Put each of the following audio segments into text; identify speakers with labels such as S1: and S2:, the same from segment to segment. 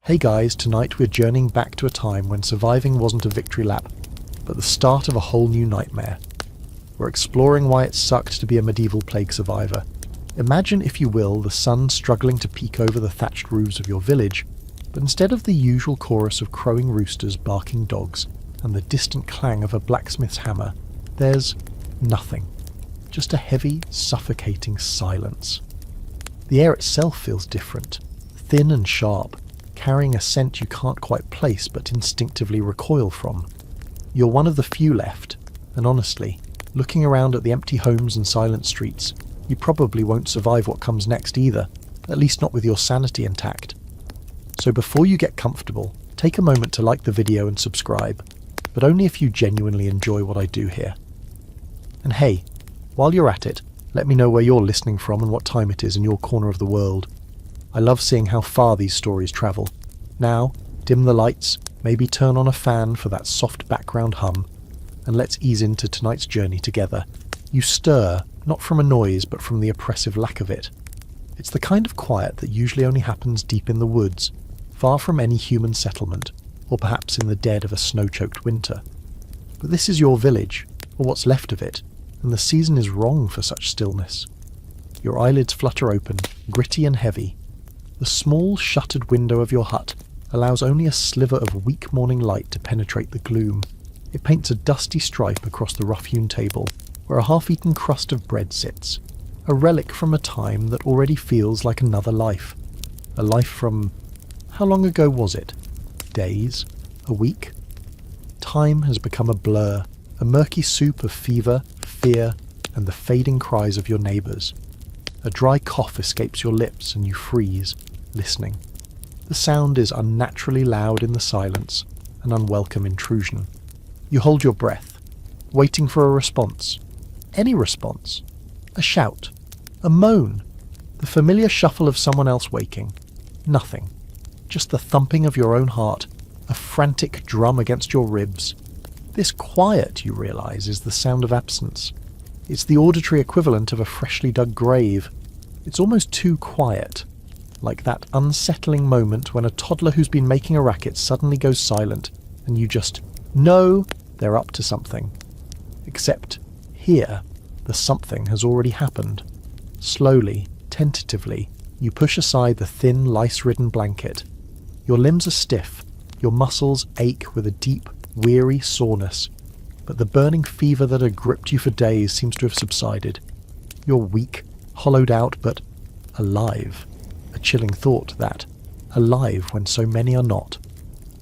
S1: Hey guys, tonight we're journeying back to a time when surviving wasn't a victory lap, but the start of a whole new nightmare. We're exploring why it sucked to be a medieval plague survivor. Imagine, if you will, the sun struggling to peek over the thatched roofs of your village, but instead of the usual chorus of crowing roosters, barking dogs, and the distant clang of a blacksmith's hammer, there's nothing. Just a heavy, suffocating silence. The air itself feels different, thin and sharp, carrying a scent you can't quite place but instinctively recoil from. You're one of the few left, and honestly, looking around at the empty homes and silent streets, you probably won't survive what comes next either, at least not with your sanity intact. So before you get comfortable, take a moment to like the video and subscribe, but only if you genuinely enjoy what I do here. And hey, while you're at it, let me know where you're listening from and what time it is in your corner of the world. I love seeing how far these stories travel. Now, dim the lights, maybe turn on a fan for that soft background hum, and let's ease into tonight's journey together. You stir, not from a noise, but from the oppressive lack of it. It's the kind of quiet that usually only happens deep in the woods, far from any human settlement, or perhaps in the dead of a snow-choked winter. But this is your village, or what's left of it, and the season is wrong for such stillness. Your eyelids flutter open, gritty and heavy. The small, shuttered window of your hut allows only a sliver of weak morning light to penetrate the gloom. It paints a dusty stripe across the rough-hewn table, where a half-eaten crust of bread sits, a relic from a time that already feels like another life. A life from... how long ago was it? Days? A week? Time has become a blur, a murky soup of fever, fear, and the fading cries of your neighbours. A dry cough escapes your lips and you freeze, listening. The sound is unnaturally loud in the silence, an unwelcome intrusion. You hold your breath, waiting for a response. Any response. A shout. A moan. The familiar shuffle of someone else waking. Nothing. Just the thumping of your own heart, a frantic drum against your ribs. This quiet, you realise, is the sound of absence. It's the auditory equivalent of a freshly dug grave. It's almost too quiet, like that unsettling moment when a toddler who's been making a racket suddenly goes silent, and you just know they're up to something. Except here, the something has already happened. Slowly, tentatively, you push aside the thin, lice-ridden blanket. Your limbs are stiff, your muscles ache with a deep, weary soreness, but the burning fever that had gripped you for days seems to have subsided. You're weak, hollowed out, but alive. A chilling thought, that. Alive when so many are not.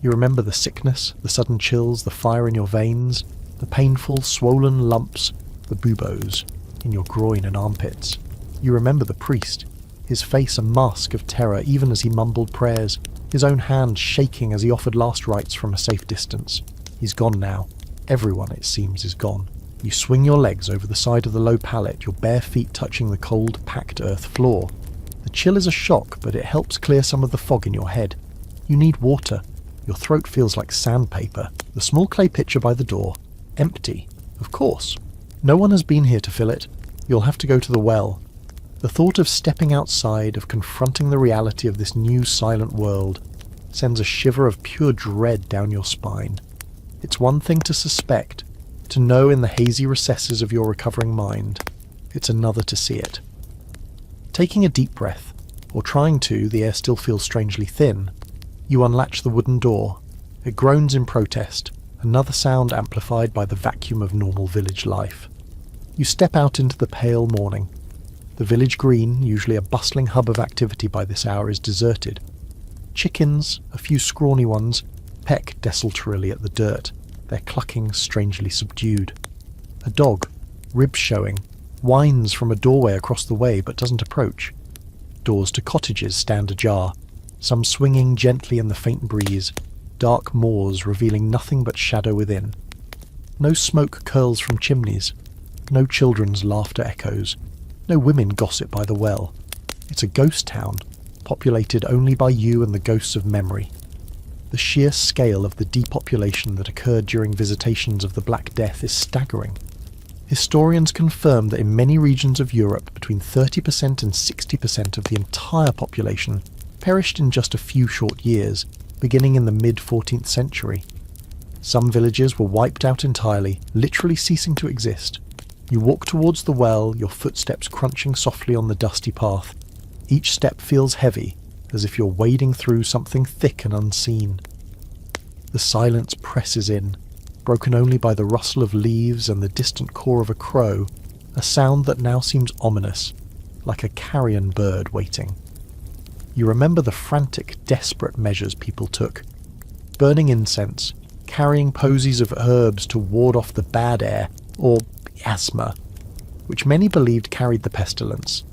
S1: You remember the sickness, the sudden chills, the fire in your veins, the painful, swollen lumps, the buboes in your groin and armpits. You remember the priest, his face a mask of terror even as he mumbled prayers, his own hand shaking as he offered last rites from a safe distance. He's gone now. Everyone, it seems, is gone. You swing your legs over the side of the low pallet, your bare feet touching the cold, packed earth floor. The chill is a shock, but it helps clear some of the fog in your head. You need water. Your throat feels like sandpaper. The small clay pitcher by the door. Empty. Of course. No one has been here to fill it. You'll have to go to the well. The thought of stepping outside, of confronting the reality of this new silent world, sends a shiver of pure dread down your spine. It's one thing to suspect, to know in the hazy recesses of your recovering mind. It's another to see it. Taking a deep breath, or trying to, the air still feels strangely thin. You unlatch the wooden door. It groans in protest, another sound amplified by the vacuum of normal village life. You step out into the pale morning. The village green, usually a bustling hub of activity by this hour, is deserted. Chickens, a few scrawny ones, peck desultorily at the dirt, their clucking strangely subdued. A dog, ribs showing, whines from a doorway across the way but doesn't approach. Doors to cottages stand ajar, some swinging gently in the faint breeze, dark moors revealing nothing but shadow within. No smoke curls from chimneys, no children's laughter echoes, no women gossip by the well. It's a ghost town, populated only by you and the ghosts of memory. The sheer scale of the depopulation that occurred during visitations of the Black Death is staggering. Historians confirm that in many regions of Europe, between 30% and 60% of the entire population perished in just a few short years, beginning in the mid-14th century. Some villages were wiped out entirely, literally ceasing to exist. You walk towards the well, your footsteps crunching softly on the dusty path. Each step feels heavy, as if you're wading through something thick and unseen. The silence presses in, broken only by the rustle of leaves and the distant caw of a crow, a sound that now seems ominous, like a carrion bird waiting. You remember the frantic, desperate measures people took. Burning incense, carrying posies of herbs to ward off the bad air, or asthma, which many believed carried the pestilence.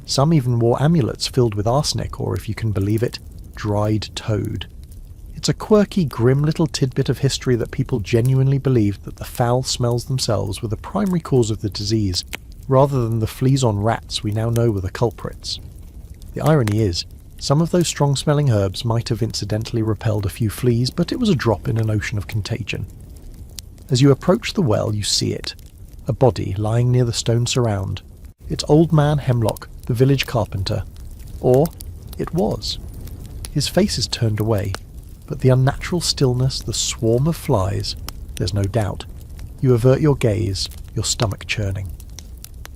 S1: Some even wore amulets filled with arsenic, or, if you can believe it, dried toad. It's a quirky, grim little tidbit of history that people genuinely believed that the foul smells themselves were the primary cause of the disease, rather than the fleas on rats we now know were the culprits. The irony is, some of those strong-smelling herbs might have incidentally repelled a few fleas, but it was a drop in an ocean of contagion. As you approach the well, you see it. A body lying near the stone surround. It's Old Man Hemlock, the village carpenter. Or, it was. His face is turned away, but the unnatural stillness, the swarm of flies, there's no doubt. You avert your gaze, your stomach churning.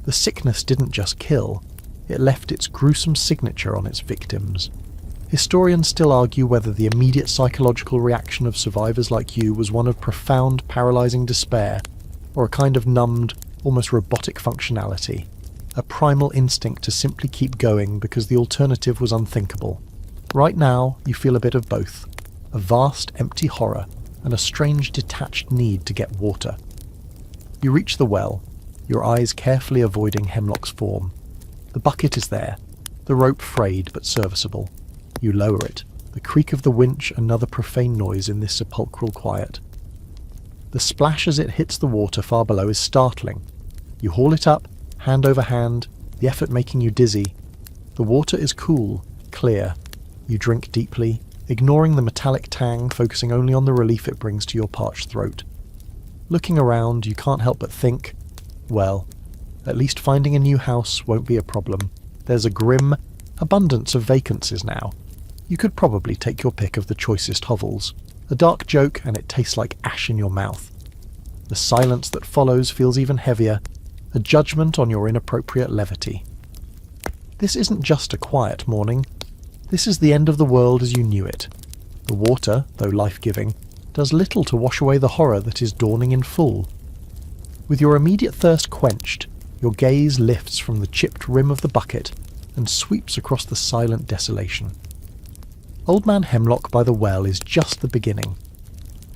S1: The sickness didn't just kill, it left its gruesome signature on its victims. Historians still argue whether the immediate psychological reaction of survivors like you was one of profound, paralysing despair, or a kind of numbed, almost robotic functionality, a primal instinct to simply keep going because the alternative was unthinkable. Right now, you feel a bit of both, a vast, empty horror, and a strange, detached need to get water. You reach the well, your eyes carefully avoiding Hemlock's form. The bucket is there, the rope frayed but serviceable. You lower it, the creak of the winch another profane noise in this sepulchral quiet. The splash as it hits the water far below is startling. You haul it up, hand over hand, the effort making you dizzy. The water is cool, clear. You drink deeply, ignoring the metallic tang, focusing only on the relief it brings to your parched throat. Looking around, you can't help but think, well, at least finding a new house won't be a problem. There's a grim abundance of vacancies now. You could probably take your pick of the choicest hovels. A dark joke, and it tastes like ash in your mouth. The silence that follows feels even heavier, a judgment on your inappropriate levity. This isn't just a quiet morning. This is the end of the world as you knew it. The water, though life-giving, does little to wash away the horror that is dawning in full. With your immediate thirst quenched, your gaze lifts from the chipped rim of the bucket and sweeps across the silent desolation. Old Man Hemlock by the well is just the beginning.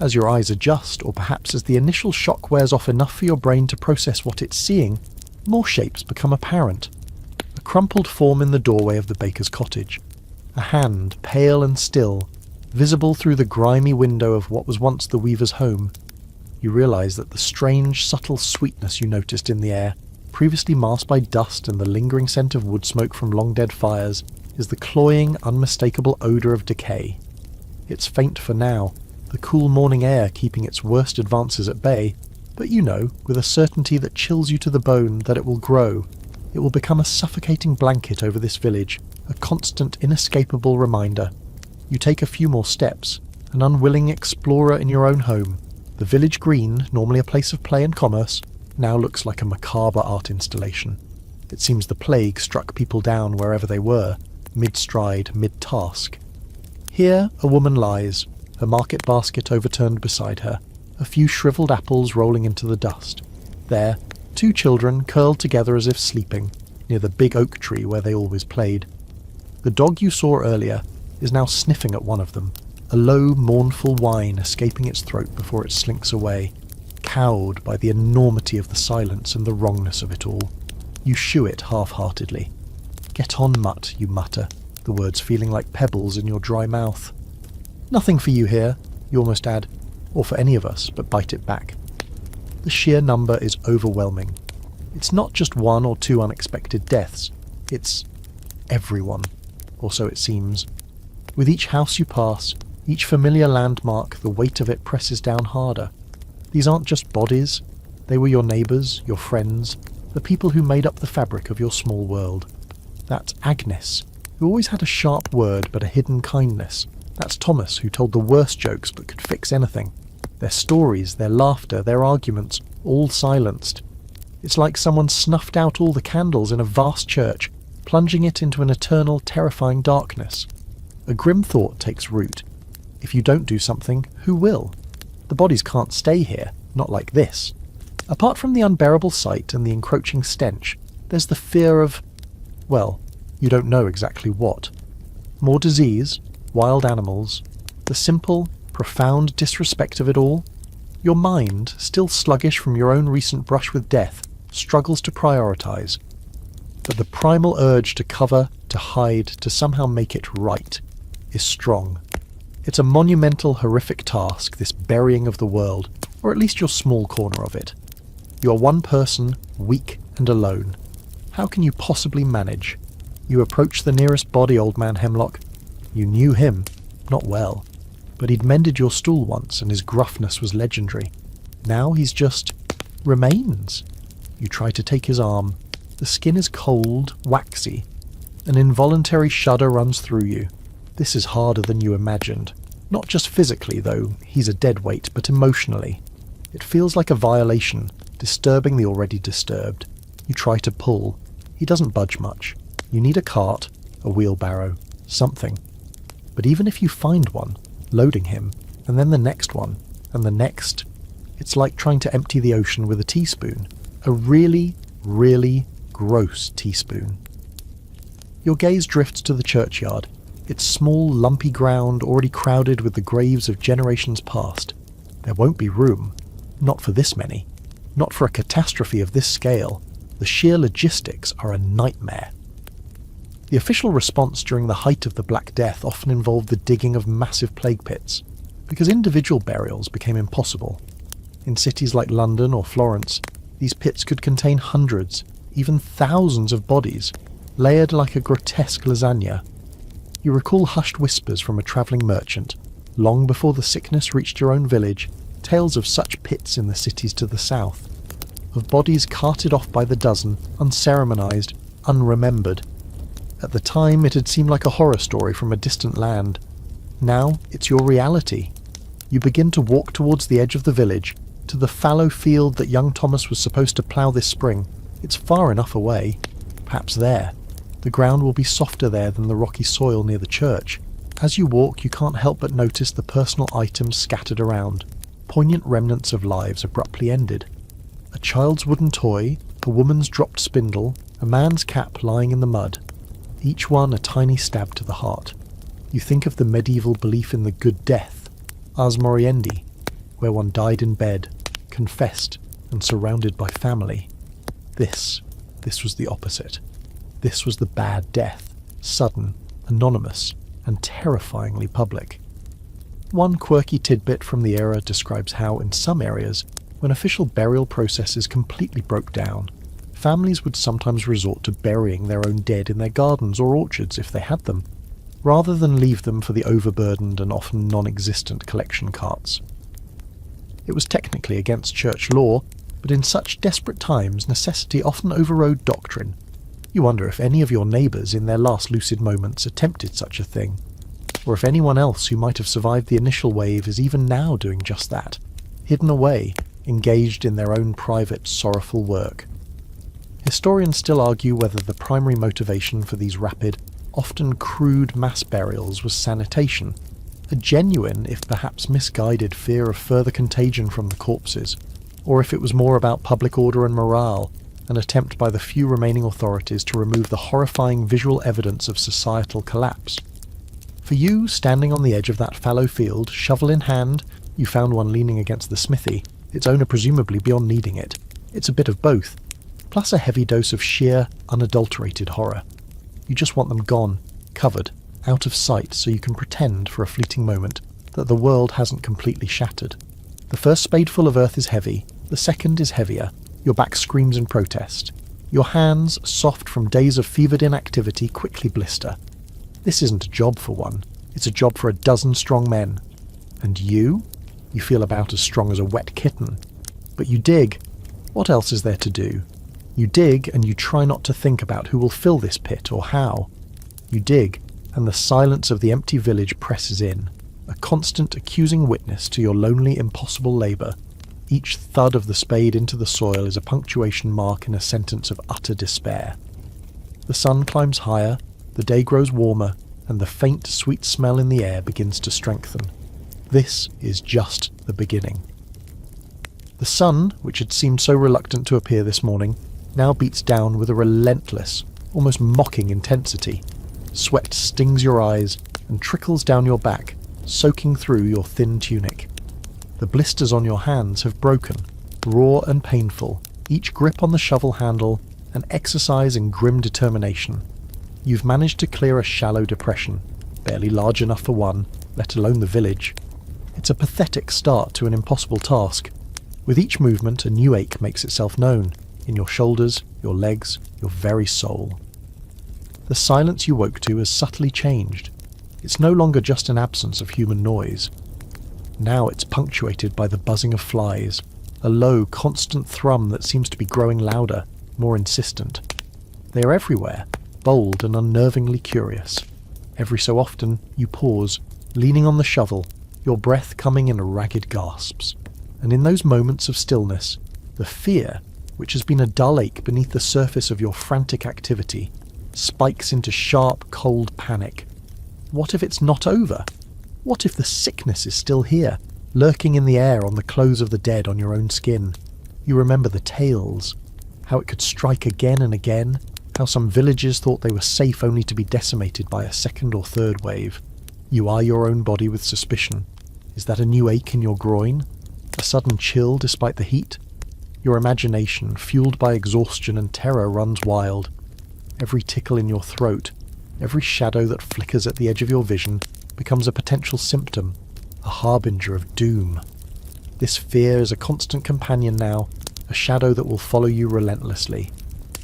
S1: As your eyes adjust, or perhaps as the initial shock wears off enough for your brain to process what it's seeing, more shapes become apparent. A crumpled form in the doorway of the baker's cottage. A hand, pale and still, visible through the grimy window of what was once the weaver's home. You realise that the strange, subtle sweetness you noticed in the air, previously masked by dust and the lingering scent of wood smoke from long-dead fires, is the cloying, unmistakable odour of decay. It's faint for now, the cool morning air keeping its worst advances at bay, but you know, with a certainty that chills you to the bone, that it will grow. It will become a suffocating blanket over this village, a constant, inescapable reminder. You take a few more steps, an unwilling explorer in your own home. The village green, normally a place of play and commerce, now looks like a macabre art installation. It seems the plague struck people down wherever they were, mid-stride, mid-task. Here a woman lies, her market basket overturned beside her, a few shriveled apples rolling into the dust. There, two children curled together as if sleeping, near the big oak tree where they always played. The dog you saw earlier is now sniffing at one of them, a low, mournful whine escaping its throat before it slinks away, cowed by the enormity of the silence and the wrongness of it all. You shoo it half-heartedly. "Get on, mutt," you mutter, the words feeling like pebbles in your dry mouth. "Nothing for you here," you almost add, or for any of us, but bite it back. The sheer number is overwhelming. It's not just one or two unexpected deaths, it's everyone, or so it seems. With each house you pass, each familiar landmark, the weight of it presses down harder. These aren't just bodies, they were your neighbours, your friends, the people who made up the fabric of your small world. That's Agnes, who always had a sharp word but a hidden kindness. That's Thomas, who told the worst jokes but could fix anything. Their stories, their laughter, their arguments, all silenced. It's like someone snuffed out all the candles in a vast church, plunging it into an eternal, terrifying darkness. A grim thought takes root. If you don't do something, who will? The bodies can't stay here, not like this. Apart from the unbearable sight and the encroaching stench, there's the fear of, well, you don't know exactly what. More disease, wild animals, the simple, profound disrespect of it all. Your mind, still sluggish from your own recent brush with death, struggles to prioritize. But the primal urge to cover, to hide, to somehow make it right, is strong. It's a monumental, horrific task, this burying of the world, or at least your small corner of it. You are one person, weak and alone. How can you possibly manage? You approach the nearest body, old man Hemlock. You knew him, not well, but he'd mended your stool once and his gruffness was legendary. Now he's just remains. You try to take his arm. The skin is cold, waxy. An involuntary shudder runs through you. This is harder than you imagined. Not just physically, though, he's a dead weight, but emotionally. It feels like a violation, disturbing the already disturbed. You try to pull. He doesn't budge much. You need a cart, a wheelbarrow, something. But even if you find one, loading him, and then the next one, and the next, it's like trying to empty the ocean with a teaspoon. A really, really gross teaspoon. Your gaze drifts to the churchyard, its small, lumpy ground already crowded with the graves of generations past. There won't be room. Not for this many. Not for a catastrophe of this scale. The sheer logistics are a nightmare. The official response during the height of the Black Death often involved the digging of massive plague pits, because individual burials became impossible. In cities like London or Florence, these pits could contain hundreds, even thousands of bodies, layered like a grotesque lasagna. You recall hushed whispers from a travelling merchant, long before the sickness reached your own village, tales of such pits in the cities to the south, of bodies carted off by the dozen, unceremonized, unremembered. At the time, it had seemed like a horror story from a distant land. Now, it's your reality. You begin to walk towards the edge of the village, to the fallow field that young Thomas was supposed to plough this spring. It's far enough away. Perhaps there. The ground will be softer there than the rocky soil near the church. As you walk, you can't help but notice the personal items scattered around, poignant remnants of lives abruptly ended. A child's wooden toy, a woman's dropped spindle, a man's cap lying in the mud. Each one a tiny stab to the heart. You think of the medieval belief in the good death, ars moriendi, where one died in bed, confessed, and surrounded by family. This was the opposite. This was the bad death, sudden, anonymous, and terrifyingly public. One quirky tidbit from the era describes how, in some areas, when official burial processes completely broke down, families would sometimes resort to burying their own dead in their gardens or orchards if they had them, rather than leave them for the overburdened and often non-existent collection carts. It was technically against church law, but in such desperate times necessity often overrode doctrine. You wonder if any of your neighbours in their last lucid moments attempted such a thing, or if anyone else who might have survived the initial wave is even now doing just that, hidden away, engaged in their own private, sorrowful work. Historians still argue whether the primary motivation for these rapid, often crude mass burials was sanitation, a genuine, if perhaps misguided, fear of further contagion from the corpses, or if it was more about public order and morale, an attempt by the few remaining authorities to remove the horrifying visual evidence of societal collapse. For you, standing on the edge of that fallow field, shovel in hand, you found one leaning against the smithy, its owner presumably beyond needing it. It's a bit of both, plus a heavy dose of sheer, unadulterated horror. You just want them gone, covered, out of sight, so you can pretend for a fleeting moment that the world hasn't completely shattered. The first spadeful of earth is heavy, the second is heavier. Your back screams in protest. Your hands, soft from days of fevered inactivity, quickly blister. This isn't a job for one, it's a job for a dozen strong men. And you? You feel about as strong as a wet kitten. But you dig. What else is there to do? You dig and you try not to think about who will fill this pit or how. You dig, and the silence of the empty village presses in, a constant accusing witness to your lonely, impossible labour. Each thud of the spade into the soil is a punctuation mark in a sentence of utter despair. The sun climbs higher, the day grows warmer, and the faint, sweet smell in the air begins to strengthen. This is just the beginning. The sun, which had seemed so reluctant to appear this morning, now beats down with a relentless, almost mocking intensity. Sweat stings your eyes and trickles down your back, soaking through your thin tunic. The blisters on your hands have broken, raw and painful, each grip on the shovel handle an exercise in grim determination. You've managed to clear a shallow depression, barely large enough for one, let alone the village. It's a pathetic start to an impossible task. With each movement, a new ache makes itself known, in your shoulders, your legs, your very soul. The silence you woke to has subtly changed. It's no longer just an absence of human noise. Now it's punctuated by the buzzing of flies, a low, constant thrum that seems to be growing louder, more insistent. They are everywhere, bold and unnervingly curious. Every so often, you pause, leaning on the shovel, your breath coming in ragged gasps. And in those moments of stillness, the fear, which has been a dull ache beneath the surface of your frantic activity, spikes into sharp, cold panic. What if it's not over? What if the sickness is still here, lurking in the air on the clothes of the dead on your own skin? You remember the tales, how it could strike again and again, how some villages thought they were safe only to be decimated by a second or third wave. You eye your own body with suspicion. Is that a new ache in your groin? A sudden chill despite the heat? Your imagination, fueled by exhaustion and terror, runs wild. Every tickle in your throat, every shadow that flickers at the edge of your vision becomes a potential symptom, a harbinger of doom. This fear is a constant companion now, a shadow that will follow you relentlessly.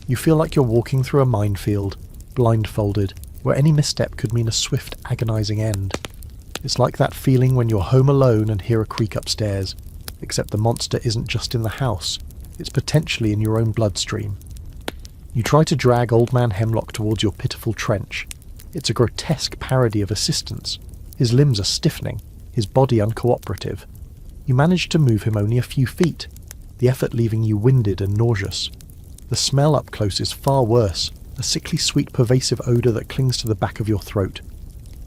S1: You feel like you're walking through a minefield, blindfolded, where any misstep could mean a swift, agonizing end. It's like that feeling when you're home alone and hear a creak upstairs, except the monster isn't just in the house, it's potentially in your own bloodstream. You try to drag Old Man Hemlock towards your pitiful trench. It's a grotesque parody of assistance. His limbs are stiffening, his body uncooperative. You manage to move him only a few feet, the effort leaving you winded and nauseous. The smell up close is far worse, a sickly sweet pervasive odour that clings to the back of your throat.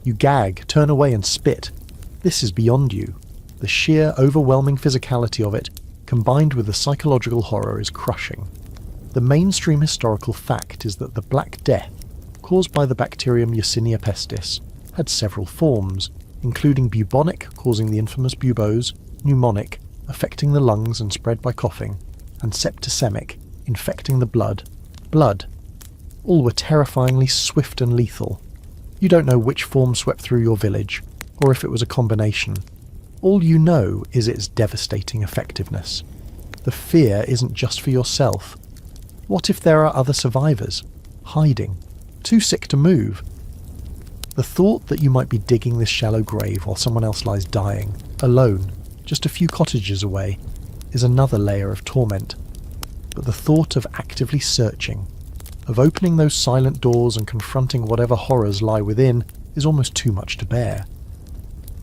S1: You gag, turn away and spit. This is beyond you. The sheer, overwhelming physicality of it, combined with the psychological horror, is crushing. The mainstream historical fact is that the Black Death, caused by the bacterium Yersinia pestis, had several forms, including bubonic, causing the infamous buboes, pneumonic, affecting the lungs and spread by coughing, and septicemic, infecting the blood. All were terrifyingly swift and lethal. You don't know which form swept through your village, or if it was a combination. All you know is its devastating effectiveness. The fear isn't just for yourself. What if there are other survivors, hiding, too sick to move? The thought that you might be digging this shallow grave while someone else lies dying, alone, just a few cottages away, is another layer of torment. But the thought of actively searching, of opening those silent doors and confronting whatever horrors lie within, is almost too much to bear.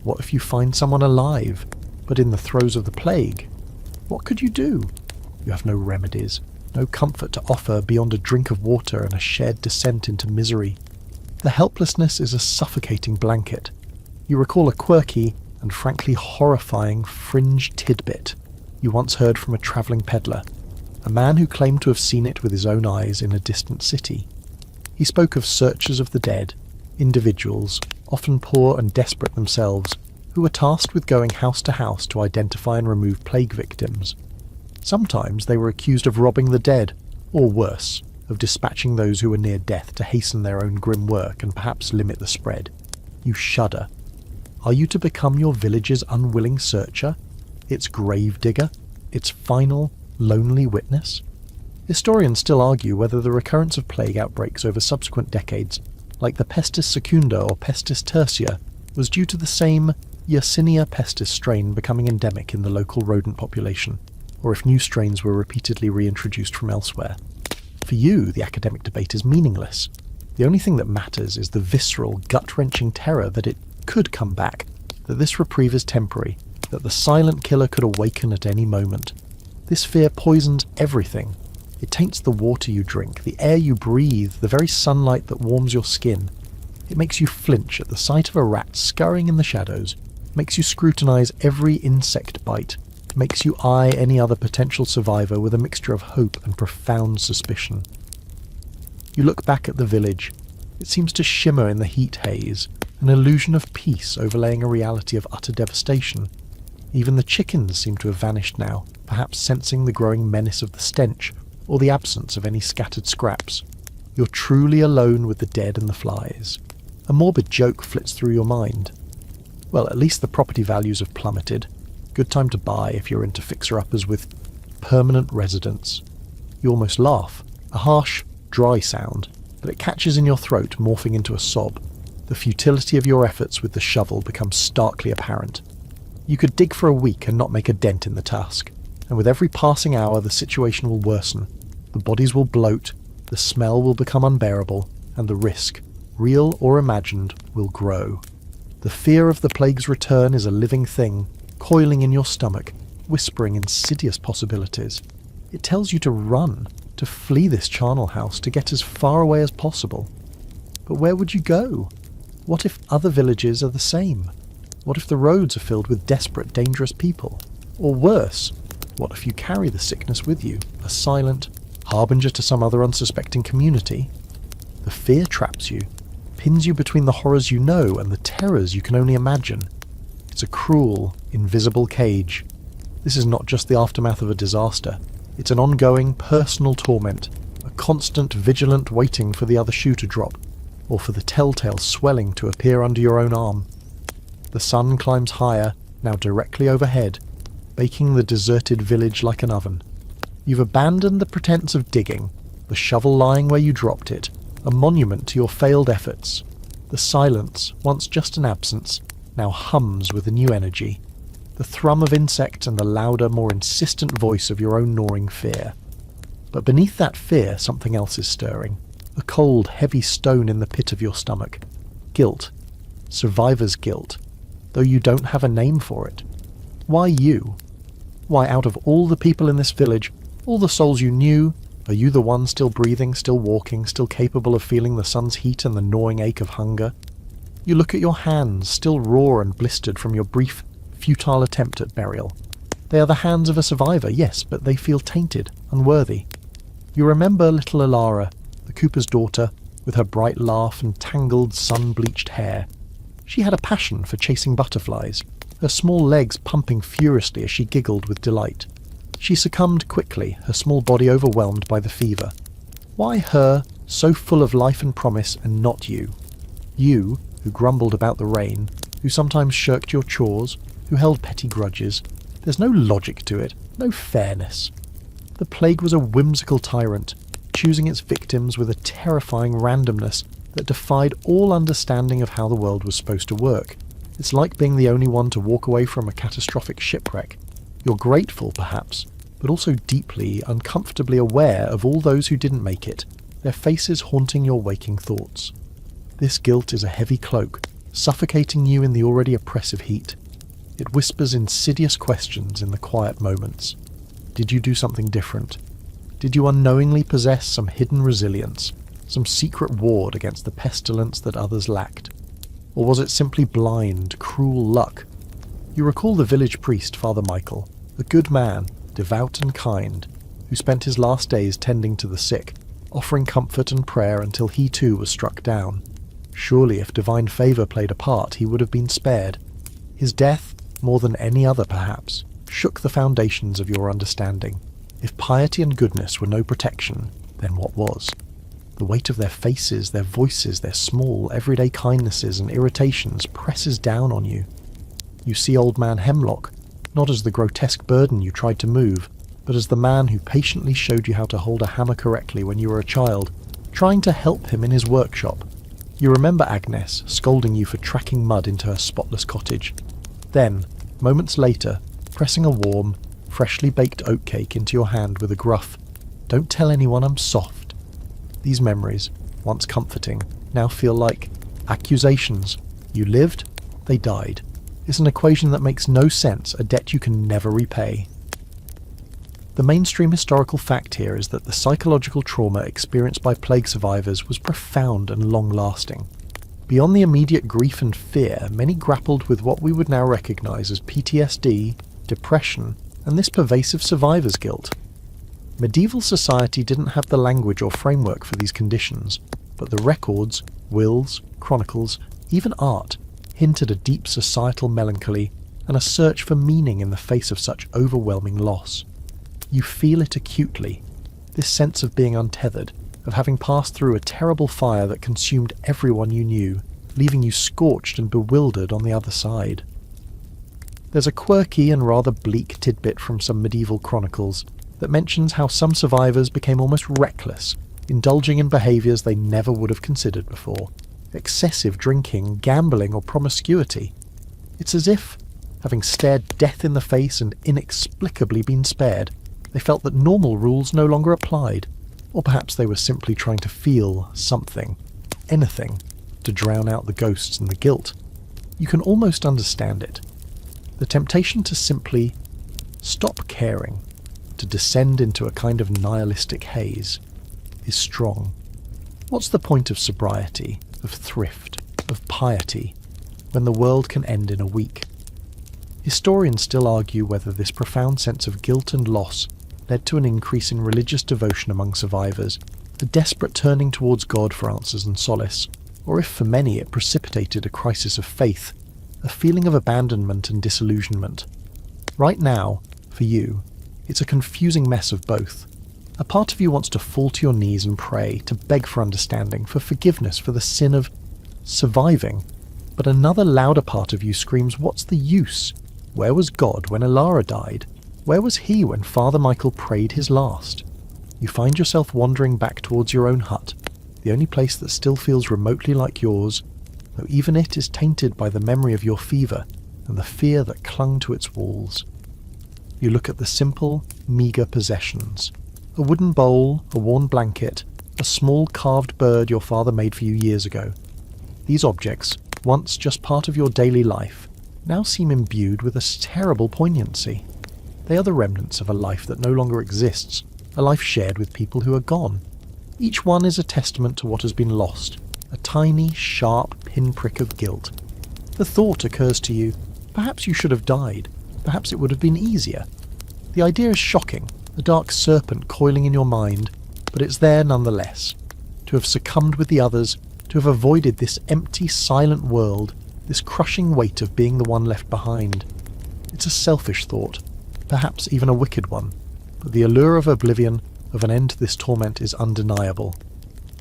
S1: What if you find someone alive, but in the throes of the plague? What could you do? You have no remedies, no comfort to offer beyond a drink of water and a shared descent into misery. The helplessness is a suffocating blanket. You recall a quirky and frankly horrifying fringe tidbit you once heard from a travelling peddler, a man who claimed to have seen it with his own eyes in a distant city. He spoke of searchers of the dead, individuals, often poor and desperate themselves, who were tasked with going house to house to identify and remove plague victims. Sometimes they were accused of robbing the dead, or worse, of dispatching those who were near death to hasten their own grim work and perhaps limit the spread. You shudder. Are you to become your village's unwilling searcher, its grave digger, its final, lonely witness? Historians still argue whether the recurrence of plague outbreaks over subsequent decades, like the Pestis secunda or Pestis tertia, was due to the same Yersinia pestis strain becoming endemic in the local rodent population, or if new strains were repeatedly reintroduced from elsewhere. For you, the academic debate is meaningless. The only thing that matters is the visceral, gut-wrenching terror that it could come back, that this reprieve is temporary, that the silent killer could awaken at any moment. This fear poisons everything. It taints the water you drink, the air you breathe, the very sunlight that warms your skin. It makes you flinch at the sight of a rat scurrying in the shadows, makes you scrutinize every insect bite, makes you eye any other potential survivor with a mixture of hope and profound suspicion. You look back at the village. It seems to shimmer in the heat haze, an illusion of peace overlaying a reality of utter devastation. Even the chickens seem to have vanished now, perhaps sensing the growing menace of the stench, or the absence of any scattered scraps. You're truly alone with the dead and the flies. A morbid joke flits through your mind. Well, at least the property values have plummeted. Good time to buy if you're into fixer-uppers with permanent residence. You almost laugh. A harsh, dry sound, but it catches in your throat, morphing into a sob. The futility of your efforts with the shovel becomes starkly apparent. You could dig for a week and not make a dent in the task, and with every passing hour the situation will worsen. The bodies will bloat, the smell will become unbearable, and the risk, real or imagined, will grow. The fear of the plague's return is a living thing, coiling in your stomach, whispering insidious possibilities. It tells you to run, to flee this charnel house, to get as far away as possible. But where would you go? What if other villages are the same? What if the roads are filled with desperate, dangerous people? Or worse, what if you carry the sickness with you, a silent harbinger to some other unsuspecting community? The fear traps you, pins you between the horrors you know and the terrors you can only imagine. It's a cruel, invisible cage. This is not just the aftermath of a disaster. It's an ongoing, personal torment, a constant, vigilant waiting for the other shoe to drop, or for the telltale swelling to appear under your own arm. The sun climbs higher, now directly overhead, baking the deserted village like an oven. You've abandoned the pretense of digging, the shovel lying where you dropped it, a monument to your failed efforts. The silence, once just an absence, now hums with a new energy. The thrum of insects and the louder, more insistent voice of your own gnawing fear. But beneath that fear, something else is stirring. A cold, heavy stone in the pit of your stomach. Guilt. Survivor's guilt. Though you don't have a name for it. Why you? Why, out of all the people in this village, all the souls you knew, are you the one still breathing, still walking, still capable of feeling the sun's heat and the gnawing ache of hunger? You look at your hands, still raw and blistered from your brief, futile attempt at burial. They are the hands of a survivor, yes, but they feel tainted, unworthy. You remember little Alara, the cooper's daughter, with her bright laugh and tangled, sun-bleached hair. She had a passion for chasing butterflies, her small legs pumping furiously as she giggled with delight. She succumbed quickly, her small body overwhelmed by the fever. Why her, so full of life and promise, and not you? You, who grumbled about the rain, who sometimes shirked your chores, who held petty grudges. There's no logic to it, no fairness. The plague was a whimsical tyrant, choosing its victims with a terrifying randomness that defied all understanding of how the world was supposed to work. It's like being the only one to walk away from a catastrophic shipwreck. You're grateful, perhaps, but also deeply, uncomfortably aware of all those who didn't make it, their faces haunting your waking thoughts. This guilt is a heavy cloak, suffocating you in the already oppressive heat. It whispers insidious questions in the quiet moments. Did you do something different? Did you unknowingly possess some hidden resilience, some secret ward against the pestilence that others lacked? Or was it simply blind, cruel luck? You recall the village priest, Father Michael, a good man, devout and kind, who spent his last days tending to the sick, offering comfort and prayer until he too was struck down. Surely if divine favour played a part, he would have been spared. His death, more than any other perhaps, shook the foundations of your understanding. If piety and goodness were no protection, then what was? The weight of their faces, their voices, their small, everyday kindnesses and irritations presses down on you. You see Old Man Hemlock, not as the grotesque burden you tried to move, but as the man who patiently showed you how to hold a hammer correctly when you were a child, trying to help him in his workshop. You remember Agnes scolding you for tracking mud into her spotless cottage. Then, moments later, pressing a warm, freshly baked oatcake into your hand with a gruff, "Don't tell anyone I'm soft." These memories, once comforting, now feel like accusations. You lived, they died. It's an equation that makes no sense, a debt you can never repay. The mainstream historical fact here is that the psychological trauma experienced by plague survivors was profound and long-lasting. Beyond the immediate grief and fear, many grappled with what we would now recognise as PTSD, depression, and this pervasive survivor's guilt. Medieval society didn't have the language or framework for these conditions, but the records, wills, chronicles, even art, hinted a deep societal melancholy and a search for meaning in the face of such overwhelming loss. You feel it acutely, this sense of being untethered, of having passed through a terrible fire that consumed everyone you knew, leaving you scorched and bewildered on the other side. There's a quirky and rather bleak tidbit from some medieval chronicles that mentions how some survivors became almost reckless, indulging in behaviours they never would have considered before. Excessive drinking, gambling, or promiscuity. It's as if, having stared death in the face and inexplicably been spared, they felt that normal rules no longer applied, or perhaps they were simply trying to feel something, anything, to drown out the ghosts and the guilt. You can almost understand it. The temptation to simply stop caring, to descend into a kind of nihilistic haze, is strong. What's the point of sobriety, of thrift, of piety, when the world can end in a week? Historians still argue whether this profound sense of guilt and loss led to an increase in religious devotion among survivors, a desperate turning towards God for answers and solace, or if for many it precipitated a crisis of faith, a feeling of abandonment and disillusionment. Right now, for you, it's a confusing mess of both. A part of you wants to fall to your knees and pray, to beg for understanding, for forgiveness for the sin of surviving, but another louder part of you screams, what's the use? Where was God when Alara died? Where was he when Father Michael prayed his last? You find yourself wandering back towards your own hut, the only place that still feels remotely like yours, though even it is tainted by the memory of your fever and the fear that clung to its walls. You look at the simple, meagre possessions. A wooden bowl, a worn blanket, a small carved bird your father made for you years ago. These objects, once just part of your daily life, now seem imbued with a terrible poignancy. They are the remnants of a life that no longer exists, a life shared with people who are gone. Each one is a testament to what has been lost, a tiny, sharp pinprick of guilt. The thought occurs to you, perhaps you should have died, perhaps it would have been easier. The idea is shocking, a dark serpent coiling in your mind, but it's there nonetheless. To have succumbed with the others, to have avoided this empty, silent world, this crushing weight of being the one left behind. It's a selfish thought, perhaps even a wicked one, but the allure of oblivion, of an end to this torment, is undeniable.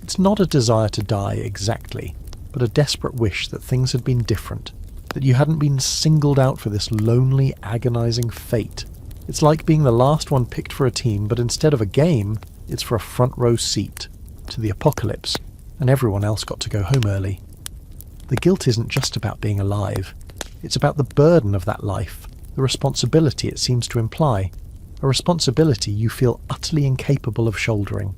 S1: It's not a desire to die exactly, but a desperate wish that things had been different, that you hadn't been singled out for this lonely, agonizing fate. It's like being the last one picked for a team, but instead of a game, it's for a front row seat to the apocalypse, and everyone else got to go home early. The guilt isn't just about being alive. It's about the burden of that life, the responsibility it seems to imply, a responsibility you feel utterly incapable of shouldering.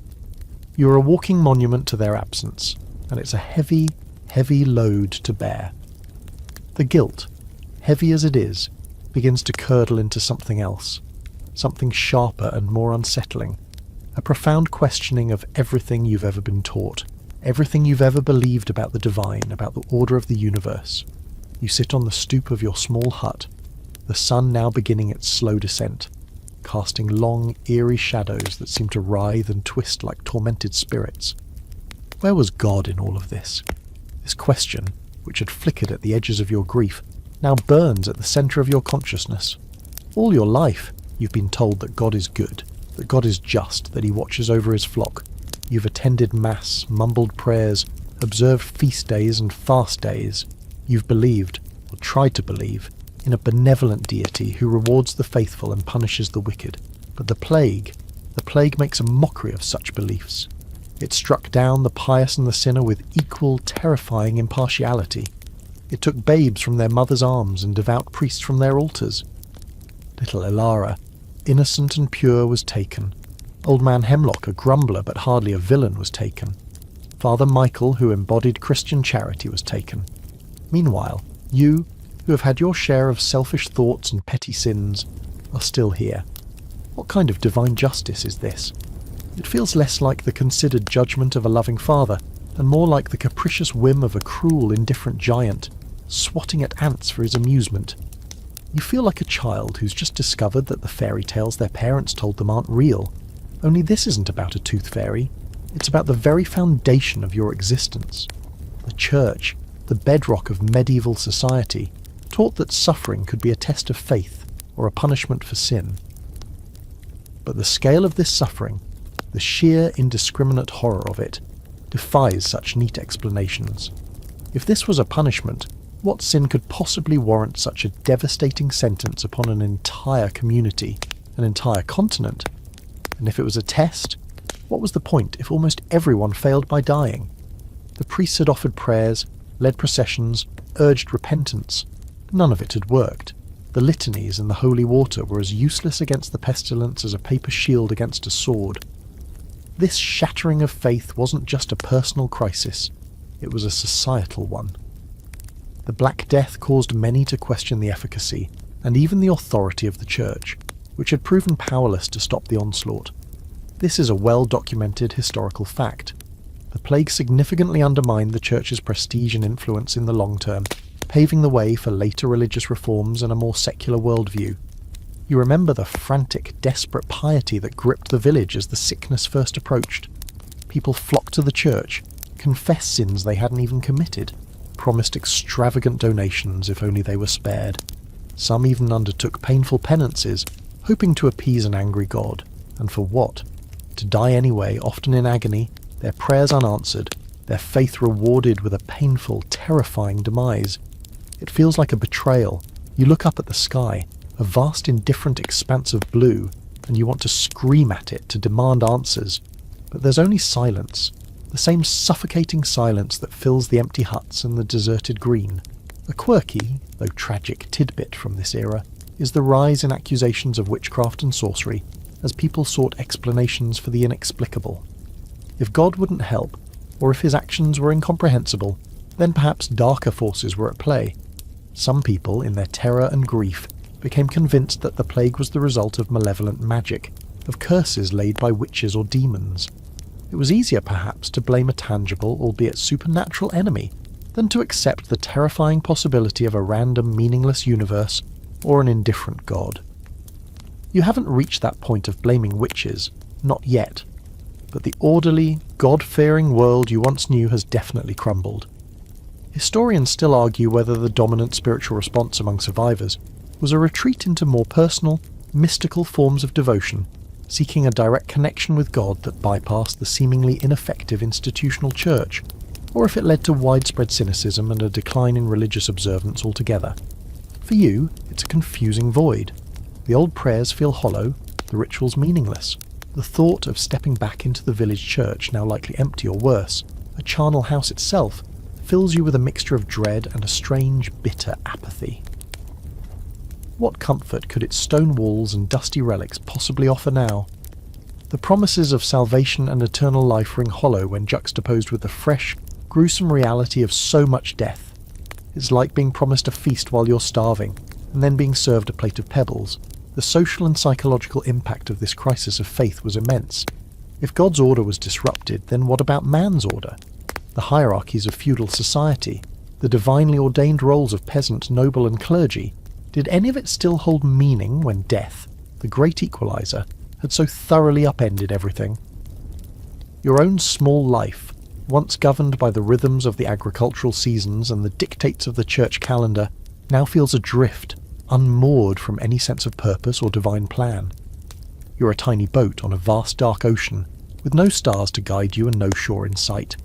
S1: You are a walking monument to their absence, and it's a heavy, heavy load to bear. The guilt, heavy as it is, begins to curdle into something else, something sharper and more unsettling, a profound questioning of everything you've ever been taught, everything you've ever believed about the divine, about the order of the universe. You sit on the stoop of your small hut, the sun now beginning its slow descent, casting long, eerie shadows that seem to writhe and twist like tormented spirits. Where was God in all of this? This question, which had flickered at the edges of your grief, now burns at the centre of your consciousness. All your life, you've been told that God is good, that God is just, that he watches over his flock. You've attended mass, mumbled prayers, observed feast days and fast days. You've believed, or tried to believe, in a benevolent deity who rewards the faithful and punishes the wicked. But the plague makes a mockery of such beliefs. It struck down the pious and the sinner with equal, terrifying impartiality. It took babes from their mothers' arms and devout priests from their altars. Little Alara, innocent and pure, was taken. Old Man Hemlock, a grumbler but hardly a villain, was taken. Father Michael, who embodied Christian charity, was taken. Meanwhile, you, who have had your share of selfish thoughts and petty sins, are still here. What kind of divine justice is this? It feels less like the considered judgment of a loving father, and more like the capricious whim of a cruel, indifferent giant, swatting at ants for his amusement. You feel like a child who's just discovered that the fairy tales their parents told them aren't real. Only this isn't about a tooth fairy. It's about the very foundation of your existence. The church, the bedrock of medieval society, taught that suffering could be a test of faith or a punishment for sin. But the scale of this suffering, the sheer indiscriminate horror of it, defies such neat explanations. If this was a punishment, what sin could possibly warrant such a devastating sentence upon an entire community, an entire continent? And if it was a test, what was the point if almost everyone failed by dying? The priests had offered prayers, led processions, urged repentance. None of it had worked. The litanies and the holy water were as useless against the pestilence as a paper shield against a sword. This shattering of faith wasn't just a personal crisis, it was a societal one. The Black Death caused many to question the efficacy, and even the authority of the Church, which had proven powerless to stop the onslaught. This is a well-documented historical fact. The plague significantly undermined the Church's prestige and influence in the long term, paving the way for later religious reforms and a more secular worldview. You remember the frantic, desperate piety that gripped the village as the sickness first approached. People flocked to the church, confessed sins they hadn't even committed, promised extravagant donations if only they were spared. Some even undertook painful penances, hoping to appease an angry God. And for what? To die anyway, often in agony, their prayers unanswered, their faith rewarded with a painful, terrifying demise. It feels like a betrayal. You look up at the sky, a vast indifferent expanse of blue, and you want to scream at it to demand answers. But there's only silence, the same suffocating silence that fills the empty huts and the deserted green. A quirky, though tragic, tidbit from this era is the rise in accusations of witchcraft and sorcery, as people sought explanations for the inexplicable. If God wouldn't help, or if his actions were incomprehensible, then perhaps darker forces were at play. Some people, in their terror and grief, became convinced that the plague was the result of malevolent magic, of curses laid by witches or demons. It was easier, perhaps, to blame a tangible, albeit supernatural enemy, than to accept the terrifying possibility of a random, meaningless universe or an indifferent God. You haven't reached that point of blaming witches, not yet, but the orderly, God-fearing world you once knew has definitely crumbled. Historians still argue whether the dominant spiritual response among survivors was a retreat into more personal, mystical forms of devotion, seeking a direct connection with God that bypassed the seemingly ineffective institutional church, or if it led to widespread cynicism and a decline in religious observance altogether. For you, it's a confusing void. The old prayers feel hollow, the rituals meaningless. The thought of stepping back into the village church, now likely empty or worse, a charnel house itself, fills you with a mixture of dread and a strange, bitter apathy. What comfort could its stone walls and dusty relics possibly offer now? The promises of salvation and eternal life ring hollow when juxtaposed with the fresh, gruesome reality of so much death. It's like being promised a feast while you're starving, and then being served a plate of pebbles. The social and psychological impact of this crisis of faith was immense. If God's order was disrupted, then what about man's order? The hierarchies of feudal society, the divinely ordained roles of peasant, noble and clergy, did any of it still hold meaning when death, the great equalizer, had so thoroughly upended everything? Your own small life, once governed by the rhythms of the agricultural seasons and the dictates of the church calendar, now feels adrift, unmoored from any sense of purpose or divine plan. You're a tiny boat on a vast dark ocean, with no stars to guide you and no shore in sight.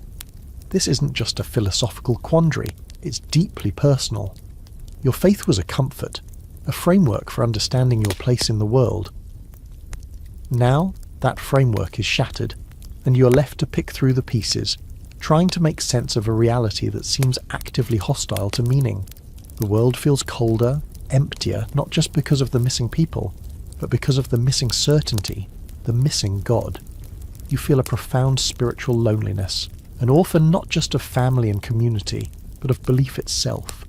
S1: This isn't just a philosophical quandary, it's deeply personal. Your faith was a comfort, a framework for understanding your place in the world. Now, that framework is shattered, and you are left to pick through the pieces, trying to make sense of a reality that seems actively hostile to meaning. The world feels colder, emptier, not just because of the missing people, but because of the missing certainty, the missing God. You feel a profound spiritual loneliness, An orphan not just of family and community, but of belief itself.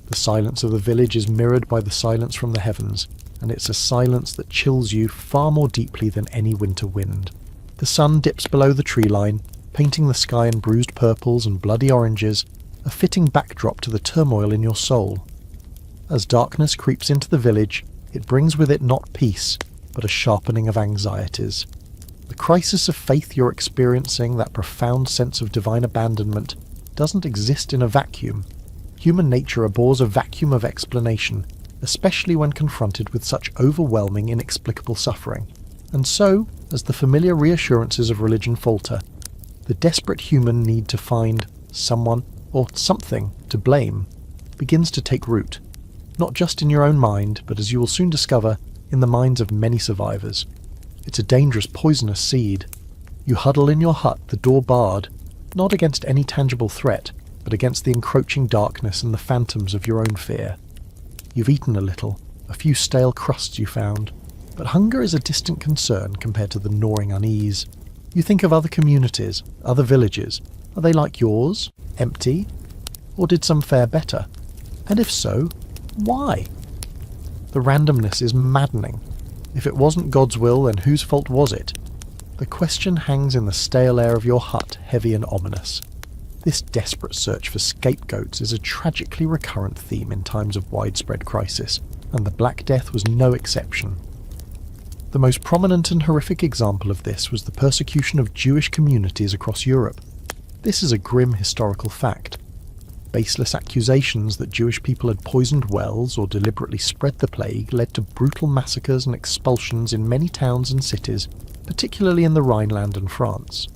S1: The silence of the village is mirrored by the silence from the heavens, and it's a silence that chills you far more deeply than any winter wind. The sun dips below the tree line, painting the sky in bruised purples and bloody oranges, a fitting backdrop to the turmoil in your soul. As darkness creeps into the village, it brings with it not peace, but a sharpening of anxieties. The crisis of faith you're experiencing, that profound sense of divine abandonment, doesn't exist in a vacuum. Human nature abhors a vacuum of explanation, especially when confronted with such overwhelming, inexplicable suffering. And so, as the familiar reassurances of religion falter, the desperate human need to find someone or something to blame begins to take root, not just in your own mind, but as you will soon discover, in the minds of many survivors. It's a dangerous, poisonous seed. You huddle in your hut, the door barred, not against any tangible threat, but against the encroaching darkness and the phantoms of your own fear. You've eaten a little, a few stale crusts you found, but hunger is a distant concern compared to the gnawing unease. You think of other communities, other villages. Are they like yours? Empty? Or did some fare better? And if so, why? The randomness is maddening. If it wasn't God's will, then whose fault was it? The question hangs in the stale air of your hut, heavy and ominous. This desperate search for scapegoats is a tragically recurrent theme in times of widespread crisis, and the Black Death was no exception. The most prominent and horrific example of this was the persecution of Jewish communities across Europe. This is a grim historical fact. Baseless accusations that Jewish people had poisoned wells or deliberately spread the plague led to brutal massacres and expulsions in many towns and cities, particularly in the Rhineland and France.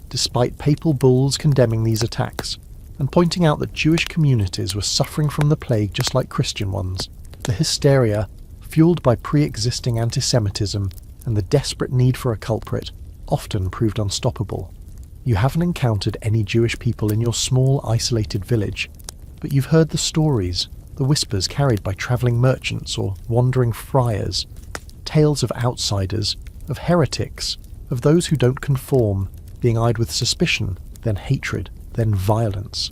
S1: Despite papal bulls condemning these attacks, and pointing out that Jewish communities were suffering from the plague just like Christian ones, the hysteria, fueled by pre-existing anti-Semitism and the desperate need for a culprit, often proved unstoppable. You haven't encountered any Jewish people in your small, isolated village, but you've heard the stories, the whispers carried by travelling merchants or wandering friars, tales of outsiders, of heretics, of those who don't conform, being eyed with suspicion, then hatred, then violence.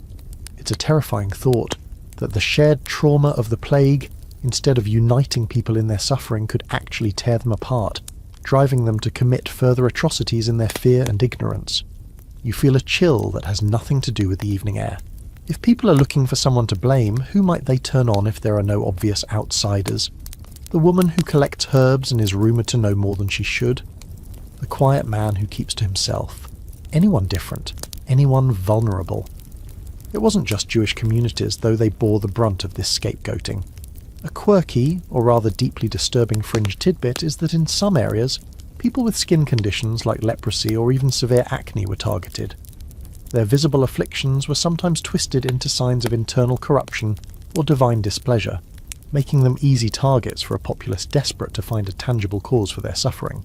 S1: It's a terrifying thought that the shared trauma of the plague, instead of uniting people in their suffering, could actually tear them apart, driving them to commit further atrocities in their fear and ignorance. You feel a chill that has nothing to do with the evening air. If people are looking for someone to blame, who might they turn on if there are no obvious outsiders? The woman who collects herbs and is rumoured to know more than she should? The quiet man who keeps to himself? Anyone different? Anyone vulnerable? It wasn't just Jewish communities, though they bore the brunt of this scapegoating. A quirky, or rather deeply disturbing fringe tidbit is that in some areas, people with skin conditions like leprosy or even severe acne were targeted. Their visible afflictions were sometimes twisted into signs of internal corruption or divine displeasure, making them easy targets for a populace desperate to find a tangible cause for their suffering.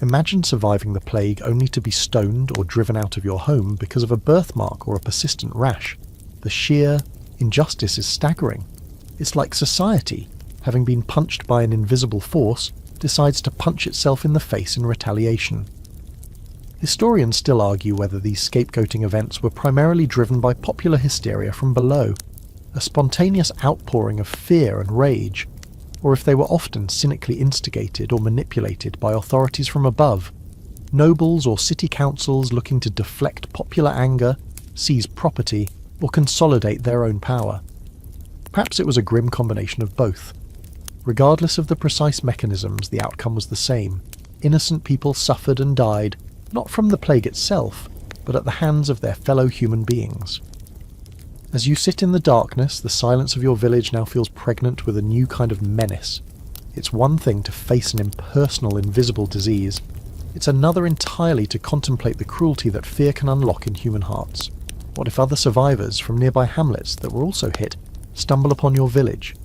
S1: Imagine surviving the plague only to be stoned or driven out of your home because of a birthmark or a persistent rash. The sheer injustice is staggering. It's like society, having been punched by an invisible force, decides to punch itself in the face in retaliation. Historians still argue whether these scapegoating events were primarily driven by popular hysteria from below, a spontaneous outpouring of fear and rage, or if they were often cynically instigated or manipulated by authorities from above, nobles or city councils looking to deflect popular anger, seize property, or consolidate their own power. Perhaps it was a grim combination of both. Regardless of the precise mechanisms, the outcome was the same. Innocent people suffered and died, not from the plague itself, but at the hands of their fellow human beings. As you sit in the darkness, the silence of your village now feels pregnant with a new kind of menace. It's one thing to face an impersonal, invisible disease. It's another entirely to contemplate the cruelty that fear can unlock in human hearts. What if other survivors from nearby hamlets that were also hit stumble upon your village?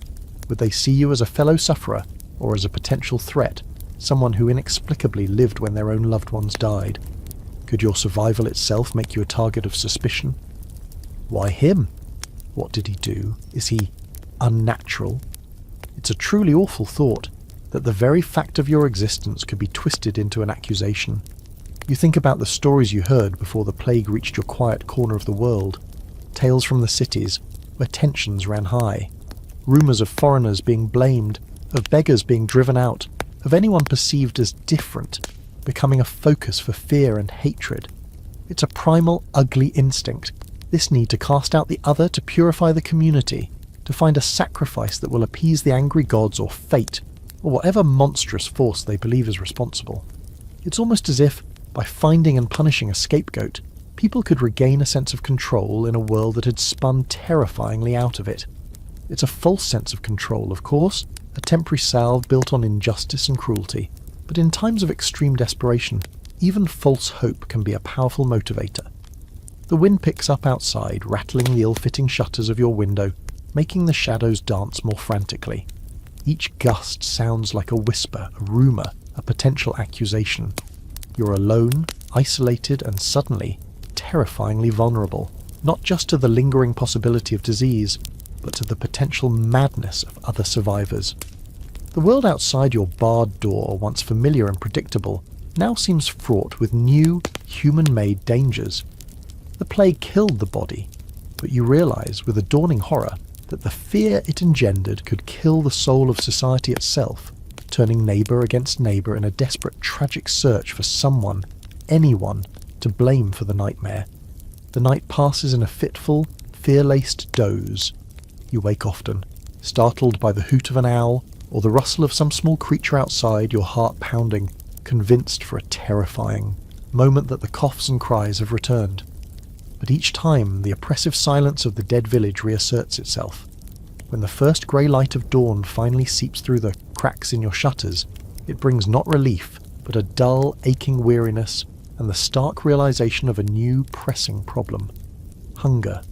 S1: Would they see you as a fellow sufferer, or as a potential threat, someone who inexplicably lived when their own loved ones died? Could your survival itself make you a target of suspicion? Why him? What did he do? Is he unnatural? It's a truly awful thought, that the very fact of your existence could be twisted into an accusation. You think about the stories you heard before the plague reached your quiet corner of the world. Tales from the cities, where tensions ran high. Rumours of foreigners being blamed, of beggars being driven out, of anyone perceived as different, becoming a focus for fear and hatred. It's a primal, ugly instinct, this need to cast out the other to purify the community, to find a sacrifice that will appease the angry gods or fate, or whatever monstrous force they believe is responsible. It's almost as if, by finding and punishing a scapegoat, people could regain a sense of control in a world that had spun terrifyingly out of it. It's a false sense of control, of course, a temporary salve built on injustice and cruelty, but in times of extreme desperation, even false hope can be a powerful motivator. The wind picks up outside, rattling the ill-fitting shutters of your window, making the shadows dance more frantically. Each gust sounds like a whisper, a rumour, a potential accusation. You're alone, isolated, and suddenly terrifyingly vulnerable, not just to the lingering possibility of disease, but to the potential madness of other survivors. The world outside your barred door, once familiar and predictable, now seems fraught with new, human-made dangers. The plague killed the body, but you realise with a dawning horror that the fear it engendered could kill the soul of society itself, turning neighbour against neighbour in a desperate, tragic search for someone, anyone, to blame for the nightmare. The night passes in a fitful, fear-laced doze. You wake often, startled by the hoot of an owl or the rustle of some small creature outside, your heart pounding, convinced for a terrifying moment that the coughs and cries have returned. But each time, the oppressive silence of the dead village reasserts itself. When the first grey light of dawn finally seeps through the cracks in your shutters, it brings not relief, but a dull, aching weariness and the stark realization of a new, pressing problem. Hunger.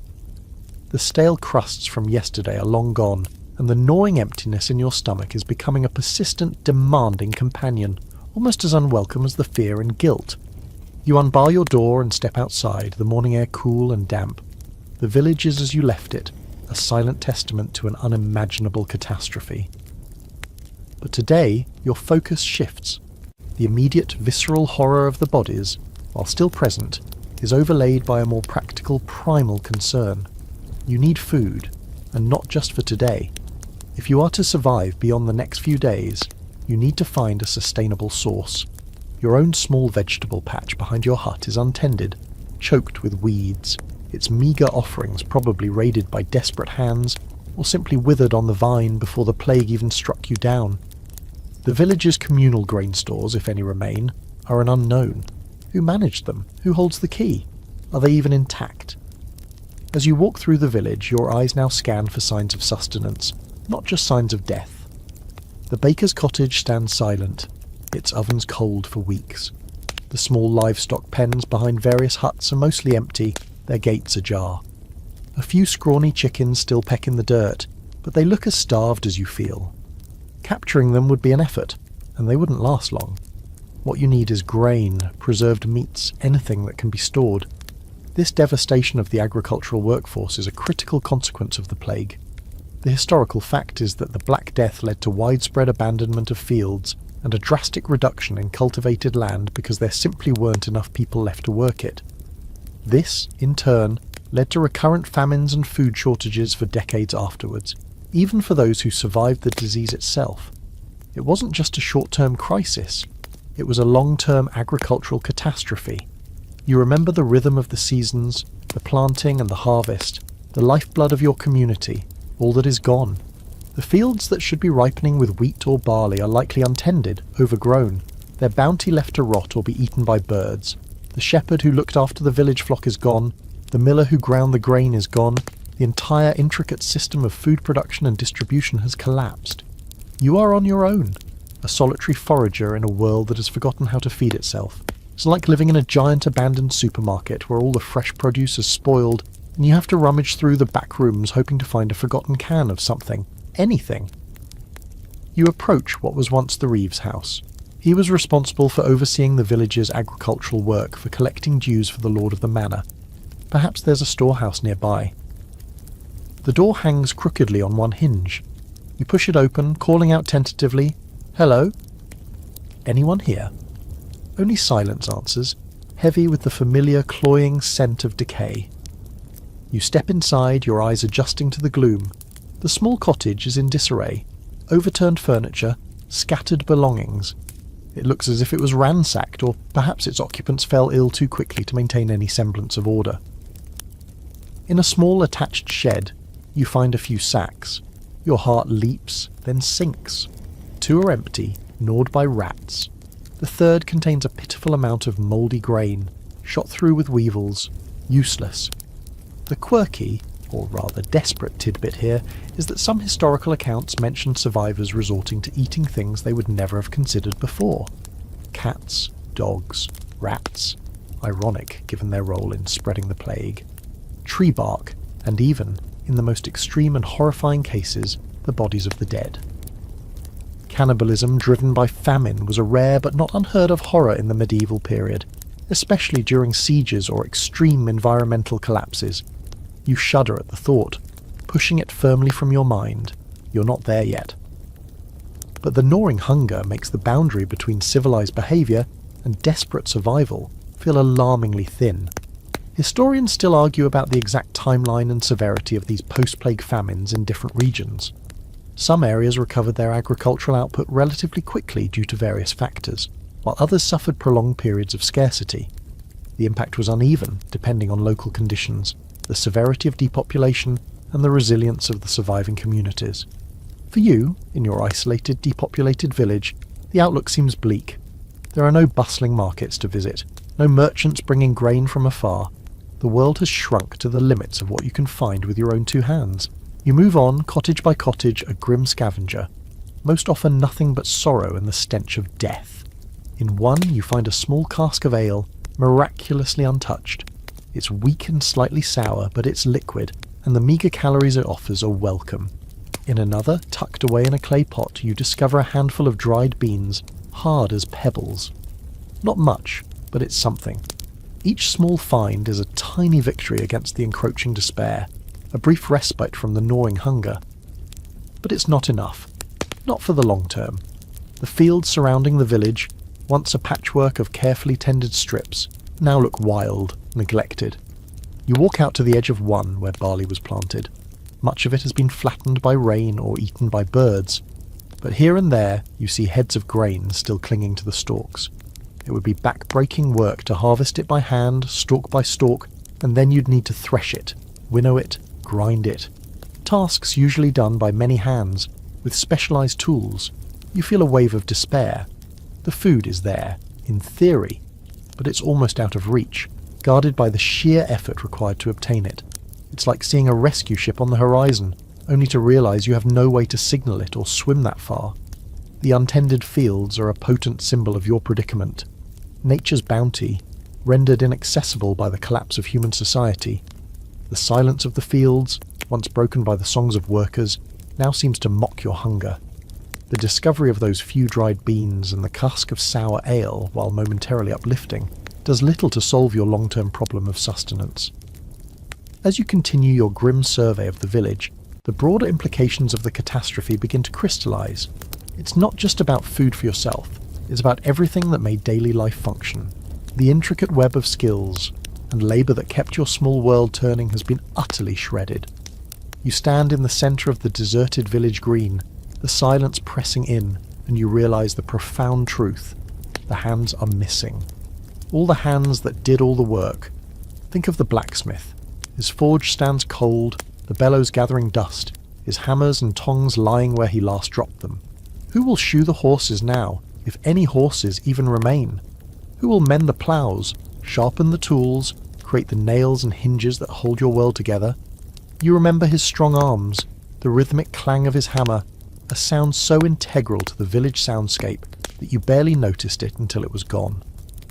S1: The stale crusts from yesterday are long gone, and the gnawing emptiness in your stomach is becoming a persistent, demanding companion, almost as unwelcome as the fear and guilt. You unbar your door and step outside, the morning air cool and damp. The village is as you left it, a silent testament to an unimaginable catastrophe. But today, your focus shifts. The immediate visceral horror of the bodies, while still present, is overlaid by a more practical, primal concern. You need food, and not just for today. If you are to survive beyond the next few days, you need to find a sustainable source. Your own small vegetable patch behind your hut is untended, choked with weeds, its meagre offerings probably raided by desperate hands, or simply withered on the vine before the plague even struck you down. The village's communal grain stores, if any remain, are an unknown. Who managed them? Who holds the key? Are they even intact? As you walk through the village, your eyes now scan for signs of sustenance, not just signs of death. The baker's cottage stands silent, its ovens cold for weeks. The small livestock pens behind various huts are mostly empty, their gates ajar. A few scrawny chickens still peck in the dirt, but they look as starved as you feel. Capturing them would be an effort, and they wouldn't last long. What you need is grain, preserved meats, anything that can be stored. This devastation of the agricultural workforce is a critical consequence of the plague. The historical fact is that the Black Death led to widespread abandonment of fields and a drastic reduction in cultivated land because there simply weren't enough people left to work it. This, in turn, led to recurrent famines and food shortages for decades afterwards, even for those who survived the disease itself. It wasn't just a short-term crisis, it was a long-term agricultural catastrophe. You remember the rhythm of the seasons, the planting and the harvest, the lifeblood of your community, all that is gone. The fields that should be ripening with wheat or barley are likely untended, overgrown, their bounty left to rot or be eaten by birds. The shepherd who looked after the village flock is gone, the miller who ground the grain is gone, the entire intricate system of food production and distribution has collapsed. You are on your own, a solitary forager in a world that has forgotten how to feed itself. It's like living in a giant abandoned supermarket where all the fresh produce is spoiled, and you have to rummage through the back rooms hoping to find a forgotten can of something. Anything. You approach what was once the Reeves house. He was responsible for overseeing the village's agricultural work, for collecting dues for the lord of the manor. Perhaps there's a storehouse nearby. The door hangs crookedly on one hinge. You push it open, calling out tentatively, "Hello? Anyone here?" Only silence answers, heavy with the familiar cloying scent of decay. You step inside, your eyes adjusting to the gloom. The small cottage is in disarray. Overturned furniture, scattered belongings. It looks as if it was ransacked, or perhaps its occupants fell ill too quickly to maintain any semblance of order. In a small attached shed, you find a few sacks. Your heart leaps, then sinks. 2 are empty, gnawed by rats. The third contains a pitiful amount of mouldy grain, shot through with weevils, useless. The quirky, or rather desperate tidbit here is that some historical accounts mention survivors resorting to eating things they would never have considered before. Cats, dogs, rats. Ironic, given their role in spreading the plague. Tree bark, and even, in the most extreme and horrifying cases, the bodies of the dead. Cannibalism driven by famine was a rare but not unheard of horror in the medieval period, especially during sieges or extreme environmental collapses. You shudder at the thought, pushing it firmly from your mind. You're not there yet. But the gnawing hunger makes the boundary between civilized behaviour and desperate survival feel alarmingly thin. Historians still argue about the exact timeline and severity of these post-plague famines in different regions. Some areas recovered their agricultural output relatively quickly due to various factors, while others suffered prolonged periods of scarcity. The impact was uneven, depending on local conditions, the severity of depopulation, and the resilience of the surviving communities. For you, in your isolated, depopulated village, the outlook seems bleak. There are no bustling markets to visit, no merchants bringing grain from afar. The world has shrunk to the limits of what you can find with your own 2 hands. You move on, cottage by cottage, a grim scavenger. Most often nothing but sorrow and the stench of death. In one, you find a small cask of ale, miraculously untouched. It's weak and slightly sour, but it's liquid, and the meagre calories it offers are welcome. In another, tucked away in a clay pot, you discover a handful of dried beans, hard as pebbles. Not much, but it's something. Each small find is a tiny victory against the encroaching despair, a brief respite from the gnawing hunger. But it's not enough. Not for the long term. The fields surrounding the village, once a patchwork of carefully tended strips, now look wild, neglected. You walk out to the edge of one where barley was planted. Much of it has been flattened by rain or eaten by birds, but here and there you see heads of grain still clinging to the stalks. It would be back-breaking work to harvest it by hand, stalk by stalk, and then you'd need to thresh it, winnow it, grind it. Tasks usually done by many hands, with specialized tools. You feel a wave of despair. The food is there, in theory, but it's almost out of reach, guarded by the sheer effort required to obtain it. It's like seeing a rescue ship on the horizon, only to realize you have no way to signal it or swim that far. The untended fields are a potent symbol of your predicament. Nature's bounty, rendered inaccessible by the collapse of human society. The silence of the fields, once broken by the songs of workers, now seems to mock your hunger. The discovery of those few dried beans and the cask of sour ale, while momentarily uplifting, does little to solve your long-term problem of sustenance. As you continue your grim survey of the village, the broader implications of the catastrophe begin to crystallize. It's not just about food for yourself, it's about everything that made daily life function. The intricate web of skills and labour that kept your small world turning has been utterly shredded. You stand in the centre of the deserted village green, the silence pressing in, and you realise the profound truth. The hands are missing. All the hands that did all the work. Think of the blacksmith. His forge stands cold, the bellows gathering dust, his hammers and tongs lying where he last dropped them. Who will shoe the horses now, if any horses even remain? Who will mend the ploughs, sharpen the tools, create the nails and hinges that hold your world together? You remember his strong arms, the rhythmic clang of his hammer, a sound so integral to the village soundscape that you barely noticed it until it was gone.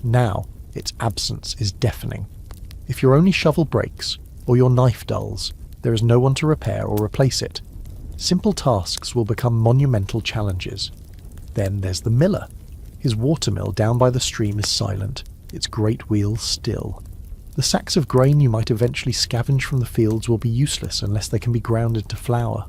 S1: Now, its absence is deafening. If your only shovel breaks, or your knife dulls, there is no one to repair or replace it. Simple tasks will become monumental challenges. Then there's the miller. His watermill down by the stream is silent, its great wheel still. The sacks of grain you might eventually scavenge from the fields will be useless unless they can be ground into flour.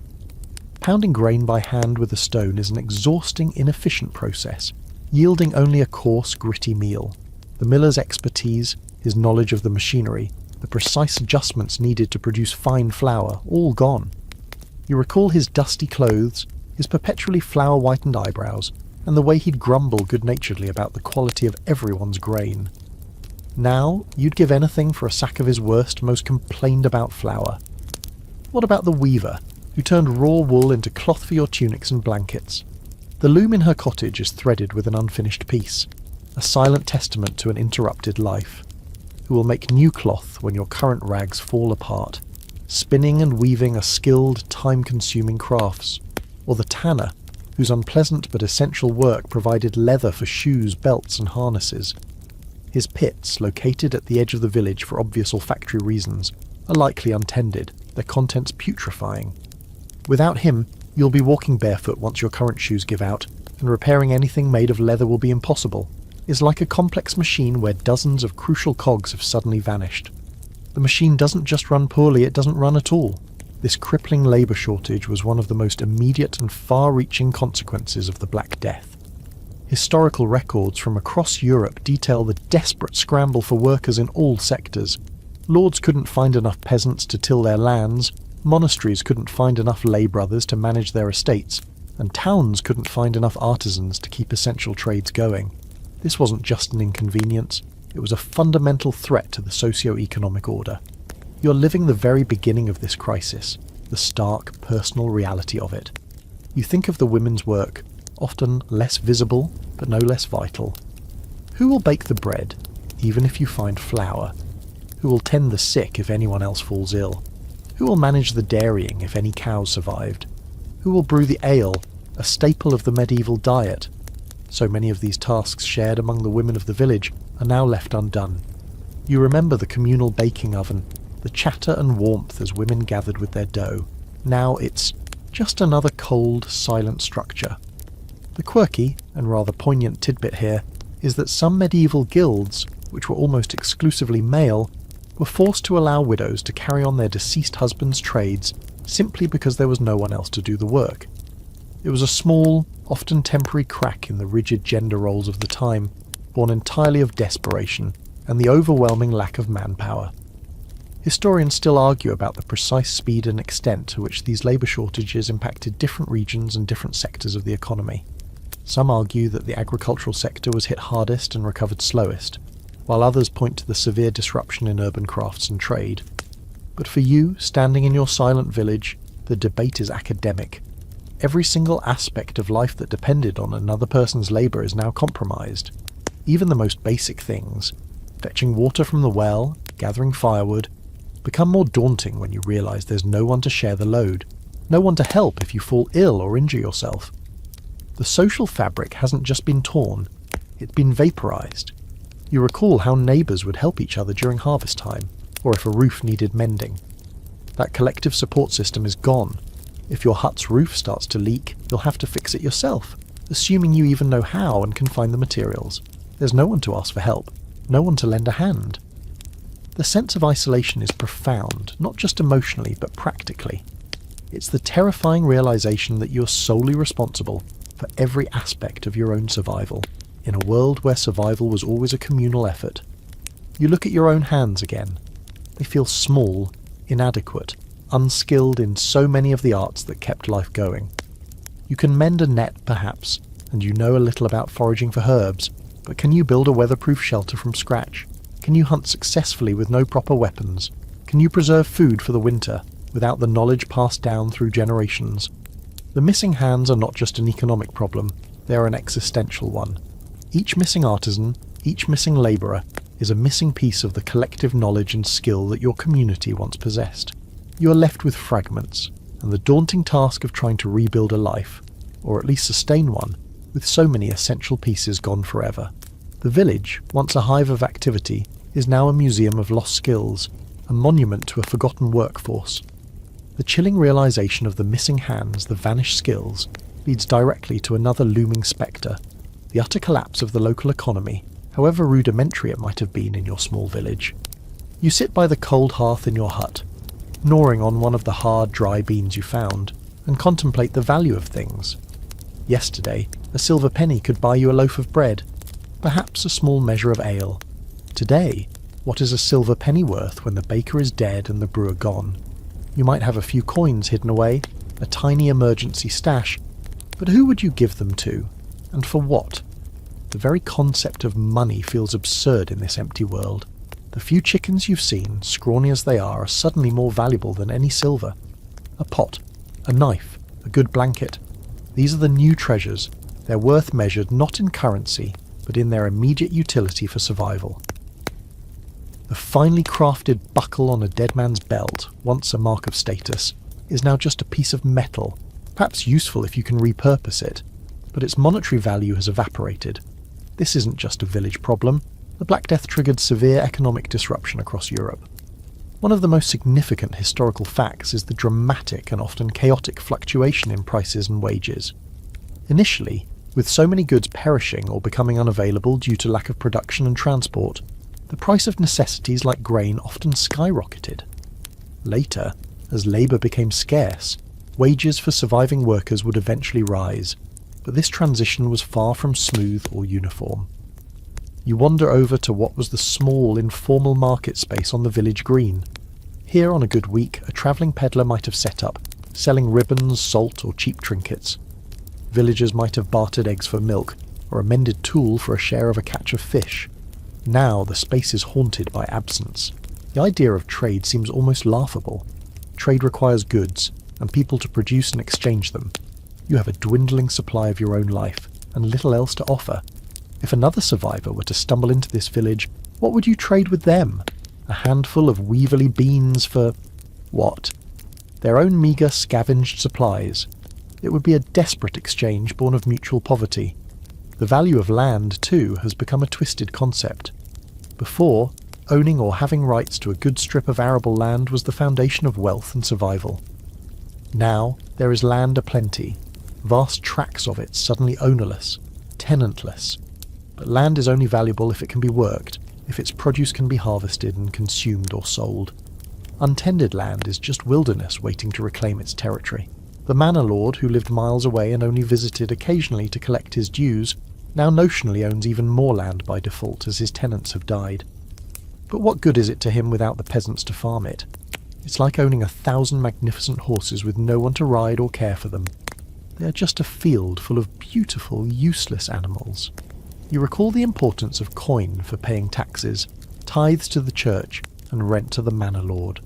S1: Pounding grain by hand with a stone is an exhausting, inefficient process. yielding only a coarse, gritty meal. The miller's expertise, his knowledge of the machinery, the precise adjustments needed to produce fine flour, all gone. You recall his dusty clothes, his perpetually flour-whitened eyebrows, and the way he'd grumble good-naturedly about the quality of everyone's grain. Now, you'd give anything for a sack of his worst, most complained-about flour. What about the weaver, who turned raw wool into cloth for your tunics and blankets? The loom in her cottage is threaded with an unfinished piece, a silent testament to an interrupted life. Who will make new cloth when your current rags fall apart? Spinning and weaving are skilled, time-consuming crafts. Or the tanner, whose unpleasant but essential work provided leather for shoes, belts and harnesses. His pits, located at the edge of the village for obvious olfactory reasons, are likely untended, their contents putrefying. Without him, you'll be walking barefoot once your current shoes give out, and repairing anything made of leather will be impossible. It's like a complex machine where dozens of crucial cogs have suddenly vanished. The machine doesn't just run poorly, it doesn't run at all. This crippling labour shortage was one of the most immediate and far-reaching consequences of the Black Death. Historical records from across Europe detail the desperate scramble for workers in all sectors. Lords couldn't find enough peasants to till their lands, monasteries couldn't find enough lay brothers to manage their estates, and towns couldn't find enough artisans to keep essential trades going. This wasn't just an inconvenience, it was a fundamental threat to the socio-economic order. You're living the very beginning of this crisis, the stark, personal reality of it. You think of the women's work, often less visible, but no less vital. Who will bake the bread, even if you find flour? Who will tend the sick if anyone else falls ill? Who will manage the dairying if any cows survived? Who will brew the ale, a staple of the medieval diet? So many of these tasks shared among the women of the village are now left undone. You remember the communal baking oven, the chatter and warmth as women gathered with their dough. Now it's just another cold, silent structure. The quirky, and rather poignant tidbit here, is that some medieval guilds, which were almost exclusively male, were forced to allow widows to carry on their deceased husbands' trades simply because there was no one else to do the work. It was a small, often temporary crack in the rigid gender roles of the time, born entirely of desperation and the overwhelming lack of manpower. Historians still argue about the precise speed and extent to which these labour shortages impacted different regions and different sectors of the economy. Some argue that the agricultural sector was hit hardest and recovered slowest, while others point to the severe disruption in urban crafts and trade. But for you, standing in your silent village, the debate is academic. Every single aspect of life that depended on another person's labour is now compromised. Even the most basic things, fetching water from the well, gathering firewood, become more daunting when you realise there's no one to share the load, no one to help if you fall ill or injure yourself. The social fabric hasn't just been torn, it's been vaporised. You recall how neighbours would help each other during harvest time, or if a roof needed mending. That collective support system is gone. If your hut's roof starts to leak, you'll have to fix it yourself, assuming you even know how and can find the materials. There's no one to ask for help, no one to lend a hand. The sense of isolation is profound, not just emotionally, but practically. It's the terrifying realization that you're solely responsible for every aspect of your own survival, in a world where survival was always a communal effort. You look at your own hands again. They feel small, inadequate, unskilled in so many of the arts that kept life going. You can mend a net, perhaps, and you know a little about foraging for herbs, but can you build a weatherproof shelter from scratch? Can you hunt successfully with no proper weapons? Can you preserve food for the winter without the knowledge passed down through generations? The missing hands are not just an economic problem, they are an existential one. Each missing artisan, each missing labourer, is a missing piece of the collective knowledge and skill that your community once possessed. You are left with fragments, and the daunting task of trying to rebuild a life, or at least sustain one, with so many essential pieces gone forever. The village, once a hive of activity, is now a museum of lost skills, a monument to a forgotten workforce. The chilling realization of the missing hands, the vanished skills, leads directly to another looming spectre, the utter collapse of the local economy, however rudimentary it might have been in your small village. You sit by the cold hearth in your hut, gnawing on one of the hard, dry beans you found, and contemplate the value of things. Yesterday, A silver penny could buy you a loaf of bread, perhaps a small measure of ale. Today, what is a silver penny worth when the baker is dead and the brewer gone? You might have a few coins hidden away, a tiny emergency stash, but who would you give them to, and for what? The very concept of money feels absurd in this empty world. The few chickens you've seen, scrawny as they are suddenly more valuable than any silver. A pot, a knife, a good blanket. These are the new treasures. Their worth measured not in currency, but in their immediate utility for survival. The finely crafted buckle on a dead man's belt, once a mark of status, is now just a piece of metal, perhaps useful if you can repurpose it, but its monetary value has evaporated. This isn't just a village problem. The Black Death triggered severe economic disruption across Europe. One of the most significant historical facts is the dramatic and often chaotic fluctuation in prices and wages. Initially, with so many goods perishing or becoming unavailable due to lack of production and transport, the price of necessities like grain often skyrocketed. Later, as labour became scarce, wages for surviving workers would eventually rise, but this transition was far from smooth or uniform. You wander over to what was the small, informal market space on the village green. Here on a good week, a travelling peddler might have set up, selling ribbons, salt or cheap trinkets. Villagers might have bartered eggs for milk, or a mended tool for a share of a catch of fish. Now the space is haunted by absence. The idea of trade seems almost laughable. Trade requires goods, and people to produce and exchange them. You have a dwindling supply of your own life, and little else to offer. If another survivor were to stumble into this village, what would you trade with them? A handful of weevilly beans for... what? Their own meagre scavenged supplies. It would be a desperate exchange born of mutual poverty. The value of land, too, has become a twisted concept. Before, owning or having rights to a good strip of arable land was the foundation of wealth and survival. Now, there is land aplenty, vast tracts of it suddenly ownerless, tenantless. But land is only valuable if it can be worked, if its produce can be harvested and consumed or sold. Untended land is just wilderness waiting to reclaim its territory. The manor lord, who lived miles away and only visited occasionally to collect his dues, now notionally owns even more land by default as his tenants have died. But what good is it to him without the peasants to farm it? It's like owning 1,000 magnificent horses with no one to ride or care for them. They are just a field full of beautiful, useless animals. You recall the importance of coin for paying taxes, tithes to the church, and rent to the manor lord.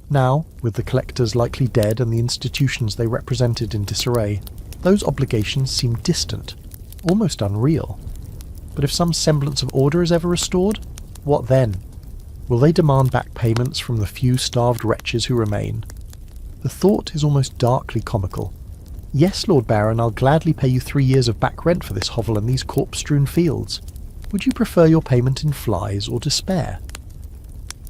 S1: Now, with the collectors likely dead and the institutions they represented in disarray, those obligations seem distant, almost unreal. But if some semblance of order is ever restored, what then? Will they demand back payments from the few starved wretches who remain? The thought is almost darkly comical. Yes, Lord Baron, I'll gladly pay you 3 years of back rent for this hovel and these corpse-strewn fields. Would you prefer your payment in flies or despair?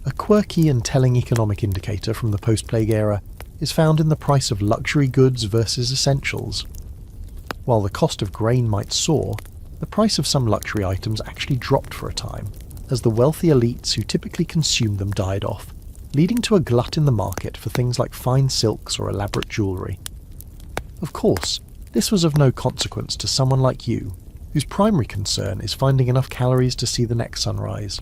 S1: A quirky and telling economic indicator from the post-plague era is found in the price of luxury goods versus essentials. While the cost of grain might soar, the price of some luxury items actually dropped for a time, as the wealthy elites who typically consumed them died off, leading to a glut in the market for things like fine silks or elaborate jewellery. Of course, this was of no consequence to someone like you, whose primary concern is finding enough calories to see the next sunrise.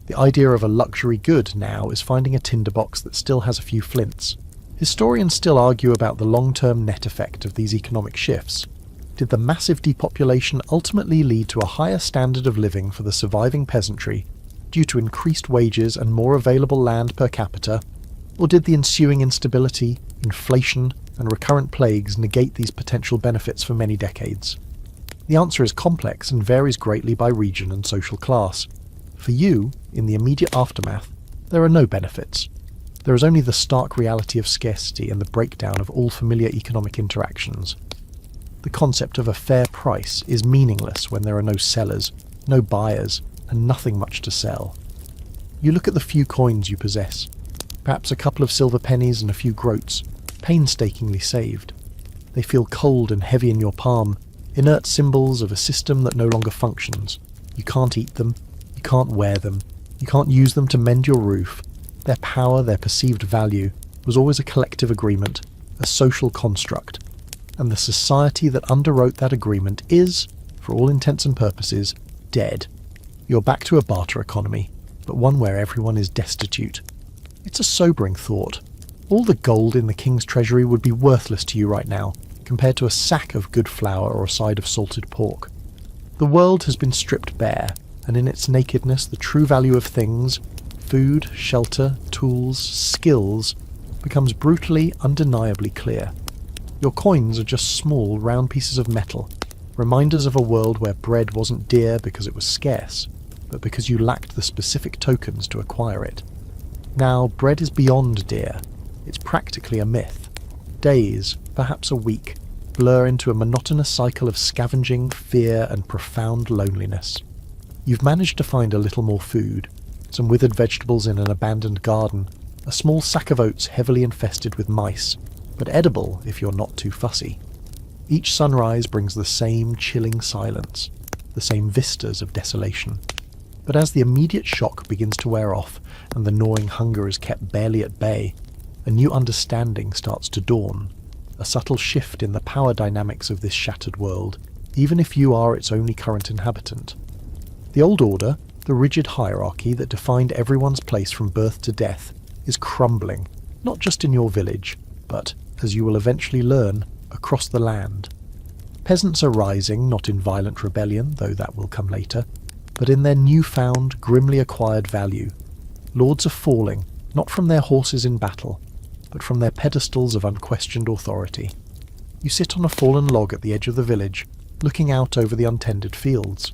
S1: The idea of a luxury good now is finding a tinderbox that still has a few flints. Historians still argue about the long-term net effect of these economic shifts. Did the massive depopulation ultimately lead to a higher standard of living for the surviving peasantry due to increased wages and more available land per capita, or did the ensuing instability, inflation, and recurrent plagues negate these potential benefits for many decades? The answer is complex and varies greatly by region and social class. For you, in the immediate aftermath, there are no benefits. There is only the stark reality of scarcity and the breakdown of all familiar economic interactions. The concept of a fair price is meaningless when there are no sellers, no buyers, and nothing much to sell. You look at the few coins you possess, perhaps a couple of silver pennies and a few groats, painstakingly saved. They feel cold and heavy in your palm, inert symbols of a system that no longer functions. You can't eat them, you can't wear them, you can't use them to mend your roof. Their power, their perceived value, was always a collective agreement, a social construct. and the society that underwrote that agreement is, for all intents and purposes, dead. You're back to a barter economy, but one where everyone is destitute. It's a sobering thought. All the gold in the king's treasury would be worthless to you right now, compared to a sack of good flour or a side of salted pork. The world has been stripped bare, and in its nakedness the true value of things, food, shelter, tools, skills, becomes brutally, undeniably clear. Your coins are just small, round pieces of metal, reminders of a world where bread wasn't dear because it was scarce, but because you lacked the specific tokens to acquire it. Now, bread is beyond dear. It's practically a myth. Days, perhaps a week, blur into a monotonous cycle of scavenging, fear, and profound loneliness. You've managed to find a little more food, some withered vegetables in an abandoned garden, a small sack of oats heavily infested with mice, but edible if you're not too fussy. Each sunrise brings the same chilling silence, the same vistas of desolation. But as the immediate shock begins to wear off and the gnawing hunger is kept barely at bay, a new understanding starts to dawn, a subtle shift in the power dynamics of this shattered world, even if you are its only current inhabitant. The old order, the rigid hierarchy that defined everyone's place from birth to death, is crumbling, not just in your village, but, as you will eventually learn, across the land. Peasants are rising, not in violent rebellion, though that will come later, but in their newfound, grimly acquired value. Lords are falling, not from their horses in battle, but from their pedestals of unquestioned authority. You sit on a fallen log at the edge of the village, looking out over the untended fields.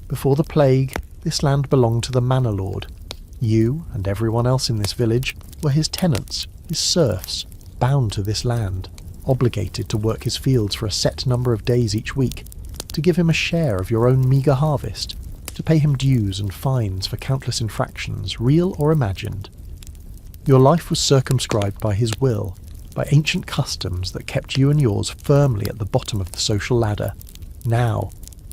S1: Before the plague, this land belonged to the manor lord. You, and everyone else in this village, were his tenants, his serfs, bound to this land, obligated to work his fields for a set number of days each week, to give him a share of your own meagre harvest, to pay him dues and fines for countless infractions, real or imagined. Your life was circumscribed by his will, by ancient customs that kept you and yours firmly at the bottom of the social ladder. Now,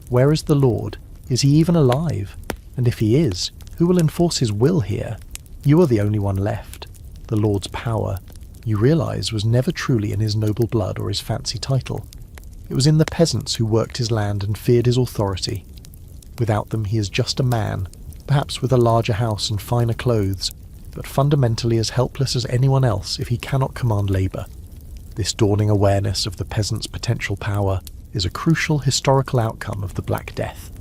S1: where is the Lord? Is he even alive? And if he is, who will enforce his will here? You are the only one left. The Lord's power, you realise, was never truly in his noble blood or his fancy title. It was in the peasants who worked his land and feared his authority. Without them he is just a man, perhaps with a larger house and finer clothes, but fundamentally as helpless as anyone else if he cannot command labour. This dawning awareness of the peasant's potential power is a crucial historical outcome of the Black Death.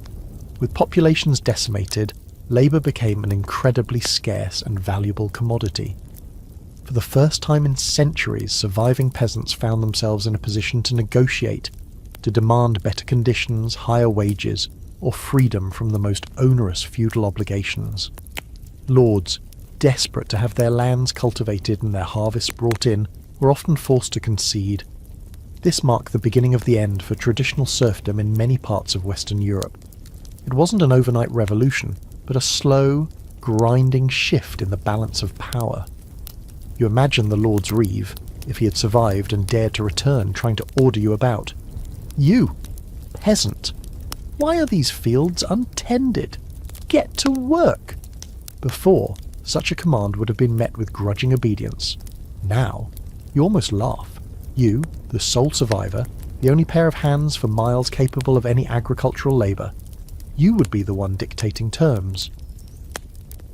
S1: With populations decimated, labour became an incredibly scarce and valuable commodity. For the first time in centuries, surviving peasants found themselves in a position to negotiate, to demand better conditions, higher wages, or freedom from the most onerous feudal obligations. Lords, desperate to have their lands cultivated and their harvests brought in, were often forced to concede. This marked the beginning of the end for traditional serfdom in many parts of Western Europe. It wasn't an overnight revolution, but a slow, grinding shift in the balance of power. You imagine the Lord's Reeve, if he had survived and dared to return, trying to order you about. You, peasant, why are these fields untended? Get to work! Before, such a command would have been met with grudging obedience. Now, you almost laugh. You, the sole survivor, the only pair of hands for miles capable of any agricultural labour, you would be the one dictating terms.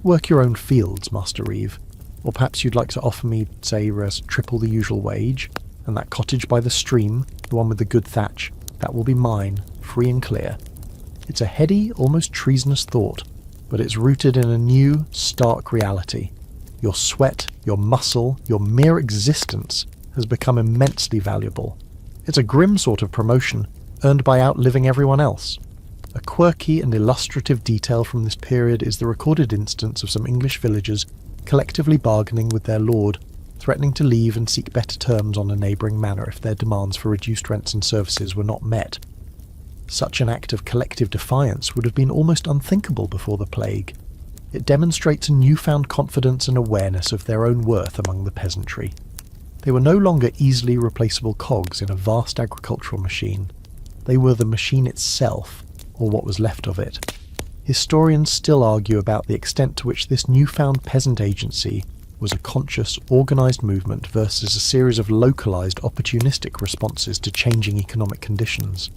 S1: Work your own fields, Master Reeve. Or perhaps you'd like to offer me, say, as triple the usual wage, and that cottage by the stream, the one with the good thatch, that will be mine, free and clear. It's a heady, almost treasonous thought, but it's rooted in a new, stark reality. Your sweat, your muscle, your mere existence has become immensely valuable. It's a grim sort of promotion, earned by outliving everyone else. A quirky and illustrative detail from this period is the recorded instance of some English villagers collectively bargaining with their lord, threatening to leave and seek better terms on a neighbouring manor if their demands for reduced rents and services were not met. Such an act of collective defiance would have been almost unthinkable before the plague. It demonstrates a newfound confidence and awareness of their own worth among the peasantry. They were no longer easily replaceable cogs in a vast agricultural machine. They were the machine itself, or what was left of it. Historians still argue about the extent to which this newfound peasant agency was a conscious, organised movement versus a series of localised, opportunistic responses to changing economic conditions?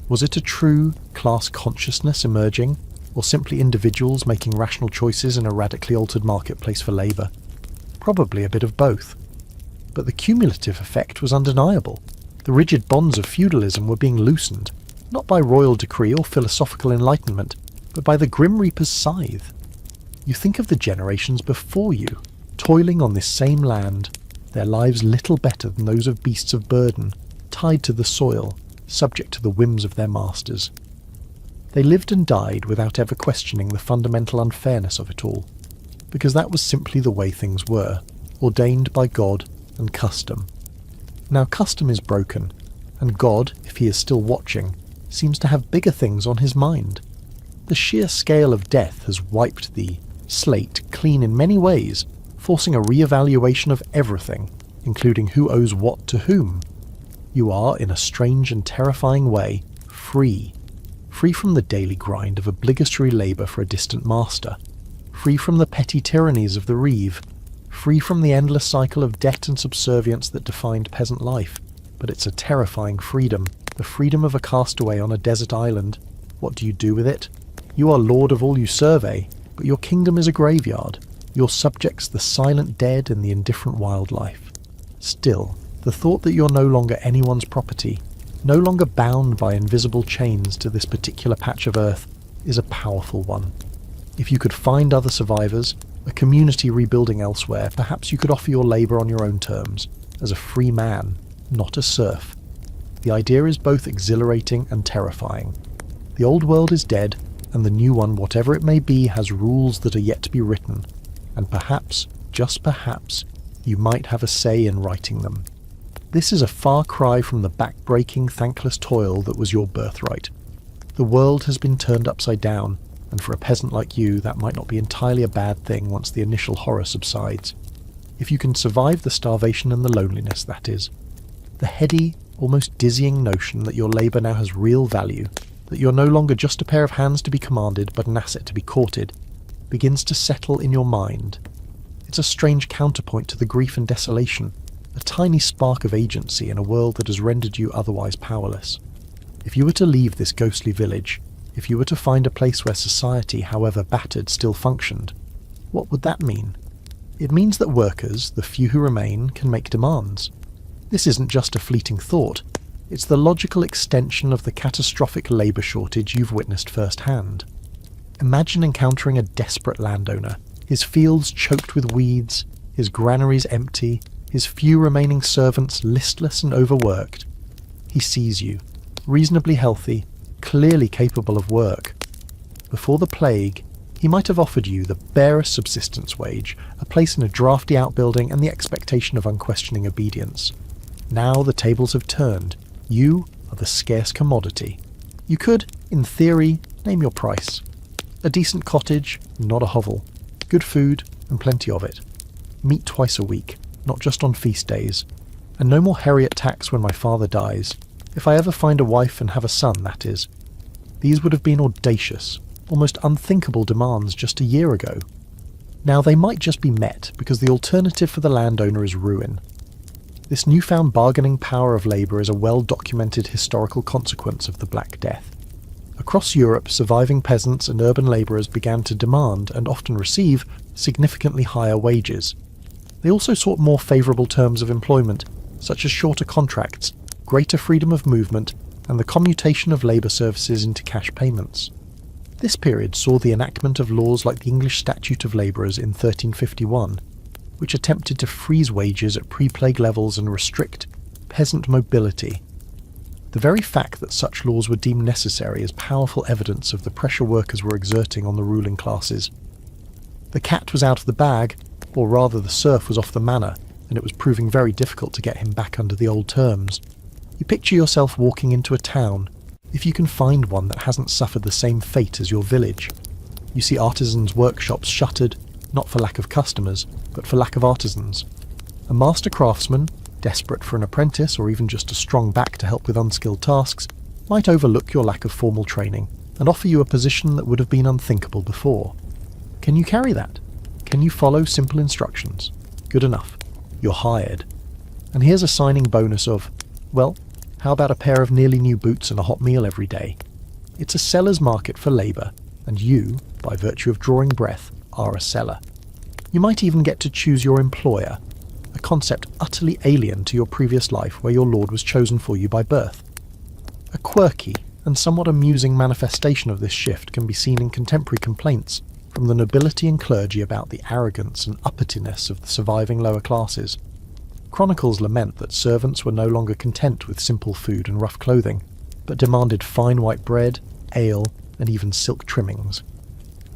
S1: Was it a true class consciousness emerging, or simply individuals making rational choices in a radically altered marketplace for labour? Probably a bit of both. But the cumulative effect was undeniable. The rigid bonds of feudalism were being loosened, not by royal decree or philosophical enlightenment, but by the Grim Reaper's scythe. You think of the generations before you, toiling on this same land, their lives little better than those of beasts of burden, tied to the soil, subject to the whims of their masters. They lived and died without ever questioning the fundamental unfairness of it all, because that was simply the way things were, ordained by God and custom. Now custom is broken, and God, if he is still watching, seems to have bigger things on his mind. The sheer scale of death has wiped the slate clean in many ways, forcing a re-evaluation of everything, including who owes what to whom. You are, in a strange and terrifying way, free. Free from the daily grind of obligatory labour for a distant master. Free from the petty tyrannies of the reeve. Free from the endless cycle of debt and subservience that defined peasant life. But it's a terrifying freedom, the freedom of a castaway on a desert island. What do you do with it? You are lord of all you survey, but your kingdom is a graveyard. Your subjects the silent dead and the indifferent wildlife. Still, the thought that you're no longer anyone's property, no longer bound by invisible chains to this particular patch of earth, is a powerful one. If you could find other survivors, a community rebuilding elsewhere, perhaps you could offer your labour on your own terms, as a free man, not a serf. The idea is both exhilarating and terrifying. The old world is dead, and the new one, whatever it may be, has rules that are yet to be written, and perhaps, just perhaps, you might have a say in writing them. This is a far cry from the back-breaking, thankless toil that was your birthright. The world has been turned upside down, and for a peasant like you, that might not be entirely a bad thing once the initial horror subsides. If you can survive the starvation and the loneliness, that is. The heady, almost dizzying notion that your labour now has real value, that you're no longer just a pair of hands to be commanded, but an asset to be courted, begins to settle in your mind. It's a strange counterpoint to the grief and desolation, a tiny spark of agency in a world that has rendered you otherwise powerless. If you were to leave this ghostly village, if you were to find a place where society, however battered, still functioned, what would that mean? It means that workers, the few who remain, can make demands. This isn't just a fleeting thought, it's the logical extension of the catastrophic labour shortage you've witnessed firsthand. Imagine encountering a desperate landowner, his fields choked with weeds, his granaries empty, his few remaining servants listless and overworked. He sees you, reasonably healthy, clearly capable of work. Before the plague, he might have offered you the barest subsistence wage, a place in a drafty outbuilding, and the expectation of unquestioning obedience. Now the tables have turned. You are the scarce commodity. You could, in theory, name your price. A decent cottage, not a hovel. Good food, and plenty of it. Meat twice a week, not just on feast days. And no more Harriet tax when my father dies. If I ever find a wife and have a son, that is. These would have been audacious, almost unthinkable demands just a year ago. Now they might just be met because the alternative for the landowner is ruin. This newfound bargaining power of labour is a well-documented historical consequence of the Black Death. Across Europe, surviving peasants and urban labourers began to demand, and often receive, significantly higher wages. They also sought more favourable terms of employment, such as shorter contracts, greater freedom of movement, and the commutation of labour services into cash payments. This period saw the enactment of laws like the English Statute of Labourers in 1351, which attempted to freeze wages at pre-plague levels and restrict peasant mobility. The very fact that such laws were deemed necessary is powerful evidence of the pressure workers were exerting on the ruling classes. The cat was out of the bag, or rather the serf was off the manor, and it was proving very difficult to get him back under the old terms. You picture yourself walking into a town, if you can find one that hasn't suffered the same fate as your village. You see artisans' workshops shuttered, not for lack of customers, but for lack of artisans. A master craftsman, desperate for an apprentice or even just a strong back to help with unskilled tasks, might overlook your lack of formal training and offer you a position that would have been unthinkable before. Can you carry that? Can you follow simple instructions? Good enough. You're hired. And here's a signing bonus of, well, how about a pair of nearly new boots and a hot meal every day? It's a seller's market for labour, and you, by virtue of drawing breath, are a seller. You might even get to choose your employer, a concept utterly alien to your previous life where your lord was chosen for you by birth. A quirky and somewhat amusing manifestation of this shift can be seen in contemporary complaints from the nobility and clergy about the arrogance and uppityness of the surviving lower classes. Chronicles lament that servants were no longer content with simple food and rough clothing, but demanded fine white bread, ale, and even silk trimmings.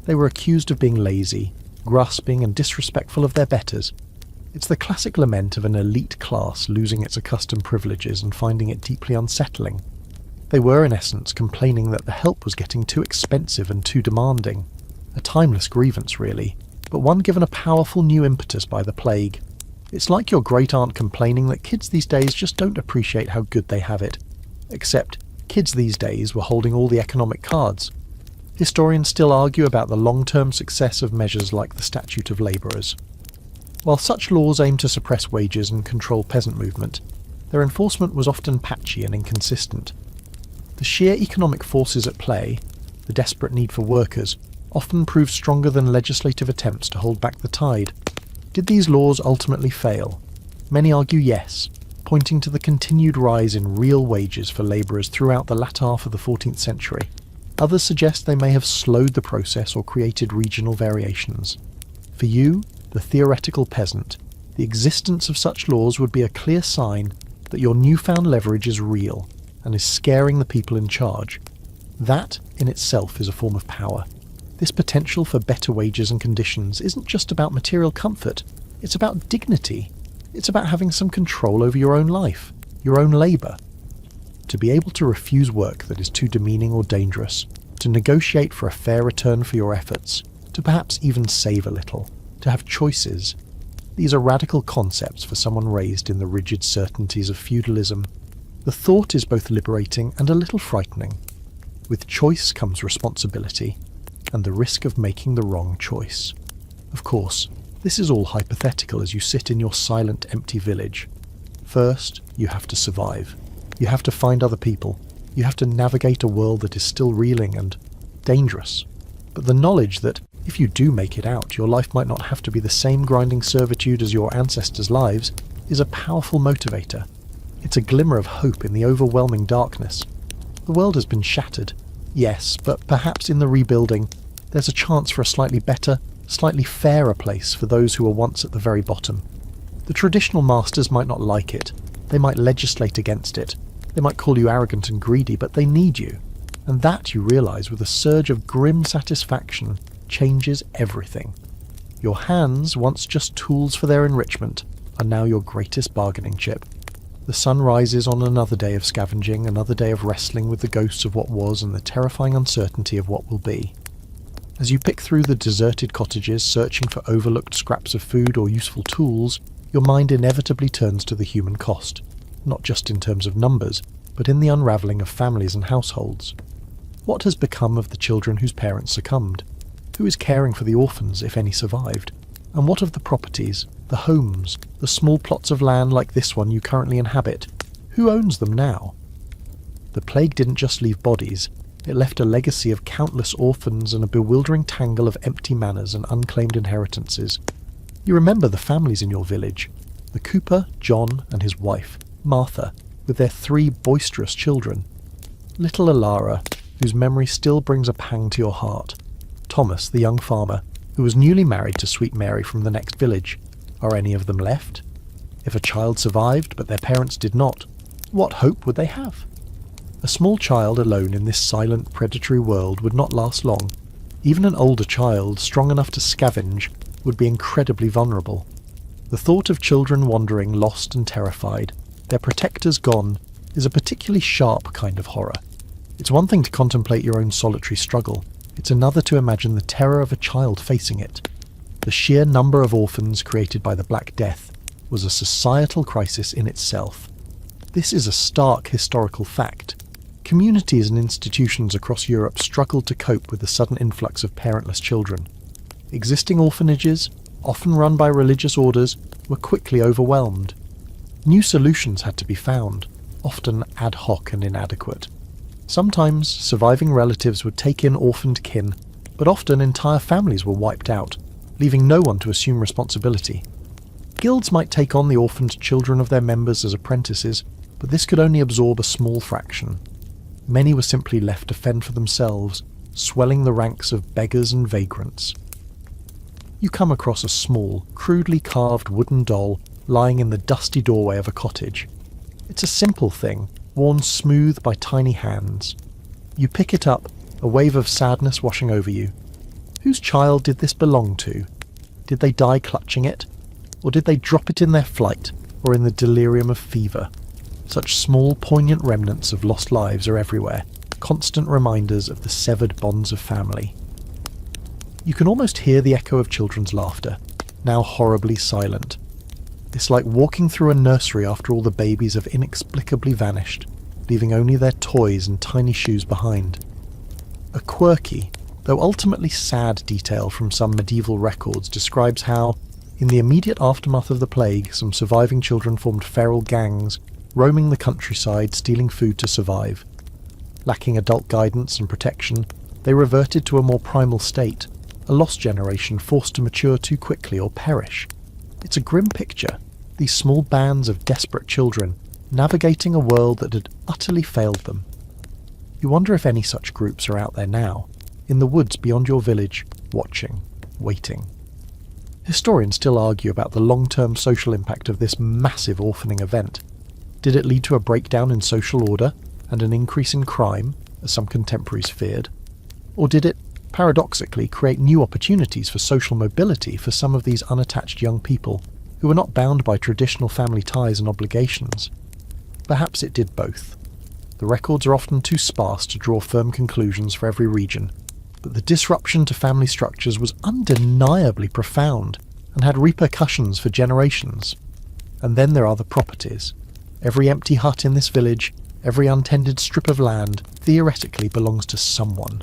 S1: They were accused of being lazy, grasping and disrespectful of their betters. It's the classic lament of an elite class losing its accustomed privileges and finding it deeply unsettling. They were, in essence, complaining that the help was getting too expensive and too demanding. A timeless grievance, really, but one given a powerful new impetus by the plague. It's like your great-aunt complaining that kids these days just don't appreciate how good they have it. Except, kids these days were holding all the economic cards. Historians still argue about the long-term success of measures like the Statute of Labourers. While such laws aim to suppress wages and control peasant movement, their enforcement was often patchy and inconsistent. The sheer economic forces at play, the desperate need for workers, often proved stronger than legislative attempts to hold back the tide. Did these laws ultimately fail? Many argue yes, pointing to the continued rise in real wages for labourers throughout the latter half of the 14th century. Others suggest they may have slowed the process or created regional variations. For you, the theoretical peasant, the existence of such laws would be a clear sign that your newfound leverage is real and is scaring the people in charge. That, in itself, is a form of power. This potential for better wages and conditions isn't just about material comfort, it's about dignity. It's about having some control over your own life, your own labour. To be able to refuse work that is too demeaning or dangerous, to negotiate for a fair return for your efforts, to perhaps even save a little, to have choices. These are radical concepts for someone raised in the rigid certainties of feudalism. The thought is both liberating and a little frightening. With choice comes responsibility, and the risk of making the wrong choice. Of course, this is all hypothetical as you sit in your silent, empty village. First, you have to survive. You have to find other people. You have to navigate a world that is still reeling and dangerous. But the knowledge that, if you do make it out, your life might not have to be the same grinding servitude as your ancestors' lives, is a powerful motivator. It's a glimmer of hope in the overwhelming darkness. The world has been shattered, yes, but perhaps in the rebuilding, there's a chance for a slightly better, slightly fairer place for those who were once at the very bottom. The traditional masters might not like it. They might legislate against it. They might call you arrogant and greedy, but they need you. And that, you realise with a surge of grim satisfaction, changes everything. Your hands, once just tools for their enrichment, are now your greatest bargaining chip. The sun rises on another day of scavenging, another day of wrestling with the ghosts of what was and the terrifying uncertainty of what will be. As you pick through the deserted cottages, searching for overlooked scraps of food or useful tools, your mind inevitably turns to the human cost, not just in terms of numbers, but in the unravelling of families and households. What has become of the children whose parents succumbed? Who is caring for the orphans, if any survived? And what of the properties, the homes, the small plots of land like this one you currently inhabit? Who owns them now? The plague didn't just leave bodies, it left a legacy of countless orphans and a bewildering tangle of empty manors and unclaimed inheritances. You remember the families in your village, the cooper, John, and his wife, Martha, with their 3 boisterous children. Little Alara, whose memory still brings a pang to your heart. Thomas, the young farmer, who was newly married to sweet Mary from the next village. Are any of them left? If a child survived, but their parents did not, what hope would they have? A small child alone in this silent, predatory world would not last long. Even an older child, strong enough to scavenge, would be incredibly vulnerable. The thought of children wandering, lost and terrified, their protectors gone, is a particularly sharp kind of horror. It's one thing to contemplate your own solitary struggle, it's another to imagine the terror of a child facing it. The sheer number of orphans created by the Black Death was a societal crisis in itself. This is a stark historical fact. Communities and institutions across Europe struggled to cope with the sudden influx of parentless children. Existing orphanages, often run by religious orders, were quickly overwhelmed. New solutions had to be found, often ad hoc and inadequate. Sometimes surviving relatives would take in orphaned kin, but often entire families were wiped out, leaving no one to assume responsibility. Guilds might take on the orphaned children of their members as apprentices, but this could only absorb a small fraction. Many were simply left to fend for themselves, swelling the ranks of beggars and vagrants. You come across a small, crudely carved wooden doll lying in the dusty doorway of a cottage. It's a simple thing, worn smooth by tiny hands. You pick it up, a wave of sadness washing over you. Whose child did this belong to? Did they die clutching it? Or did they drop it in their flight, or in the delirium of fever? Such small, poignant remnants of lost lives are everywhere, constant reminders of the severed bonds of family. You can almost hear the echo of children's laughter, now horribly silent. It's like walking through a nursery after all the babies have inexplicably vanished, leaving only their toys and tiny shoes behind. A quirky, though ultimately sad detail from some medieval records describes how, in the immediate aftermath of the plague, some surviving children formed feral gangs, roaming the countryside, stealing food to survive. Lacking adult guidance and protection, they reverted to a more primal state, a lost generation forced to mature too quickly or perish. It's a grim picture, these small bands of desperate children navigating a world that had utterly failed them. You wonder if any such groups are out there now, in the woods beyond your village, watching, waiting. Historians still argue about the long-term social impact of this massive orphaning event. Did it lead to a breakdown in social order and an increase in crime, as some contemporaries feared? Or did it, paradoxically, create new opportunities for social mobility for some of these unattached young people who were not bound by traditional family ties and obligations? Perhaps it did both. The records are often too sparse to draw firm conclusions for every region, but the disruption to family structures was undeniably profound and had repercussions for generations. And then there are the properties. Every empty hut in this village, every untended strip of land, theoretically belongs to someone.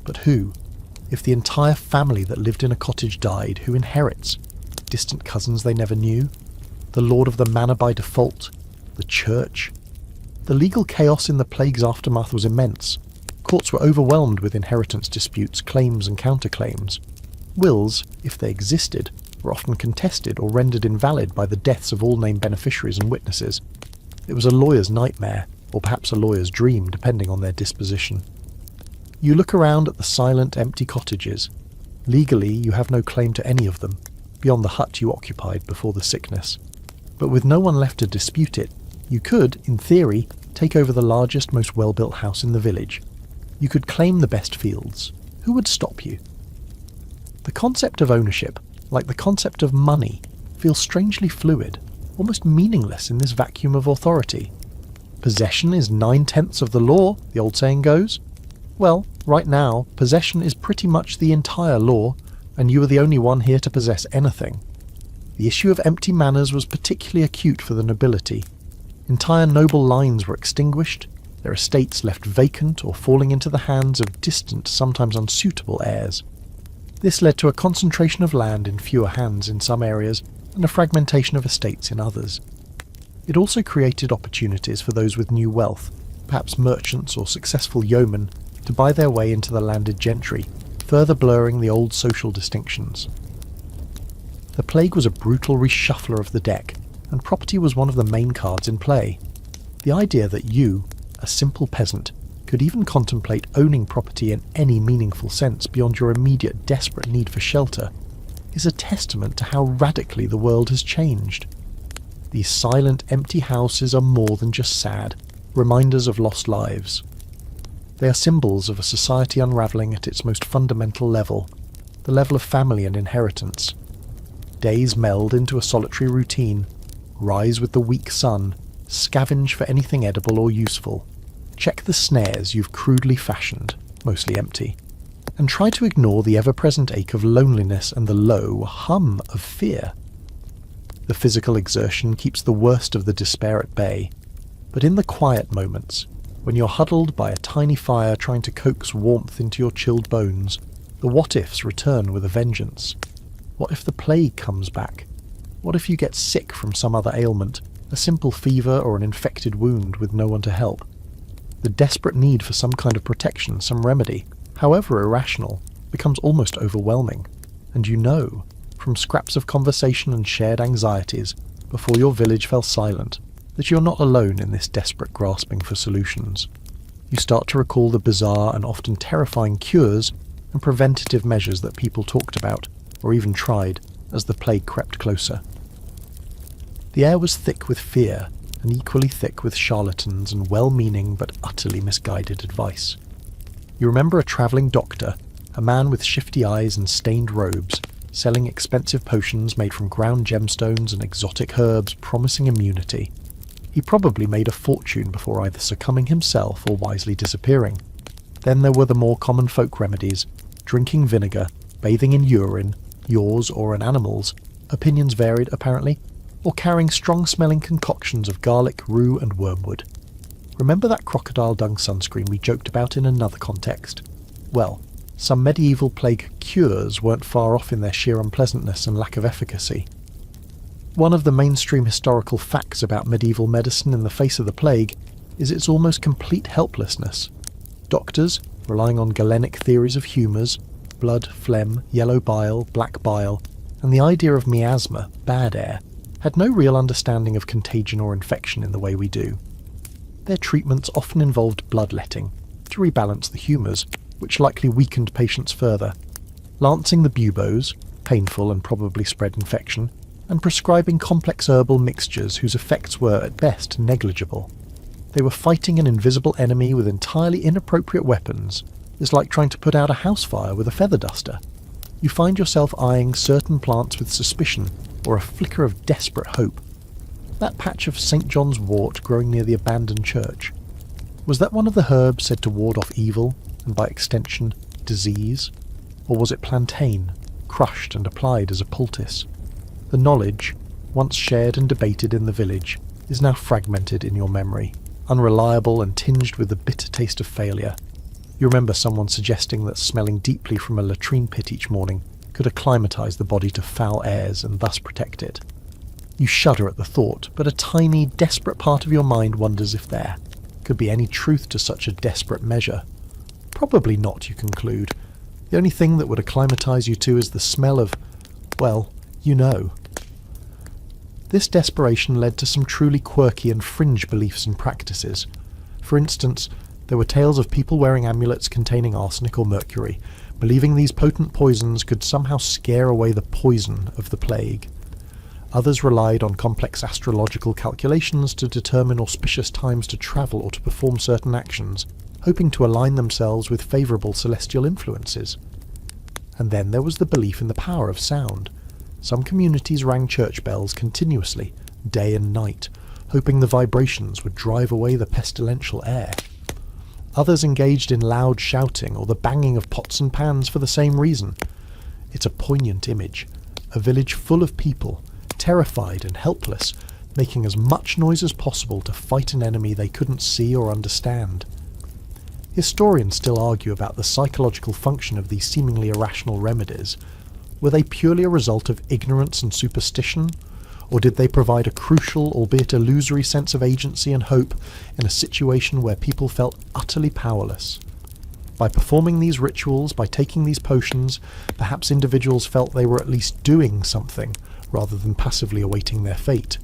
S1: But who? If the entire family that lived in a cottage died, who inherits? Distant cousins they never knew? The lord of the manor by default? The church? The legal chaos in the plague's aftermath was immense. Courts were overwhelmed with inheritance disputes, claims and counterclaims. Wills, if they existed, were often contested or rendered invalid by the deaths of all named beneficiaries and witnesses. It was a lawyer's nightmare, or perhaps a lawyer's dream, depending on their disposition. You look around at the silent, empty cottages. Legally, you have no claim to any of them, beyond the hut you occupied before the sickness. But with no one left to dispute it, you could, in theory, take over the largest, most well-built house in the village. You could claim the best fields. Who would stop you? The concept of ownership, like the concept of money, feels strangely fluid, almost meaningless in this vacuum of authority. Possession is 9/10 of the law, the old saying goes. Well, right now, possession is pretty much the entire law, and you are the only one here to possess anything. The issue of empty manors was particularly acute for the nobility. Entire noble lines were extinguished, their estates left vacant or falling into the hands of distant, sometimes unsuitable heirs. This led to a concentration of land in fewer hands in some areas and a fragmentation of estates in others. It also created opportunities for those with new wealth, perhaps merchants or successful yeomen, to buy their way into the landed gentry, further blurring the old social distinctions. The plague was a brutal reshuffler of the deck, and property was one of the main cards in play. The idea that you, a simple peasant, could even contemplate owning property in any meaningful sense beyond your immediate desperate need for shelter is a testament to how radically the world has changed. These silent, empty houses are more than just sad, reminders of lost lives. They are symbols of a society unravelling at its most fundamental level, the level of family and inheritance. Days meld into a solitary routine, rise with the weak sun, scavenge for anything edible or useful, check the snares you've crudely fashioned, mostly empty, and try to ignore the ever-present ache of loneliness and the low hum of fear. The physical exertion keeps the worst of the despair at bay, but in the quiet moments, when you're huddled by a tiny fire trying to coax warmth into your chilled bones, the what-ifs return with a vengeance. What if the plague comes back? What if you get sick from some other ailment, a simple fever or an infected wound with no one to help? The desperate need for some kind of protection, some remedy, however irrational, becomes almost overwhelming. And you know, from scraps of conversation and shared anxieties, before your village fell silent, that you're not alone in this desperate grasping for solutions. You start to recall the bizarre and often terrifying cures and preventative measures that people talked about, or even tried, as the plague crept closer. The air was thick with fear, and equally thick with charlatans and well-meaning but utterly misguided advice. You remember a travelling doctor, a man with shifty eyes and stained robes, selling expensive potions made from ground gemstones and exotic herbs promising immunity. He probably made a fortune before either succumbing himself or wisely disappearing. Then there were the more common folk remedies, drinking vinegar, bathing in urine, yours or an animal's, opinions varied apparently, or carrying strong-smelling concoctions of garlic, rue and wormwood. Remember that crocodile dung sunscreen we joked about in another context? Well, some medieval plague cures weren't far off in their sheer unpleasantness and lack of efficacy. One of the mainstream historical facts about medieval medicine in the face of the plague is its almost complete helplessness. Doctors, relying on Galenic theories of humours, blood, phlegm, yellow bile, black bile, and the idea of miasma, bad air, had no real understanding of contagion or infection in the way we do. Their treatments often involved bloodletting, to rebalance the humours, which likely weakened patients further, lancing the buboes, painful and probably spread infection, and prescribing complex herbal mixtures whose effects were, at best, negligible. They were fighting an invisible enemy with entirely inappropriate weapons. It's like trying to put out a house fire with a feather duster. You find yourself eyeing certain plants with suspicion, or a flicker of desperate hope. That patch of St. John's wort growing near the abandoned church, was that one of the herbs said to ward off evil, and by extension, disease? Or was it plantain, crushed and applied as a poultice? The knowledge, once shared and debated in the village, is now fragmented in your memory, unreliable and tinged with the bitter taste of failure. You remember someone suggesting that smelling deeply from a latrine pit each morning could acclimatise the body to foul airs and thus protect it. You shudder at the thought, but a tiny, desperate part of your mind wonders if there could be any truth to such a desperate measure. Probably not, you conclude. The only thing that would acclimatise you to is the smell of, well, you know. This desperation led to some truly quirky and fringe beliefs and practices. For instance, there were tales of people wearing amulets containing arsenic or mercury, believing these potent poisons could somehow scare away the poison of the plague. Others relied on complex astrological calculations to determine auspicious times to travel or to perform certain actions, hoping to align themselves with favourable celestial influences. And then there was the belief in the power of sound. Some communities rang church bells continuously, day and night, hoping the vibrations would drive away the pestilential air. Others engaged in loud shouting or the banging of pots and pans for the same reason. It's a poignant image, a village full of people, terrified and helpless, making as much noise as possible to fight an enemy they couldn't see or understand. Historians still argue about the psychological function of these seemingly irrational remedies. Were they purely a result of ignorance and superstition? Or did they provide a crucial, albeit illusory sense of agency and hope in a situation where people felt utterly powerless? By performing these rituals, by taking these potions, perhaps individuals felt they were at least doing something, rather than passively awaiting their fate.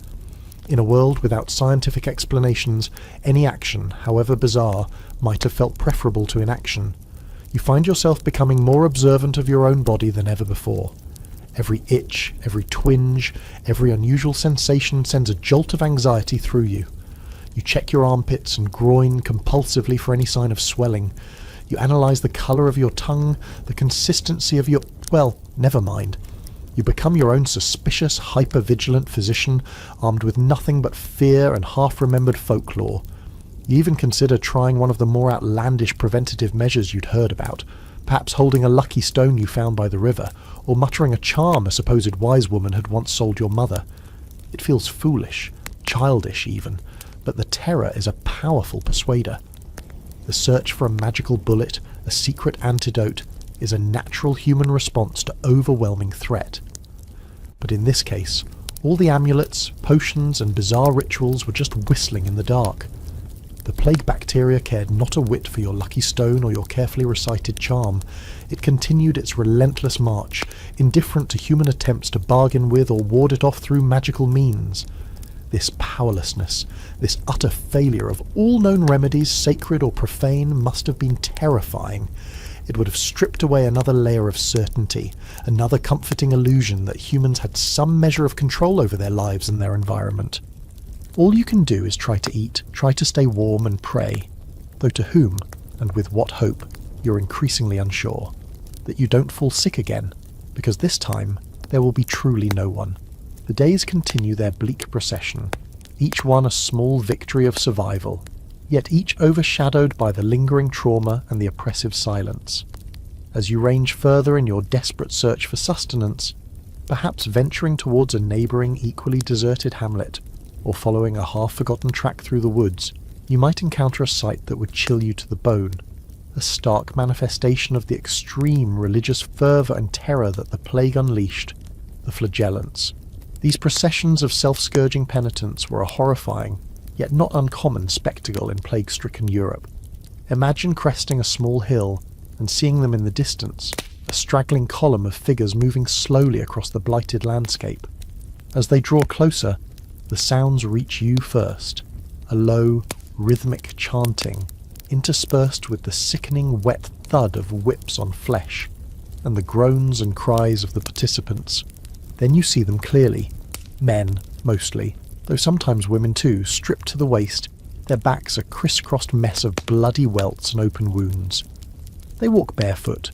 S1: In a world without scientific explanations, any action, however bizarre, might have felt preferable to inaction. You find yourself becoming more observant of your own body than ever before. Every itch, every twinge, every unusual sensation sends a jolt of anxiety through you. You check your armpits and groin compulsively for any sign of swelling. You analyse the colour of your tongue, the consistency of your... well, never mind. You become your own suspicious, hyper-vigilant physician, armed with nothing but fear and half-remembered folklore. You even consider trying one of the more outlandish preventative measures you'd heard about, perhaps holding a lucky stone you found by the river, or muttering a charm a supposed wise woman had once sold your mother. It feels foolish, childish even, but the terror is a powerful persuader. The search for a magical bullet, a secret antidote, is a natural human response to overwhelming threat. But in this case, all the amulets, potions, and bizarre rituals were just whistling in the dark. The plague bacteria cared not a whit for your lucky stone or your carefully recited charm. It continued its relentless march, indifferent to human attempts to bargain with or ward it off through magical means. This powerlessness, this utter failure of all known remedies, sacred or profane, must have been terrifying. It would have stripped away another layer of certainty, another comforting illusion that humans had some measure of control over their lives and their environment. All you can do is try to eat, try to stay warm and pray, though to whom, and with what hope, you're increasingly unsure. That you don't fall sick again, because this time there will be truly no one. The days continue their bleak procession, each one a small victory of survival, yet each overshadowed by the lingering trauma and the oppressive silence. As you range further in your desperate search for sustenance, perhaps venturing towards a neighbouring equally deserted hamlet, or following a half-forgotten track through the woods, you might encounter a sight that would chill you to the bone, a stark manifestation of the extreme religious fervour and terror that the plague unleashed, the flagellants. These processions of self-scourging penitents were a horrifying, yet not uncommon spectacle in plague-stricken Europe. Imagine cresting a small hill and seeing them in the distance, a straggling column of figures moving slowly across the blighted landscape. As they draw closer, the sounds reach you first, a low, rhythmic chanting, interspersed with the sickening wet thud of whips on flesh, and the groans and cries of the participants. Then you see them clearly. Men, mostly, though sometimes women too, stripped to the waist, their backs a criss-crossed mess of bloody welts and open wounds. They walk barefoot,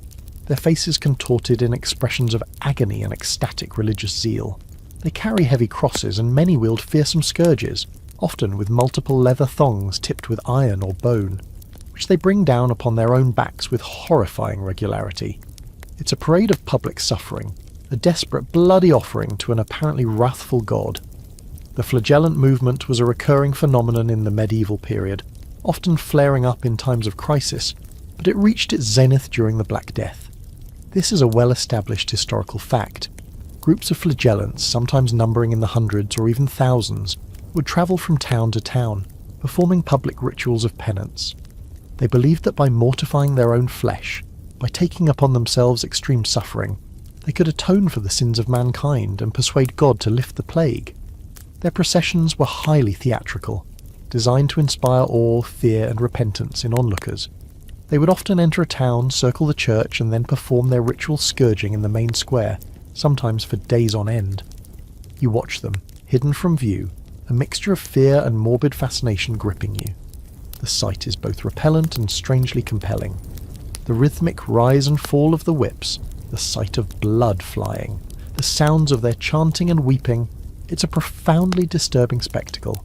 S1: their faces contorted in expressions of agony and ecstatic religious zeal. They carry heavy crosses, and many wield fearsome scourges, often with multiple leather thongs tipped with iron or bone, which they bring down upon their own backs with horrifying regularity. It's a parade of public suffering, a desperate bloody offering to an apparently wrathful god. The flagellant movement was a recurring phenomenon in the medieval period, often flaring up in times of crisis, but it reached its zenith during the Black Death. This is a well-established historical fact. Groups of flagellants, sometimes numbering in the hundreds or even thousands, would travel from town to town, performing public rituals of penance. They believed that by mortifying their own flesh, by taking upon themselves extreme suffering, they could atone for the sins of mankind and persuade God to lift the plague. Their processions were highly theatrical, designed to inspire awe, fear, and repentance in onlookers. They would often enter a town, circle the church, and then perform their ritual scourging in the main square, sometimes for days on end. You watch them, hidden from view, a mixture of fear and morbid fascination gripping you. The sight is both repellent and strangely compelling. The rhythmic rise and fall of the whips, the sight of blood flying, the sounds of their chanting and weeping, it's a profoundly disturbing spectacle.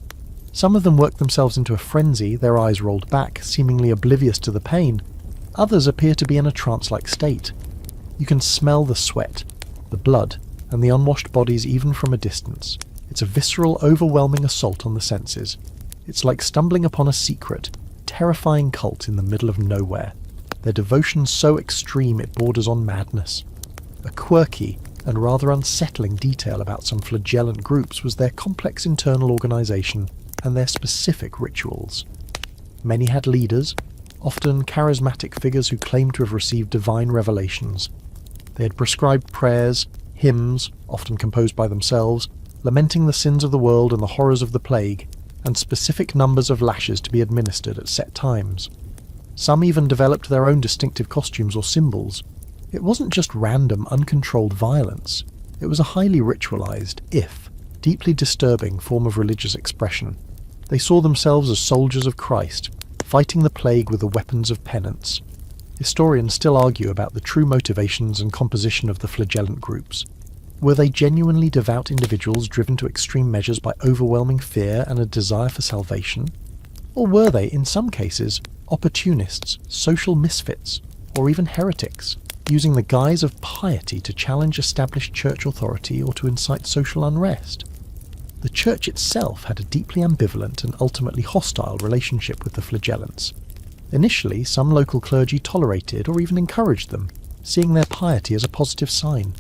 S1: Some of them work themselves into a frenzy, their eyes rolled back, seemingly oblivious to the pain. Others appear to be in a trance-like state. You can smell the sweat, the blood, and the unwashed bodies even from a distance. It's a visceral, overwhelming assault on the senses. It's like stumbling upon a secret, terrifying cult in the middle of nowhere. Their devotion so extreme it borders on madness. A quirky and rather unsettling detail about some flagellant groups was their complex internal organisation and their specific rituals. Many had leaders, often charismatic figures who claimed to have received divine revelations. They had prescribed prayers, hymns, often composed by themselves, lamenting the sins of the world and the horrors of the plague, and specific numbers of lashes to be administered at set times. Some even developed their own distinctive costumes or symbols. It wasn't just random, uncontrolled violence. It was a highly ritualized, if deeply disturbing form of religious expression. They saw themselves as soldiers of Christ, fighting the plague with the weapons of penance. Historians still argue about the true motivations and composition of the flagellant groups. Were they genuinely devout individuals driven to extreme measures by overwhelming fear and a desire for salvation? Or were they, in some cases, opportunists, social misfits, or even heretics, using the guise of piety to challenge established church authority or to incite social unrest? The church itself had a deeply ambivalent and ultimately hostile relationship with the flagellants. Initially, some local clergy tolerated or even encouraged them, seeing their piety as a positive sign.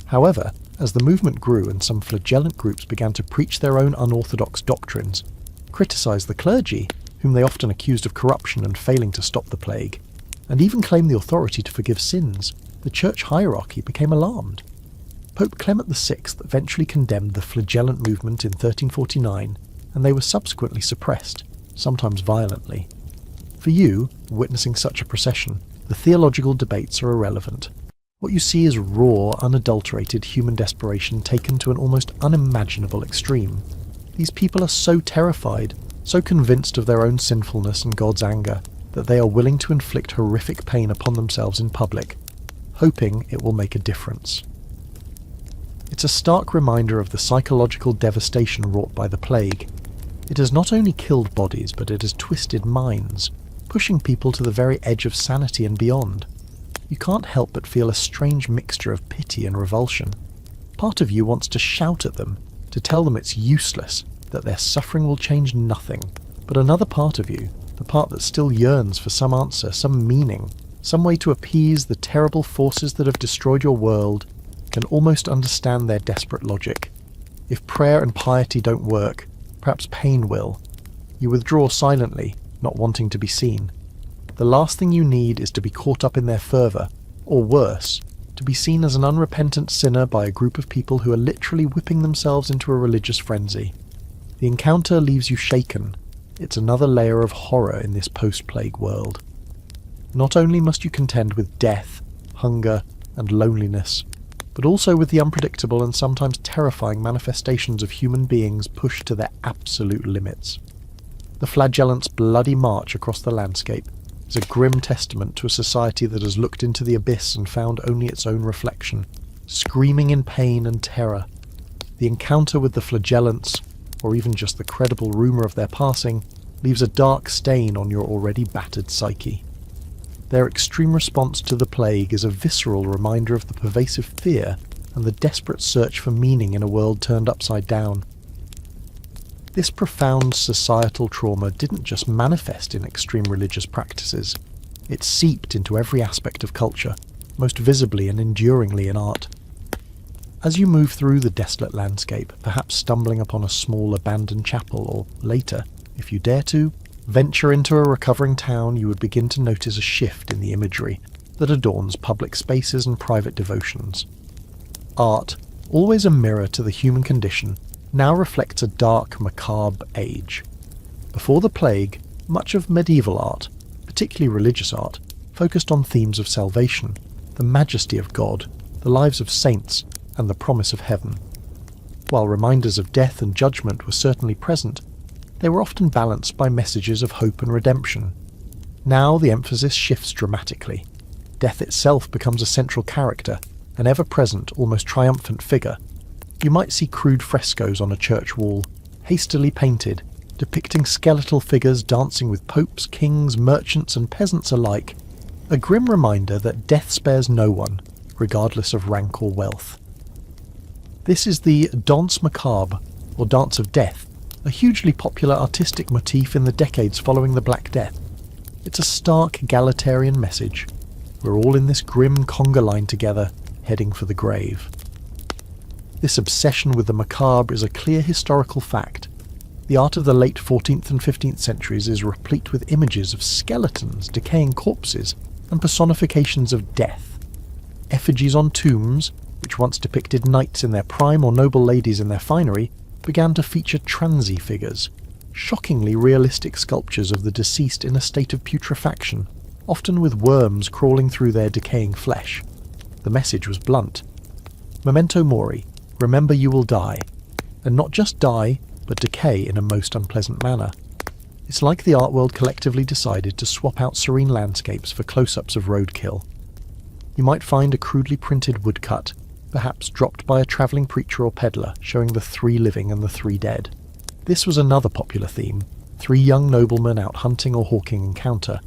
S1: However, As the movement grew and some flagellant groups began to preach their own unorthodox doctrines, criticise the clergy, whom they often accused of corruption and failing to stop the plague, and even claim the authority to forgive sins, the church hierarchy became alarmed. Pope Clement VI eventually condemned the flagellant movement in 1349, and they were subsequently suppressed, sometimes violently. For you, witnessing such a procession, the theological debates are irrelevant. What you see is raw, unadulterated human desperation taken to an almost unimaginable extreme. These people are so terrified, so convinced of their own sinfulness and God's anger, that they are willing to inflict horrific pain upon themselves in public, hoping it will make a difference. It's a stark reminder of the psychological devastation wrought by the plague. It has not only killed bodies, but it has twisted minds, pushing people to the very edge of sanity and beyond. You can't help but feel a strange mixture of pity and revulsion. Part of you wants to shout at them, to tell them it's useless, that their suffering will change nothing. But another part of you, the part that still yearns for some answer, some meaning, some way to appease the terrible forces that have destroyed your world, can almost understand their desperate logic. If prayer and piety don't work, perhaps pain will. You withdraw silently, not wanting to be seen. The last thing you need is to be caught up in their fervour, or worse, to be seen as an unrepentant sinner by a group of people who are literally whipping themselves into a religious frenzy. The encounter leaves you shaken. It's another layer of horror in this post-plague world. Not only must you contend with death, hunger, and loneliness, but also with the unpredictable and sometimes terrifying manifestations of human beings pushed to their absolute limits. The flagellant's bloody march across the landscape is a grim testament to a society that has looked into the abyss and found only its own reflection, screaming in pain and terror. The encounter with the flagellants, or even just the credible rumour of their passing, leaves a dark stain on your already battered psyche. Their extreme response to the plague is a visceral reminder of the pervasive fear and the desperate search for meaning in a world turned upside down. This profound societal trauma didn't just manifest in extreme religious practices. It seeped into every aspect of culture, most visibly and enduringly in art. As you move through the desolate landscape, perhaps stumbling upon a small abandoned chapel, or later, if you dare to, venture into a recovering town, you would begin to notice a shift in the imagery that adorns public spaces and private devotions. Art, always a mirror to the human condition, now reflects a dark, macabre age. Before the plague, much of medieval art, particularly religious art, focused on themes of salvation, the majesty of God, the lives of saints, and the promise of heaven. While reminders of death and judgment were certainly present, they were often balanced by messages of hope and redemption. Now the emphasis shifts dramatically. Death itself becomes a central character, an ever-present, almost triumphant figure. You might see crude frescoes on a church wall, hastily painted, depicting skeletal figures dancing with popes, kings, merchants and peasants alike, a grim reminder that death spares no one, regardless of rank or wealth. This is the danse macabre, or dance of death, a hugely popular artistic motif in the decades following the Black Death. It's a stark egalitarian message. We're all in this grim conga line together, heading for the grave. This obsession with the macabre is a clear historical fact. The art of the late 14th and 15th centuries is replete with images of skeletons, decaying corpses, and personifications of death. Effigies on tombs, which once depicted knights in their prime or noble ladies in their finery, began to feature transy figures, shockingly realistic sculptures of the deceased in a state of putrefaction, often with worms crawling through their decaying flesh. The message was blunt. Memento mori, remember you will die. And not just die, but decay in a most unpleasant manner. It's like the art world collectively decided to swap out serene landscapes for close-ups of roadkill. You might find a crudely printed woodcut, perhaps dropped by a travelling preacher or peddler, showing the 3 living and the 3 dead. This was another popular theme. 3 young noblemen out hunting or hawking encounter.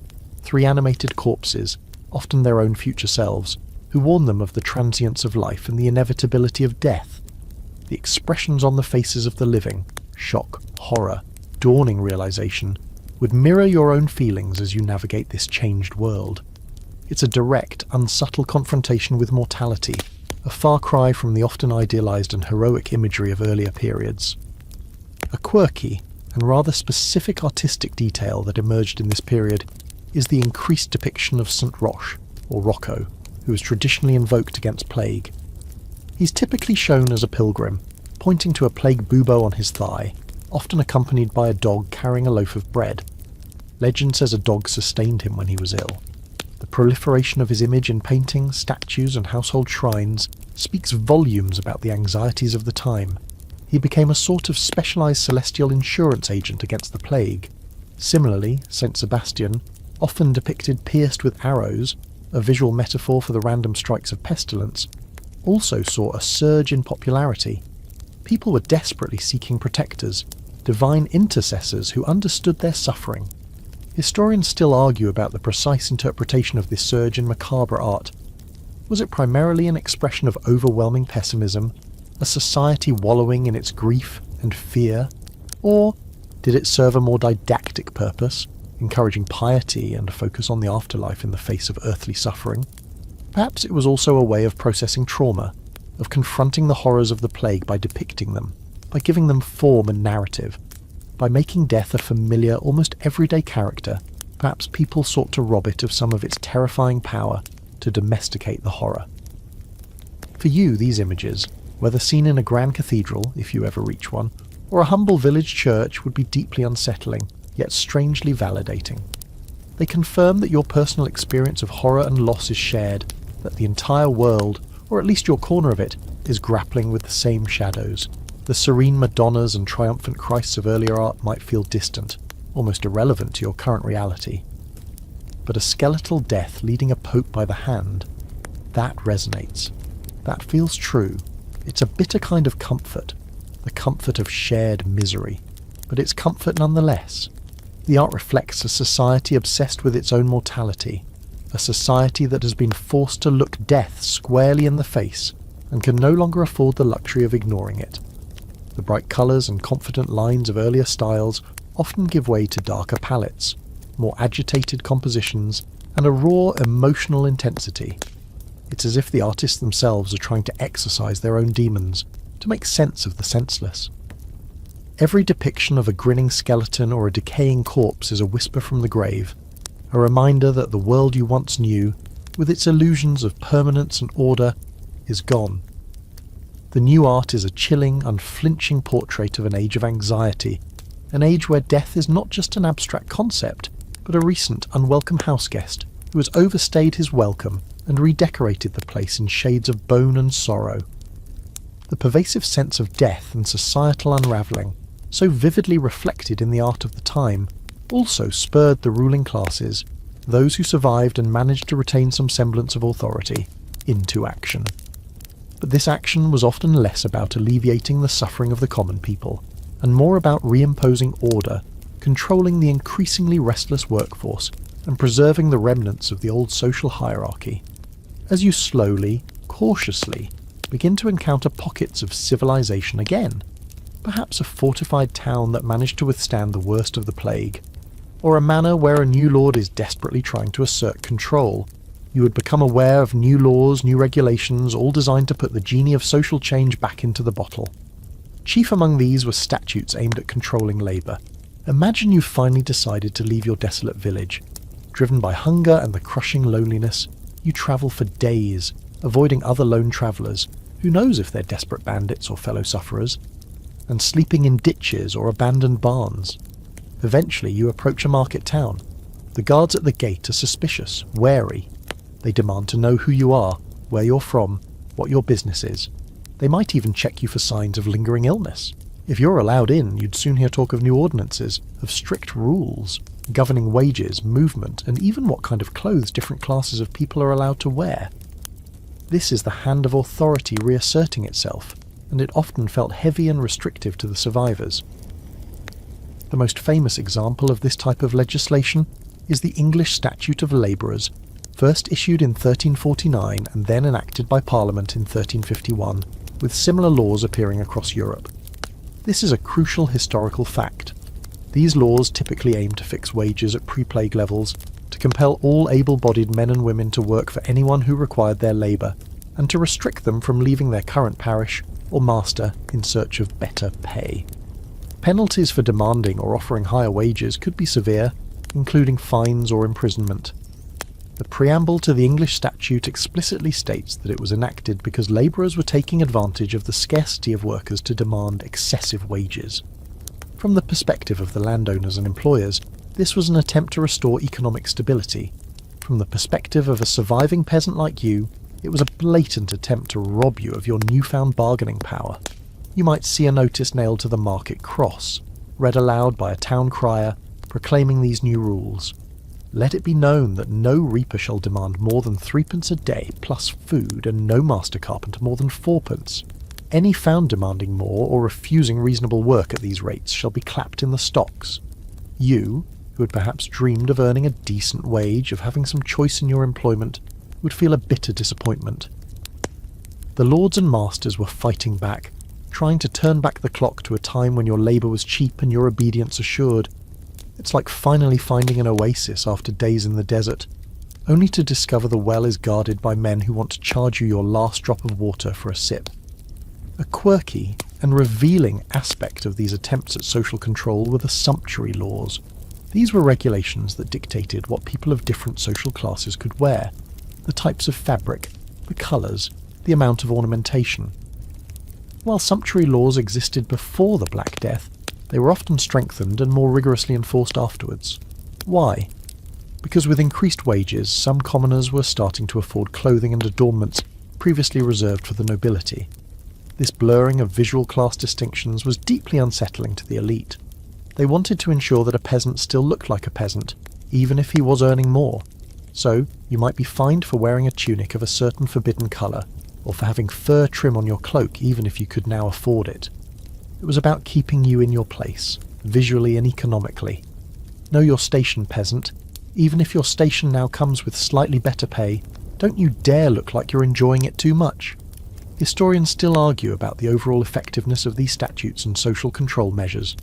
S1: 3 animated corpses, often their own future selves, who warn them of the transience of life and the inevitability of death. The expressions on the faces of the living, shock, horror, dawning realization, would mirror your own feelings as you navigate this changed world. It's a direct, unsubtle confrontation with mortality, a far cry from the often idealized and heroic imagery of earlier periods. A quirky and rather specific artistic detail that emerged in this period is the increased depiction of St. Roch, or Rocco, who is traditionally invoked against plague. He's typically shown as a pilgrim, pointing to a plague bubo on his thigh, often accompanied by a dog carrying a loaf of bread. Legend says a dog sustained him when he was ill. The proliferation of his image in paintings, statues and household shrines speaks volumes about the anxieties of the time. He became a sort of specialised celestial insurance agent against the plague. Similarly, Saint Sebastian, often depicted pierced with arrows, a visual metaphor for the random strikes of pestilence, also saw a surge in popularity. People were desperately seeking protectors, divine intercessors who understood their suffering. Historians still argue about the precise interpretation of this surge in macabre art. Was it primarily an expression of overwhelming pessimism, a society wallowing in its grief and fear? Or did it serve a more didactic purpose, encouraging piety and a focus on the afterlife in the face of earthly suffering? Perhaps it was also a way of processing trauma, of confronting the horrors of the plague by depicting them, by giving them form and narrative. By making death a familiar, almost everyday character, perhaps people sought to rob it of some of its terrifying power, to domesticate the horror. For you, these images, whether seen in a grand cathedral, if you ever reach one, or a humble village church, would be deeply unsettling, yet strangely validating. They confirm that your personal experience of horror and loss is shared, that the entire world, or at least your corner of it, is grappling with the same shadows. The serene Madonnas and triumphant Christs of earlier art might feel distant, almost irrelevant to your current reality. But a skeletal death leading a pope by the hand, that resonates. That feels true. It's a bitter kind of comfort, the comfort of shared misery, but it's comfort nonetheless. The art reflects a society obsessed with its own mortality, a society that has been forced to look death squarely in the face and can no longer afford the luxury of ignoring it. The bright colours and confident lines of earlier styles often give way to darker palettes, more agitated compositions, and a raw emotional intensity. It's as if the artists themselves are trying to exorcise their own demons, to make sense of the senseless. Every depiction of a grinning skeleton or a decaying corpse is a whisper from the grave, a reminder that the world you once knew, with its illusions of permanence and order, is gone. The new art is a chilling, unflinching portrait of an age of anxiety, an age where death is not just an abstract concept, but a recent, unwelcome houseguest who has overstayed his welcome and redecorated the place in shades of bone and sorrow. The pervasive sense of death and societal unravelling, so vividly reflected in the art of the time, also spurred the ruling classes, those who survived and managed to retain some semblance of authority, into action. But this action was often less about alleviating the suffering of the common people, and more about reimposing order, controlling the increasingly restless workforce, and preserving the remnants of the old social hierarchy. As you slowly, cautiously, begin to encounter pockets of civilization again, perhaps a fortified town that managed to withstand the worst of the plague, or a manor where a new lord is desperately trying to assert control, you would become aware of new laws, new regulations, all designed to put the genie of social change back into the bottle. Chief among these were statutes aimed at controlling labour. Imagine you finally decided to leave your desolate village. Driven by hunger and the crushing loneliness, you travel for days, avoiding other lone travellers, who knows if they're desperate bandits or fellow sufferers, and sleeping in ditches or abandoned barns. Eventually you approach a market town. The guards at the gate are suspicious, wary. They demand to know who you are, where you're from, what your business is. They might even check you for signs of lingering illness. If you're allowed in, you'd soon hear talk of new ordinances, of strict rules, governing wages, movement, and even what kind of clothes different classes of people are allowed to wear. This is the hand of authority reasserting itself, and it often felt heavy and restrictive to the survivors. The most famous example of this type of legislation is the English Statute of Labourers, first issued in 1349 and then enacted by Parliament in 1351, with similar laws appearing across Europe. This is a crucial historical fact. These laws typically aim to fix wages at pre-plague levels, to compel all able-bodied men and women to work for anyone who required their labour, and to restrict them from leaving their current parish or master in search of better pay. Penalties for demanding or offering higher wages could be severe, including fines or imprisonment. The preamble to the English statute explicitly states that it was enacted because labourers were taking advantage of the scarcity of workers to demand excessive wages. From the perspective of the landowners and employers, this was an attempt to restore economic stability. From the perspective of a surviving peasant like you, it was a blatant attempt to rob you of your newfound bargaining power. You might see a notice nailed to the market cross, read aloud by a town crier, proclaiming these new rules. Let it be known that no reaper shall demand more than 3p a day plus food, and no master carpenter more than 4p. Any found demanding more or refusing reasonable work at these rates shall be clapped in the stocks. You, who had perhaps dreamed of earning a decent wage, of having some choice in your employment, would feel a bitter disappointment. The lords and masters were fighting back, trying to turn back the clock to a time when your labour was cheap and your obedience assured. It's like finally finding an oasis after days in the desert, only to discover the well is guarded by men who want to charge you your last drop of water for a sip. A quirky and revealing aspect of these attempts at social control were the sumptuary laws. These were regulations that dictated what people of different social classes could wear, the types of fabric, the colours, the amount of ornamentation. While sumptuary laws existed before the Black Death, they were often strengthened and more rigorously enforced afterwards. Why? Because with increased wages, some commoners were starting to afford clothing and adornments previously reserved for the nobility. This blurring of visual class distinctions was deeply unsettling to the elite. They wanted to ensure that a peasant still looked like a peasant, even if he was earning more. So, you might be fined for wearing a tunic of a certain forbidden colour, or for having fur trim on your cloak even if you could now afford it. It was about keeping you in your place, visually and economically. Know your station, peasant. Even if your station now comes with slightly better pay, don't you dare look like you're enjoying it too much. Historians still argue about the overall effectiveness of these statutes and social control measures.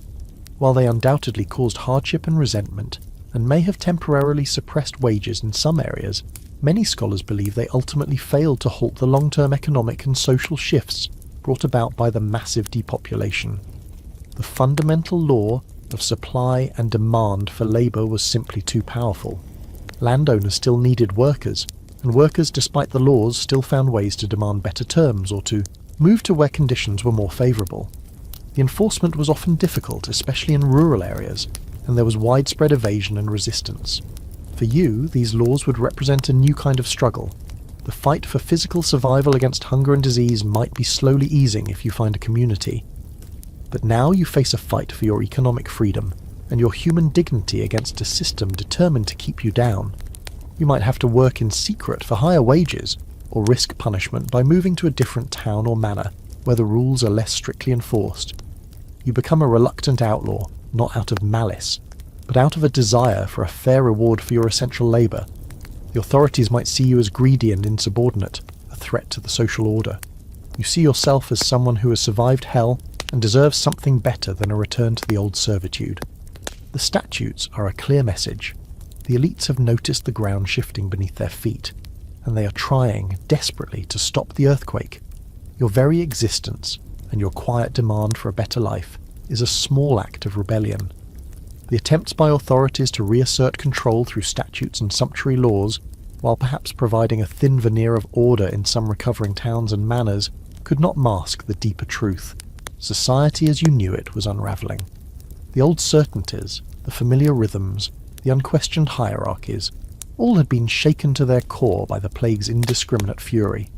S1: While they undoubtedly caused hardship and resentment, and may have temporarily suppressed wages in some areas, many scholars believe they ultimately failed to halt the long-term economic and social shifts brought about by the massive depopulation. The fundamental law of supply and demand for labour was simply too powerful. Landowners still needed workers, and workers, despite the laws, still found ways to demand better terms or to move to where conditions were more favourable. The enforcement was often difficult, especially in rural areas, and there was widespread evasion and resistance. For you, these laws would represent a new kind of struggle. The fight for physical survival against hunger and disease might be slowly easing if you find a community. But now you face a fight for your economic freedom and your human dignity against a system determined to keep you down. You might have to work in secret for higher wages, or risk punishment by moving to a different town or manor where the rules are less strictly enforced. You become a reluctant outlaw, not out of malice, but out of a desire for a fair reward for your essential labour. The authorities might see you as greedy and insubordinate, a threat to the social order. You see yourself as someone who has survived hell and deserves something better than a return to the old servitude. The statutes are a clear message. The elites have noticed the ground shifting beneath their feet, and they are trying desperately to stop the earthquake. Your very existence, and your quiet demand for a better life, is a small act of rebellion. The attempts by authorities to reassert control through statutes and sumptuary laws, while perhaps providing a thin veneer of order in some recovering towns and manors, could not mask the deeper truth. Society as you knew it was unravelling. The old certainties, the familiar rhythms, the unquestioned hierarchies, all had been shaken to their core by the plague's indiscriminate fury.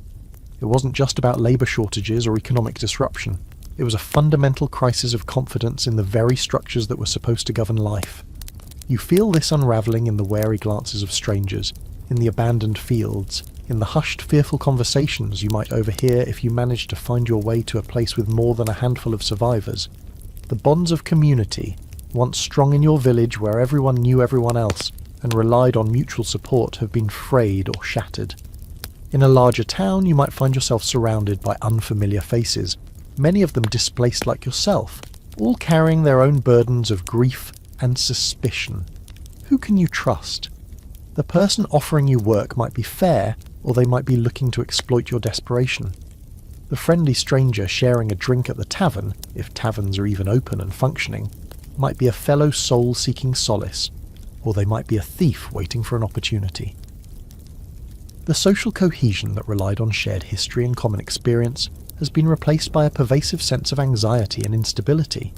S1: It wasn't just about labour shortages or economic disruption. It was a fundamental crisis of confidence in the very structures that were supposed to govern life. You feel this unravelling in the wary glances of strangers, in the abandoned fields, in the hushed, fearful conversations you might overhear if you managed to find your way to a place with more than a handful of survivors. The bonds of community, once strong in your village where everyone knew everyone else and relied on mutual support, have been frayed or shattered. In a larger town, you might find yourself surrounded by unfamiliar faces, many of them displaced like yourself, all carrying their own burdens of grief and suspicion. Who can you trust? The person offering you work might be fair, or they might be looking to exploit your desperation. The friendly stranger sharing a drink at the tavern, if taverns are even open and functioning, might be a fellow soul seeking solace, or they might be a thief waiting for an opportunity. The social cohesion that relied on shared history and common experience has been replaced by a pervasive sense of anxiety and instability.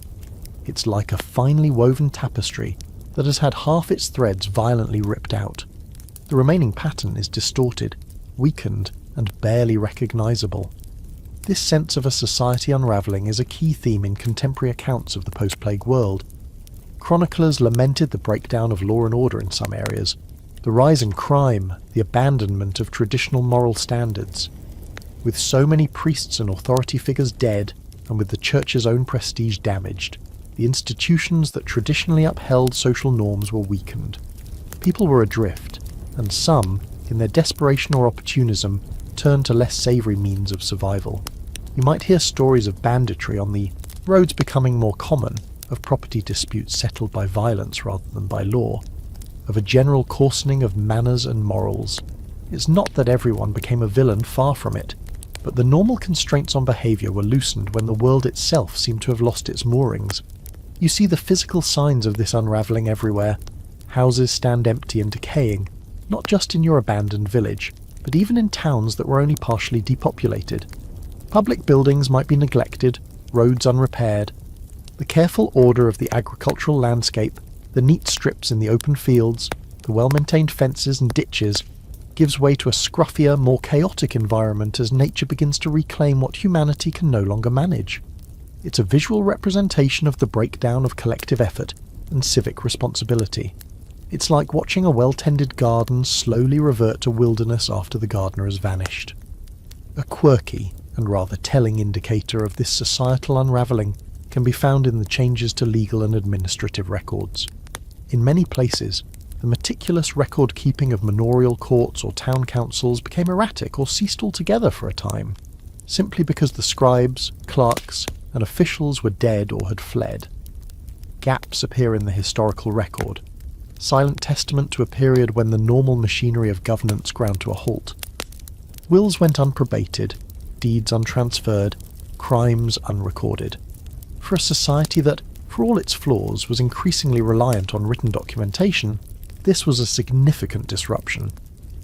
S1: It's like a finely woven tapestry that has had half its threads violently ripped out. The remaining pattern is distorted, weakened, and barely recognisable. This sense of a society unravelling is a key theme in contemporary accounts of the post-plague world. Chroniclers lamented the breakdown of law and order in some areas, the rise in crime, the abandonment of traditional moral standards. With so many priests and authority figures dead, and with the church's own prestige damaged, the institutions that traditionally upheld social norms were weakened. People were adrift, and some, in their desperation or opportunism, turned to less savoury means of survival. You might hear stories of banditry on the roads becoming more common, of property disputes settled by violence rather than by law, of a general coarsening of manners and morals. It's not that everyone became a villain, far from it, but the normal constraints on behaviour were loosened when the world itself seemed to have lost its moorings. You see the physical signs of this unravelling everywhere. Houses stand empty and decaying, not just in your abandoned village, but even in towns that were only partially depopulated. Public buildings might be neglected, roads unrepaired. The careful order of the agricultural landscape, the neat strips in the open fields, the well-maintained fences and ditches, gives way to a scruffier, more chaotic environment as nature begins to reclaim what humanity can no longer manage. It's a visual representation of the breakdown of collective effort and civic responsibility. It's like watching a well-tended garden slowly revert to wilderness after the gardener has vanished. A quirky and rather telling indicator of this societal unravelling can be found in the changes to legal and administrative records. In many places, the meticulous record-keeping of manorial courts or town councils became erratic or ceased altogether for a time, simply because the scribes, clerks, and officials were dead or had fled. Gaps appear in the historical record, silent testament to a period when the normal machinery of governance ground to a halt. Wills went unprobated, deeds untransferred, crimes unrecorded. For a society that, for all its flaws, was increasingly reliant on written documentation, this was a significant disruption.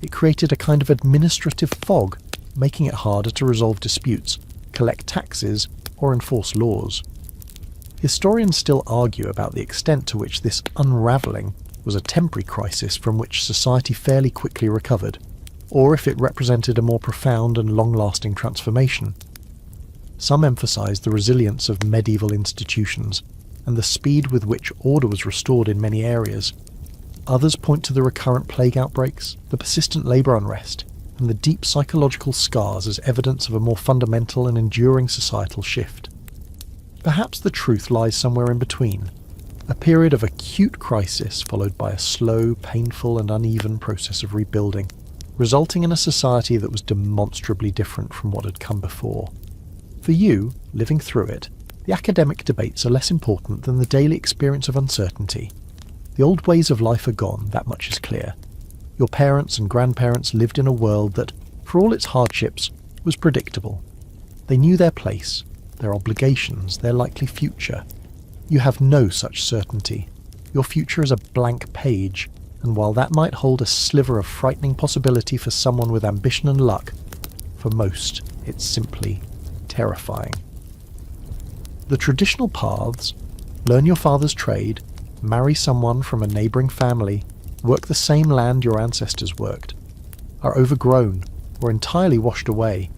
S1: It created a kind of administrative fog, making it harder to resolve disputes, collect taxes, or enforce laws. Historians still argue about the extent to which this unravelling was a temporary crisis from which society fairly quickly recovered, or if it represented a more profound and long-lasting transformation. Some emphasise the resilience of medieval institutions and the speed with which order was restored in many areas. Others point to the recurrent plague outbreaks, the persistent labour unrest, and the deep psychological scars as evidence of a more fundamental and enduring societal shift. Perhaps the truth lies somewhere in between, a period of acute crisis followed by a slow, painful and uneven process of rebuilding, resulting in a society that was demonstrably different from what had come before. For you, living through it, the academic debates are less important than the daily experience of uncertainty. The old ways of life are gone, that much is clear. Your parents and grandparents lived in a world that, for all its hardships, was predictable. They knew their place, their obligations, their likely future. You have no such certainty. Your future is a blank page, and while that might hold a sliver of frightening possibility for someone with ambition and luck, for most, it's simply terrifying. The traditional paths, learn your father's trade, marry someone from a neighbouring family, work the same land your ancestors worked, are overgrown or entirely washed away.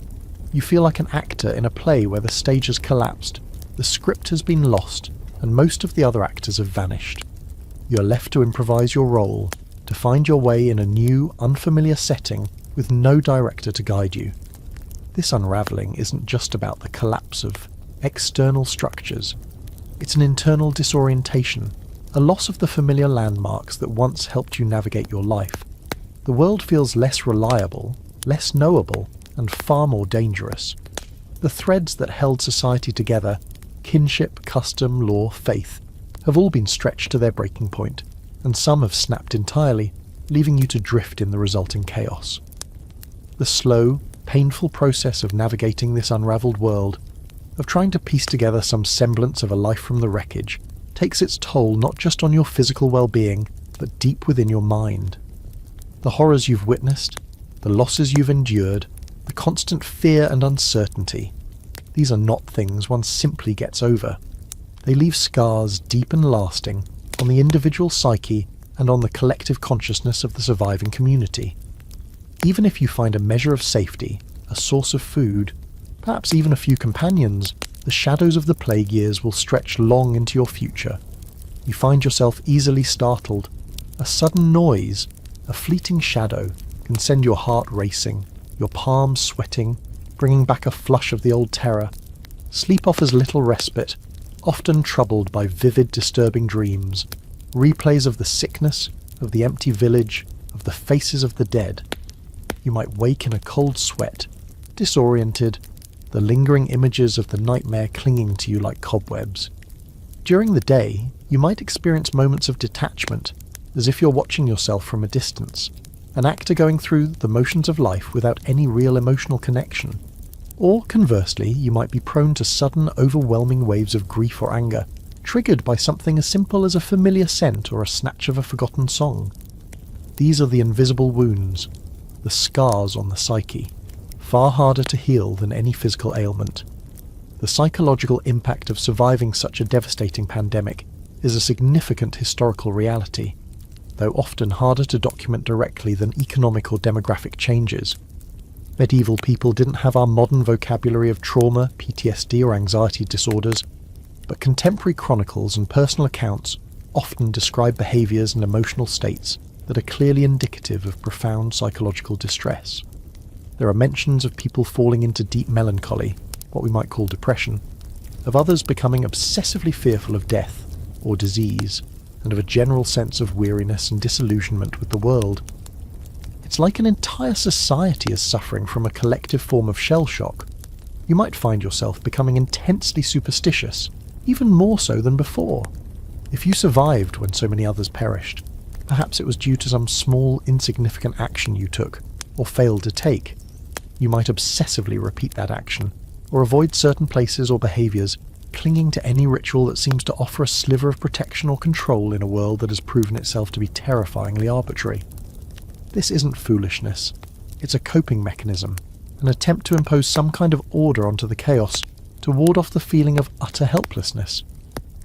S1: You feel like an actor in a play where the stage has collapsed, the script has been lost, and most of the other actors have vanished. You are left to improvise your role, to find your way in a new, unfamiliar setting with no director to guide you. This unravelling isn't just about the collapse of external structures. It's an internal disorientation, a loss of the familiar landmarks that once helped you navigate your life. The world feels less reliable, less knowable, and far more dangerous. The threads that held society together, kinship, custom, law, faith, have all been stretched to their breaking point, and some have snapped entirely, leaving you to drift in the resulting chaos. The slow, painful process of navigating this unraveled world, of trying to piece together some semblance of a life from the wreckage, takes its toll not just on your physical well-being, but deep within your mind. The horrors you've witnessed, the losses you've endured, the constant fear and uncertainty, these are not things one simply gets over. They leave scars deep and lasting on the individual psyche and on the collective consciousness of the surviving community. Even if you find a measure of safety, a source of food, perhaps even a few companions, the shadows of the plague years will stretch long into your future. You find yourself easily startled. A sudden noise, a fleeting shadow, can send your heart racing, your palms sweating, bringing back a flush of the old terror. Sleep offers little respite, often troubled by vivid, disturbing dreams, replays of the sickness, of the empty village, of the faces of the dead. You might wake in a cold sweat, disoriented, the lingering images of the nightmare clinging to you like cobwebs. During the day, you might experience moments of detachment, as if you're watching yourself from a distance, an actor going through the motions of life without any real emotional connection. Or, conversely, you might be prone to sudden, overwhelming waves of grief or anger, triggered by something as simple as a familiar scent or a snatch of a forgotten song. These are the invisible wounds, the scars on the psyche, far harder to heal than any physical ailment. The psychological impact of surviving such a devastating pandemic is a significant historical reality, though often harder to document directly than economic or demographic changes. Medieval people didn't have our modern vocabulary of trauma, PTSD or anxiety disorders, but contemporary chronicles and personal accounts often describe behaviours and emotional states that are clearly indicative of profound psychological distress. There are mentions of people falling into deep melancholy, what we might call depression, of others becoming obsessively fearful of death or disease, and of a general sense of weariness and disillusionment with the world. It's like an entire society is suffering from a collective form of shell shock. You might find yourself becoming intensely superstitious, even more so than before. If you survived when so many others perished, perhaps it was due to some small, insignificant action you took, or failed to take. You might obsessively repeat that action, or avoid certain places or behaviours, clinging to any ritual that seems to offer a sliver of protection or control in a world that has proven itself to be terrifyingly arbitrary. This isn't foolishness. It's a coping mechanism, an attempt to impose some kind of order onto the chaos, to ward off the feeling of utter helplessness.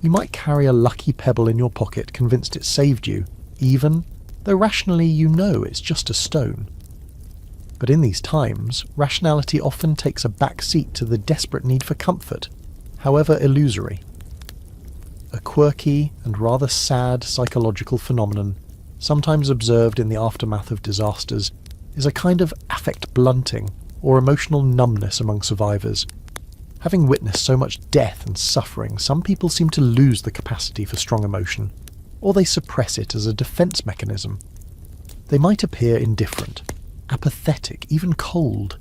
S1: You might carry a lucky pebble in your pocket convinced it saved you, even though rationally you know it's just a stone. But in these times, rationality often takes a back seat to the desperate need for comfort, however illusory. A quirky and rather sad psychological phenomenon, sometimes observed in the aftermath of disasters, is a kind of affect blunting or emotional numbness among survivors. Having witnessed so much death and suffering, some people seem to lose the capacity for strong emotion, or they suppress it as a defense mechanism. They might appear indifferent, apathetic, even cold.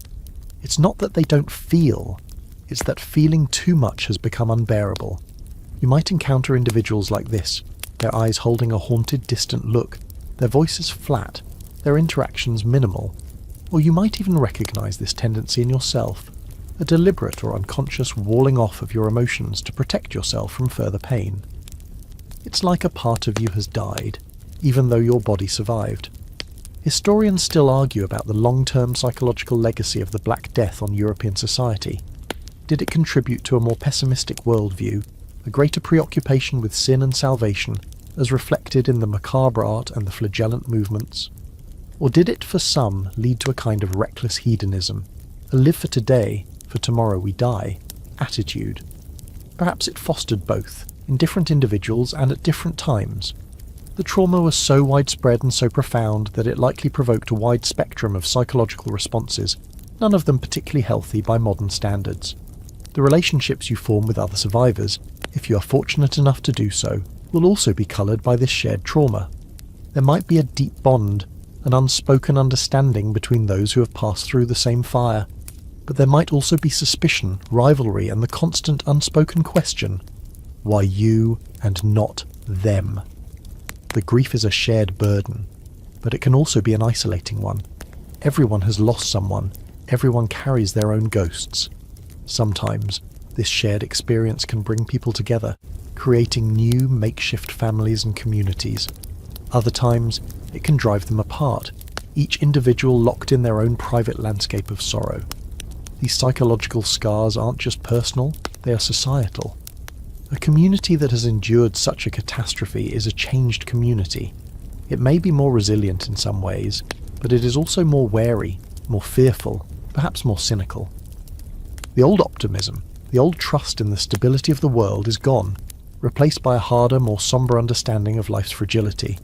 S1: It's not that they don't feel, it's that feeling too much has become unbearable. You might encounter individuals like this, their eyes holding a haunted, distant look, their voices flat, their interactions minimal. Or you might even recognise this tendency in yourself, a deliberate or unconscious walling off of your emotions to protect yourself from further pain. It's like a part of you has died, even though your body survived. Historians still argue about the long-term psychological legacy of the Black Death on European society. Did it contribute to a more pessimistic worldview, a greater preoccupation with sin and salvation, as reflected in the macabre art and the flagellant movements? Or did it, for some, lead to a kind of reckless hedonism, a live for today, for tomorrow we die, attitude? Perhaps it fostered both, in different individuals and at different times. The trauma was so widespread and so profound that it likely provoked a wide spectrum of psychological responses, none of them particularly healthy by modern standards. The relationships you form with other survivors, if you are fortunate enough to do so, will also be coloured by this shared trauma. There might be a deep bond, an unspoken understanding between those who have passed through the same fire, but there might also be suspicion, rivalry, and the constant unspoken question, why you and not them? The grief is a shared burden, but it can also be an isolating one. Everyone has lost someone. Everyone carries their own ghosts. Sometimes, this shared experience can bring people together, creating new makeshift families and communities. Other times, it can drive them apart, each individual locked in their own private landscape of sorrow. These psychological scars aren't just personal, they are societal. A community that has endured such a catastrophe is a changed community. It may be more resilient in some ways, but it is also more wary, more fearful, perhaps more cynical. The old optimism, the old trust in the stability of the world is gone, replaced by a harder, more somber understanding of life's fragility.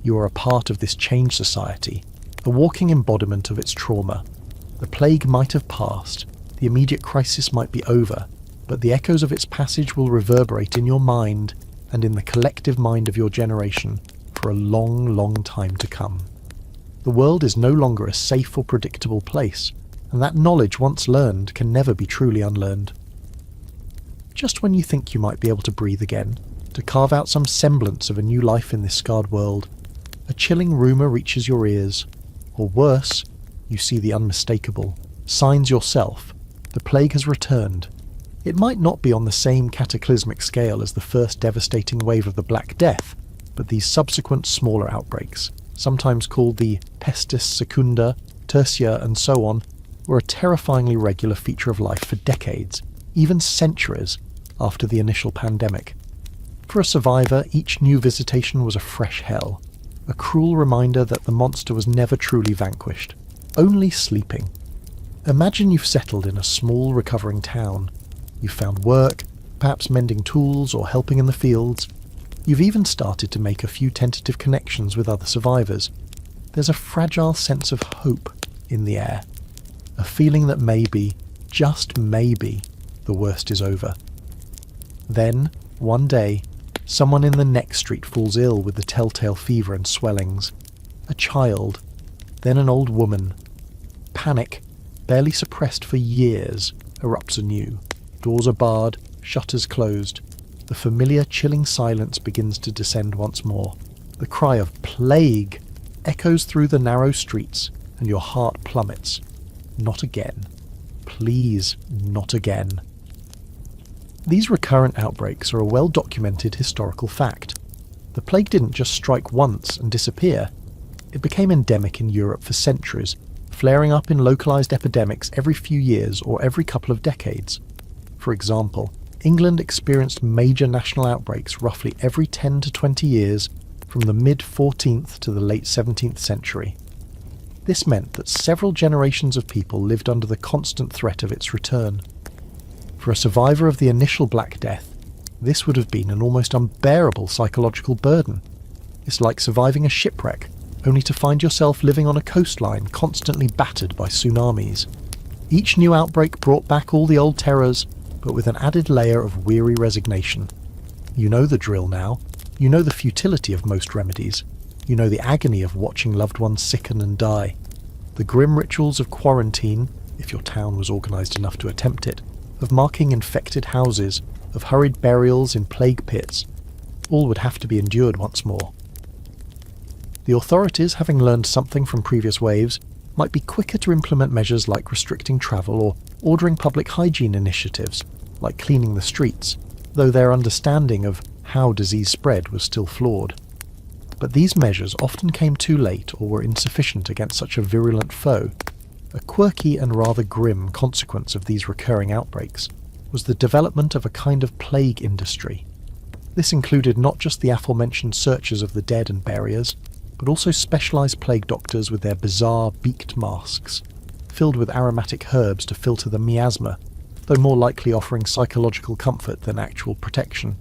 S1: You are a part of this changed society, a walking embodiment of its trauma. The plague might have passed, the immediate crisis might be over, but the echoes of its passage will reverberate in your mind and in the collective mind of your generation for a long, long time to come. The world is no longer a safe or predictable place, and that knowledge once learned can never be truly unlearned. Just when you think you might be able to breathe again, to carve out some semblance of a new life in this scarred world, a chilling rumour reaches your ears, or worse, you see the unmistakable, signs yourself, the plague has returned. It might not be on the same cataclysmic scale as the first devastating wave of the Black Death, but these subsequent smaller outbreaks, sometimes called the pestis secunda, tertia and so on, were a terrifyingly regular feature of life for decades, even centuries, after the initial pandemic. For a survivor, each new visitation was a fresh hell, a cruel reminder that the monster was never truly vanquished, only sleeping. Imagine you've settled in a small, recovering town. You've found work, perhaps mending tools or helping in the fields. You've even started to make a few tentative connections with other survivors. There's a fragile sense of hope in the air, a feeling that maybe, just maybe, the worst is over. Then, one day, someone in the next street falls ill with the telltale fever and swellings. A child, then an old woman. Panic, barely suppressed for years, erupts anew. Doors are barred, shutters closed. The familiar chilling silence begins to descend once more. The cry of "plague" echoes through the narrow streets, and your heart plummets. Not again. Please, not again. These recurrent outbreaks are a well-documented historical fact. The plague didn't just strike once and disappear. It became endemic in Europe for centuries, flaring up in localized epidemics every few years or every couple of decades. For example, England experienced major national outbreaks roughly every 10 to 20 years from the mid-14th to the late 17th century. This meant that several generations of people lived under the constant threat of its return. For a survivor of the initial Black Death, this would have been an almost unbearable psychological burden. It's like surviving a shipwreck, only to find yourself living on a coastline constantly battered by tsunamis. Each new outbreak brought back all the old terrors, but with an added layer of weary resignation. You know the drill now. You know the futility of most remedies. You know the agony of watching loved ones sicken and die. The grim rituals of quarantine, if your town was organised enough to attempt it, of marking infected houses, of hurried burials in plague pits, all would have to be endured once more. The authorities, having learned something from previous waves, might be quicker to implement measures like restricting travel or ordering public hygiene initiatives, like cleaning the streets, though their understanding of how disease spread was still flawed. But these measures often came too late or were insufficient against such a virulent foe. A quirky and rather grim consequence of these recurring outbreaks was the development of a kind of plague industry. This included not just the aforementioned searchers of the dead and buriers, but also specialised plague doctors with their bizarre beaked masks, filled with aromatic herbs to filter the miasma, though more likely offering psychological comfort than actual protection.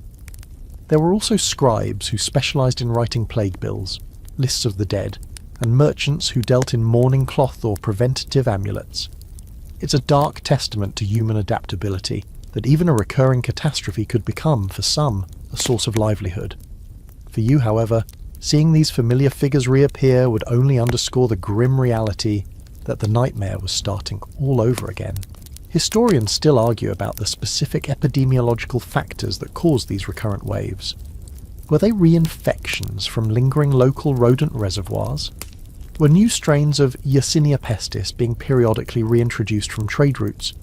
S1: There were also scribes who specialised in writing plague bills, lists of the dead, and merchants who dealt in mourning cloth or preventative amulets. It's a dark testament to human adaptability that even a recurring catastrophe could become, for some, a source of livelihood. For you, however, seeing these familiar figures reappear would only underscore the grim reality that the nightmare was starting all over again. Historians still argue about the specific epidemiological factors that caused these recurrent waves. Were they reinfections from lingering local rodent reservoirs? Were new strains of Yersinia pestis being periodically reintroduced from trade routes?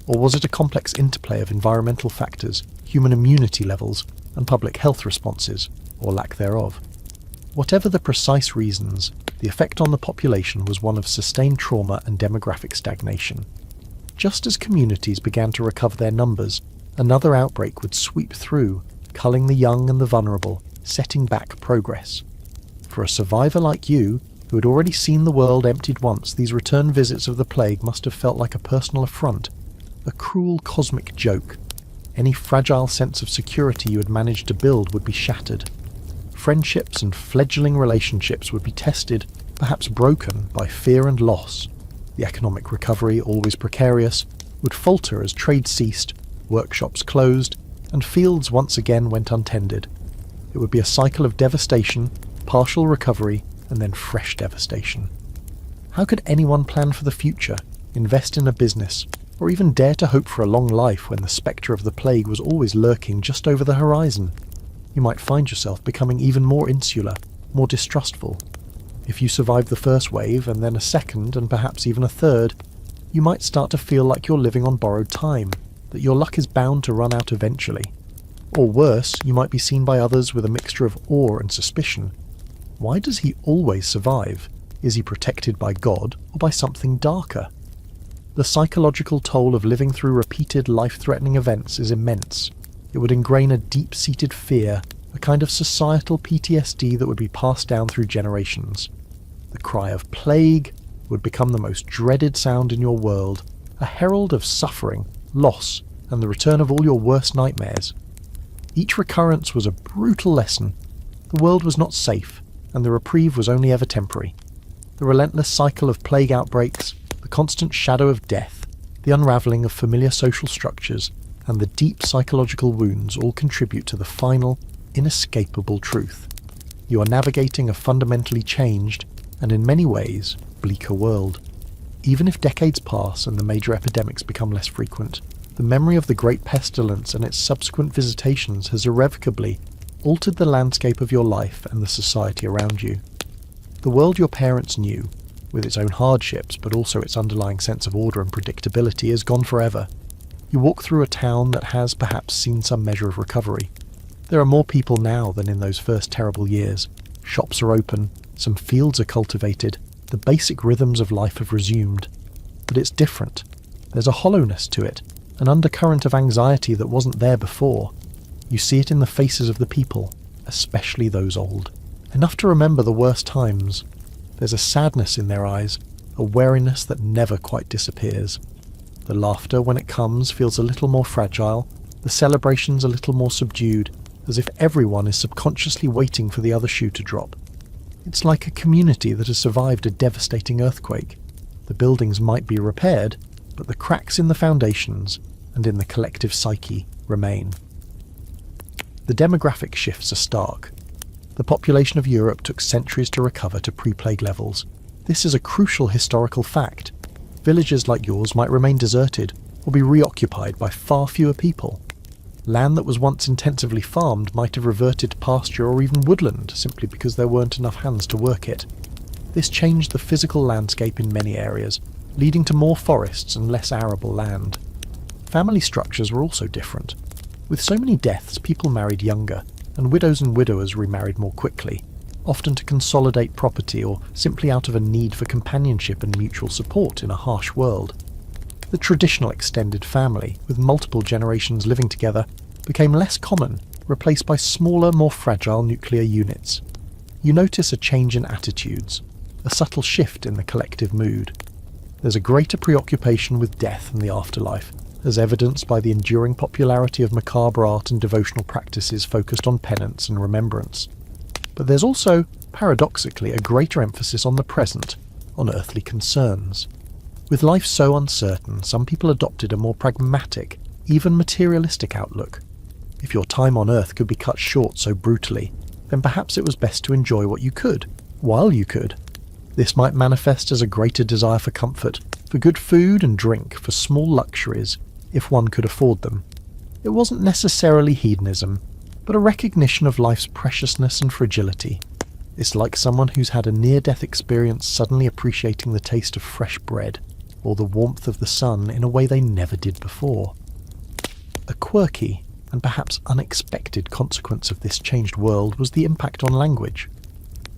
S1: Or was it a complex interplay of environmental factors, human immunity levels, and public health responses, or lack thereof? Whatever the precise reasons, the effect on the population was one of sustained trauma and demographic stagnation. Just as communities began to recover their numbers, another outbreak would sweep through, culling the young and the vulnerable, setting back progress. For a survivor like you, who had already seen the world emptied once, these return visits of the plague must have felt like a personal affront, a cruel cosmic joke. Any fragile sense of security you had managed to build would be shattered. Friendships and fledgling relationships would be tested, perhaps broken, by fear and loss. The economic recovery, always precarious, would falter as trade ceased, workshops closed, and fields once again went untended. It would be a cycle of devastation, partial recovery, and then fresh devastation. How could anyone plan for the future, invest in a business, or even dare to hope for a long life when the spectre of the plague was always lurking just over the horizon? You might find yourself becoming even more insular, more distrustful. If you survived the first wave, and then a second, and perhaps even a third, you might start to feel like you're living on borrowed time, that your luck is bound to run out eventually. Or worse, you might be seen by others with a mixture of awe and suspicion. Why does he always survive? Is he protected by God, or by something darker? The psychological toll of living through repeated life-threatening events is immense. It would ingrain a deep-seated fear, a kind of societal PTSD that would be passed down through generations. The cry of plague would become the most dreaded sound in your world, a herald of suffering, loss, and the return of all your worst nightmares. Each recurrence was a brutal lesson. The world was not safe, and the reprieve was only ever temporary. The relentless cycle of plague outbreaks, the constant shadow of death, the unravelling of familiar social structures, and the deep psychological wounds all contribute to the final, inescapable truth. You are navigating a fundamentally changed, and in many ways, bleaker world. Even if decades pass and the major epidemics become less frequent, the memory of the Great Pestilence and its subsequent visitations has irrevocably altered the landscape of your life and the society around you. The world your parents knew, with its own hardships but also its underlying sense of order and predictability, is gone forever. You walk through a town that has perhaps seen some measure of recovery. There are more people now than in those first terrible years. Shops are open, some fields are cultivated, the basic rhythms of life have resumed. But it's different. There's a hollowness to it, an undercurrent of anxiety that wasn't there before. You see it in the faces of the people, especially those old. Enough to remember the worst times. There's a sadness in their eyes, a wariness that never quite disappears. The laughter, when it comes, feels a little more fragile, the celebrations a little more subdued, as if everyone is subconsciously waiting for the other shoe to drop. It's like a community that has survived a devastating earthquake. The buildings might be repaired, but the cracks in the foundations and in the collective psyche remain. The demographic shifts are stark. The population of Europe took centuries to recover to pre-plague levels. This is a crucial historical fact. Villages like yours might remain deserted or be reoccupied by far fewer people. Land that was once intensively farmed might have reverted to pasture or even woodland simply because there weren't enough hands to work it. This changed the physical landscape in many areas, leading to more forests and less arable land. Family structures were also different. With so many deaths, people married younger, and widows and widowers remarried more quickly, often to consolidate property or simply out of a need for companionship and mutual support in a harsh world. The traditional extended family, with multiple generations living together, became less common, replaced by smaller, more fragile nuclear units. You notice a change in attitudes, a subtle shift in the collective mood. There's a greater preoccupation with death and the afterlife, as evidenced by the enduring popularity of macabre art and devotional practices focused on penance and remembrance. But there's also, paradoxically, a greater emphasis on the present, on earthly concerns. With life so uncertain, some people adopted a more pragmatic, even materialistic outlook. If your time on earth could be cut short so brutally, then perhaps it was best to enjoy what you could, while you could. This might manifest as a greater desire for comfort, for good food and drink, for small luxuries, if one could afford them. It wasn't necessarily hedonism, but a recognition of life's preciousness and fragility. It's like someone who's had a near-death experience suddenly appreciating the taste of fresh bread, or the warmth of the sun in a way they never did before. A quirky, and perhaps unexpected consequence of this changed world was the impact on language.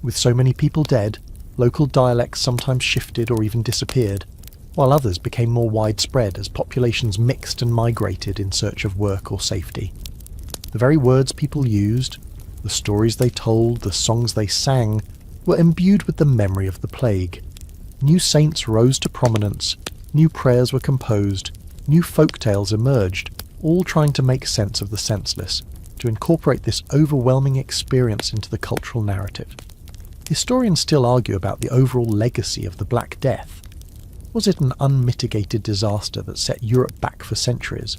S1: With so many people dead, local dialects sometimes shifted or even disappeared, while others became more widespread as populations mixed and migrated in search of work or safety. The very words people used, the stories they told, the songs they sang, were imbued with the memory of the plague. New saints rose to prominence, new prayers were composed, new folk tales emerged, all trying to make sense of the senseless, to incorporate this overwhelming experience into the cultural narrative. Historians still argue about the overall legacy of the Black Death. Was it an unmitigated disaster that set Europe back for centuries?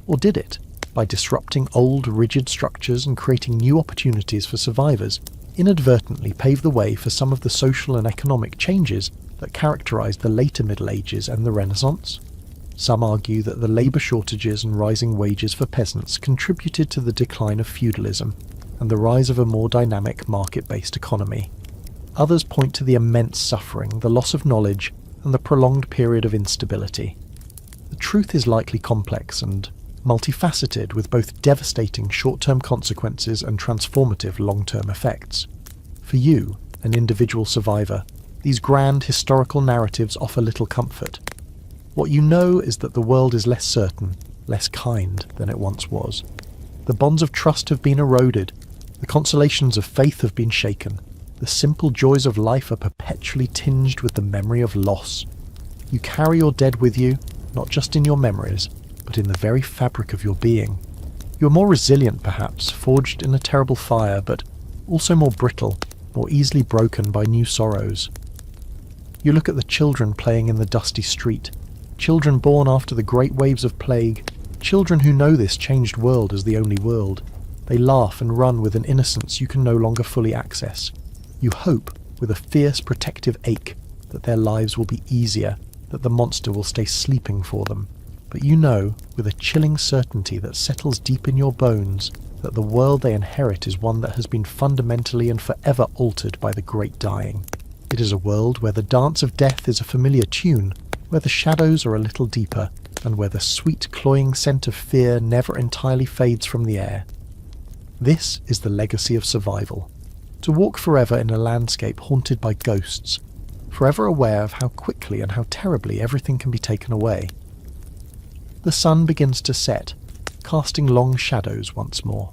S1: Or did it, by disrupting old, rigid structures and creating new opportunities for survivors, inadvertently pave the way for some of the social and economic changes that characterized the later Middle Ages and the Renaissance? Some argue that the labour shortages and rising wages for peasants contributed to the decline of feudalism and the rise of a more dynamic market-based economy. Others point to the immense suffering, the loss of knowledge, and the prolonged period of instability. The truth is likely complex and multifaceted, with both devastating short-term consequences and transformative long-term effects. For you, an individual survivor, these grand historical narratives offer little comfort. What you know is that the world is less certain, less kind than it once was. The bonds of trust have been eroded, the consolations of faith have been shaken, the simple joys of life are perpetually tinged with the memory of loss. You carry your dead with you, not just in your memories, but in the very fabric of your being. You are more resilient perhaps, forged in a terrible fire, but also more brittle, more easily broken by new sorrows. You look at the children playing in the dusty street, children born after the great waves of plague, children who know this changed world as the only world. They laugh and run with an innocence you can no longer fully access. You hope, with a fierce protective ache, that their lives will be easier, that the monster will stay sleeping for them. But you know, with a chilling certainty that settles deep in your bones, that the world they inherit is one that has been fundamentally and forever altered by the great dying. It is a world where the dance of death is a familiar tune, where the shadows are a little deeper, and where the sweet cloying scent of fear never entirely fades from the air. This is the legacy of survival. To walk forever in a landscape haunted by ghosts, forever aware of how quickly and how terribly everything can be taken away. The sun begins to set, casting long shadows once more.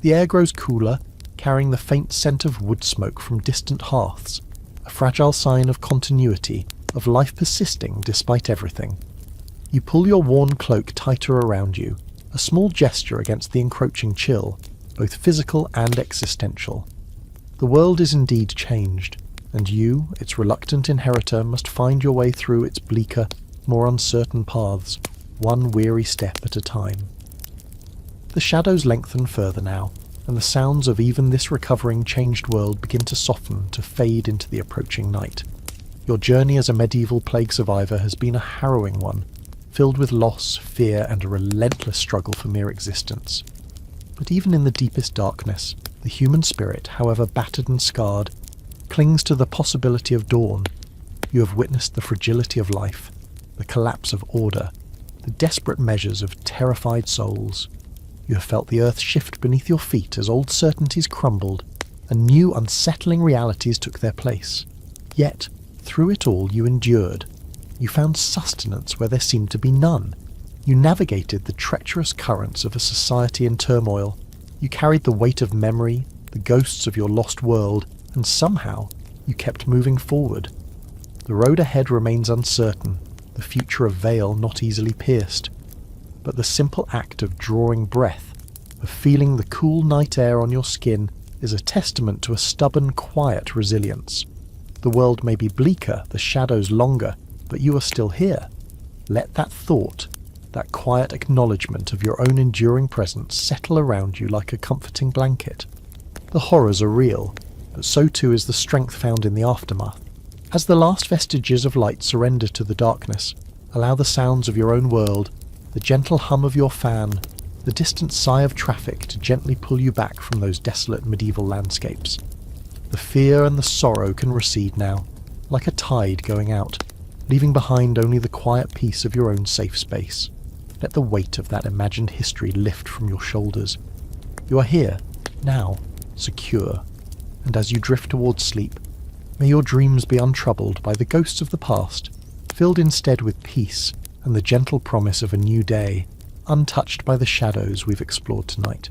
S1: The air grows cooler, carrying the faint scent of wood smoke from distant hearths, a fragile sign of continuity, of life persisting despite everything. You pull your worn cloak tighter around you, a small gesture against the encroaching chill, both physical and existential. The world is indeed changed, and you, its reluctant inheritor, must find your way through its bleaker, more uncertain paths, one weary step at a time. The shadows lengthen further now, and the sounds of even this recovering changed world begin to soften, to fade into the approaching night. Your journey as a medieval plague survivor has been a harrowing one, filled with loss, fear, and a relentless struggle for mere existence. But even in the deepest darkness, the human spirit, however battered and scarred, clings to the possibility of dawn. You have witnessed the fragility of life, the collapse of order, the desperate measures of terrified souls. You have felt the earth shift beneath your feet as old certainties crumbled, and new unsettling realities took their place. Yet, through it all you endured. You found sustenance where there seemed to be none. You navigated the treacherous currents of a society in turmoil. You carried the weight of memory, the ghosts of your lost world, and somehow you kept moving forward. The road ahead remains uncertain, the future a veil not easily pierced. But the simple act of drawing breath, of feeling the cool night air on your skin, is a testament to a stubborn, quiet resilience. The world may be bleaker, the shadows longer, but you are still here. Let that thought, that quiet acknowledgement of your own enduring presence, settle around you like a comforting blanket. The horrors are real, but so too is the strength found in the aftermath. As the last vestiges of light surrender to the darkness, allow the sounds of your own world, the gentle hum of your fan, the distant sigh of traffic to gently pull you back from those desolate medieval landscapes. The The fear and the sorrow can recede now, like a tide going out, leaving behind only the quiet peace of your own safe space. Let the weight of that imagined history lift from your shoulders. You are here, now, secure, and as you drift towards sleep, may your dreams be untroubled by the ghosts of the past, filled instead with peace and the gentle promise of a new day, untouched by the shadows we've explored tonight.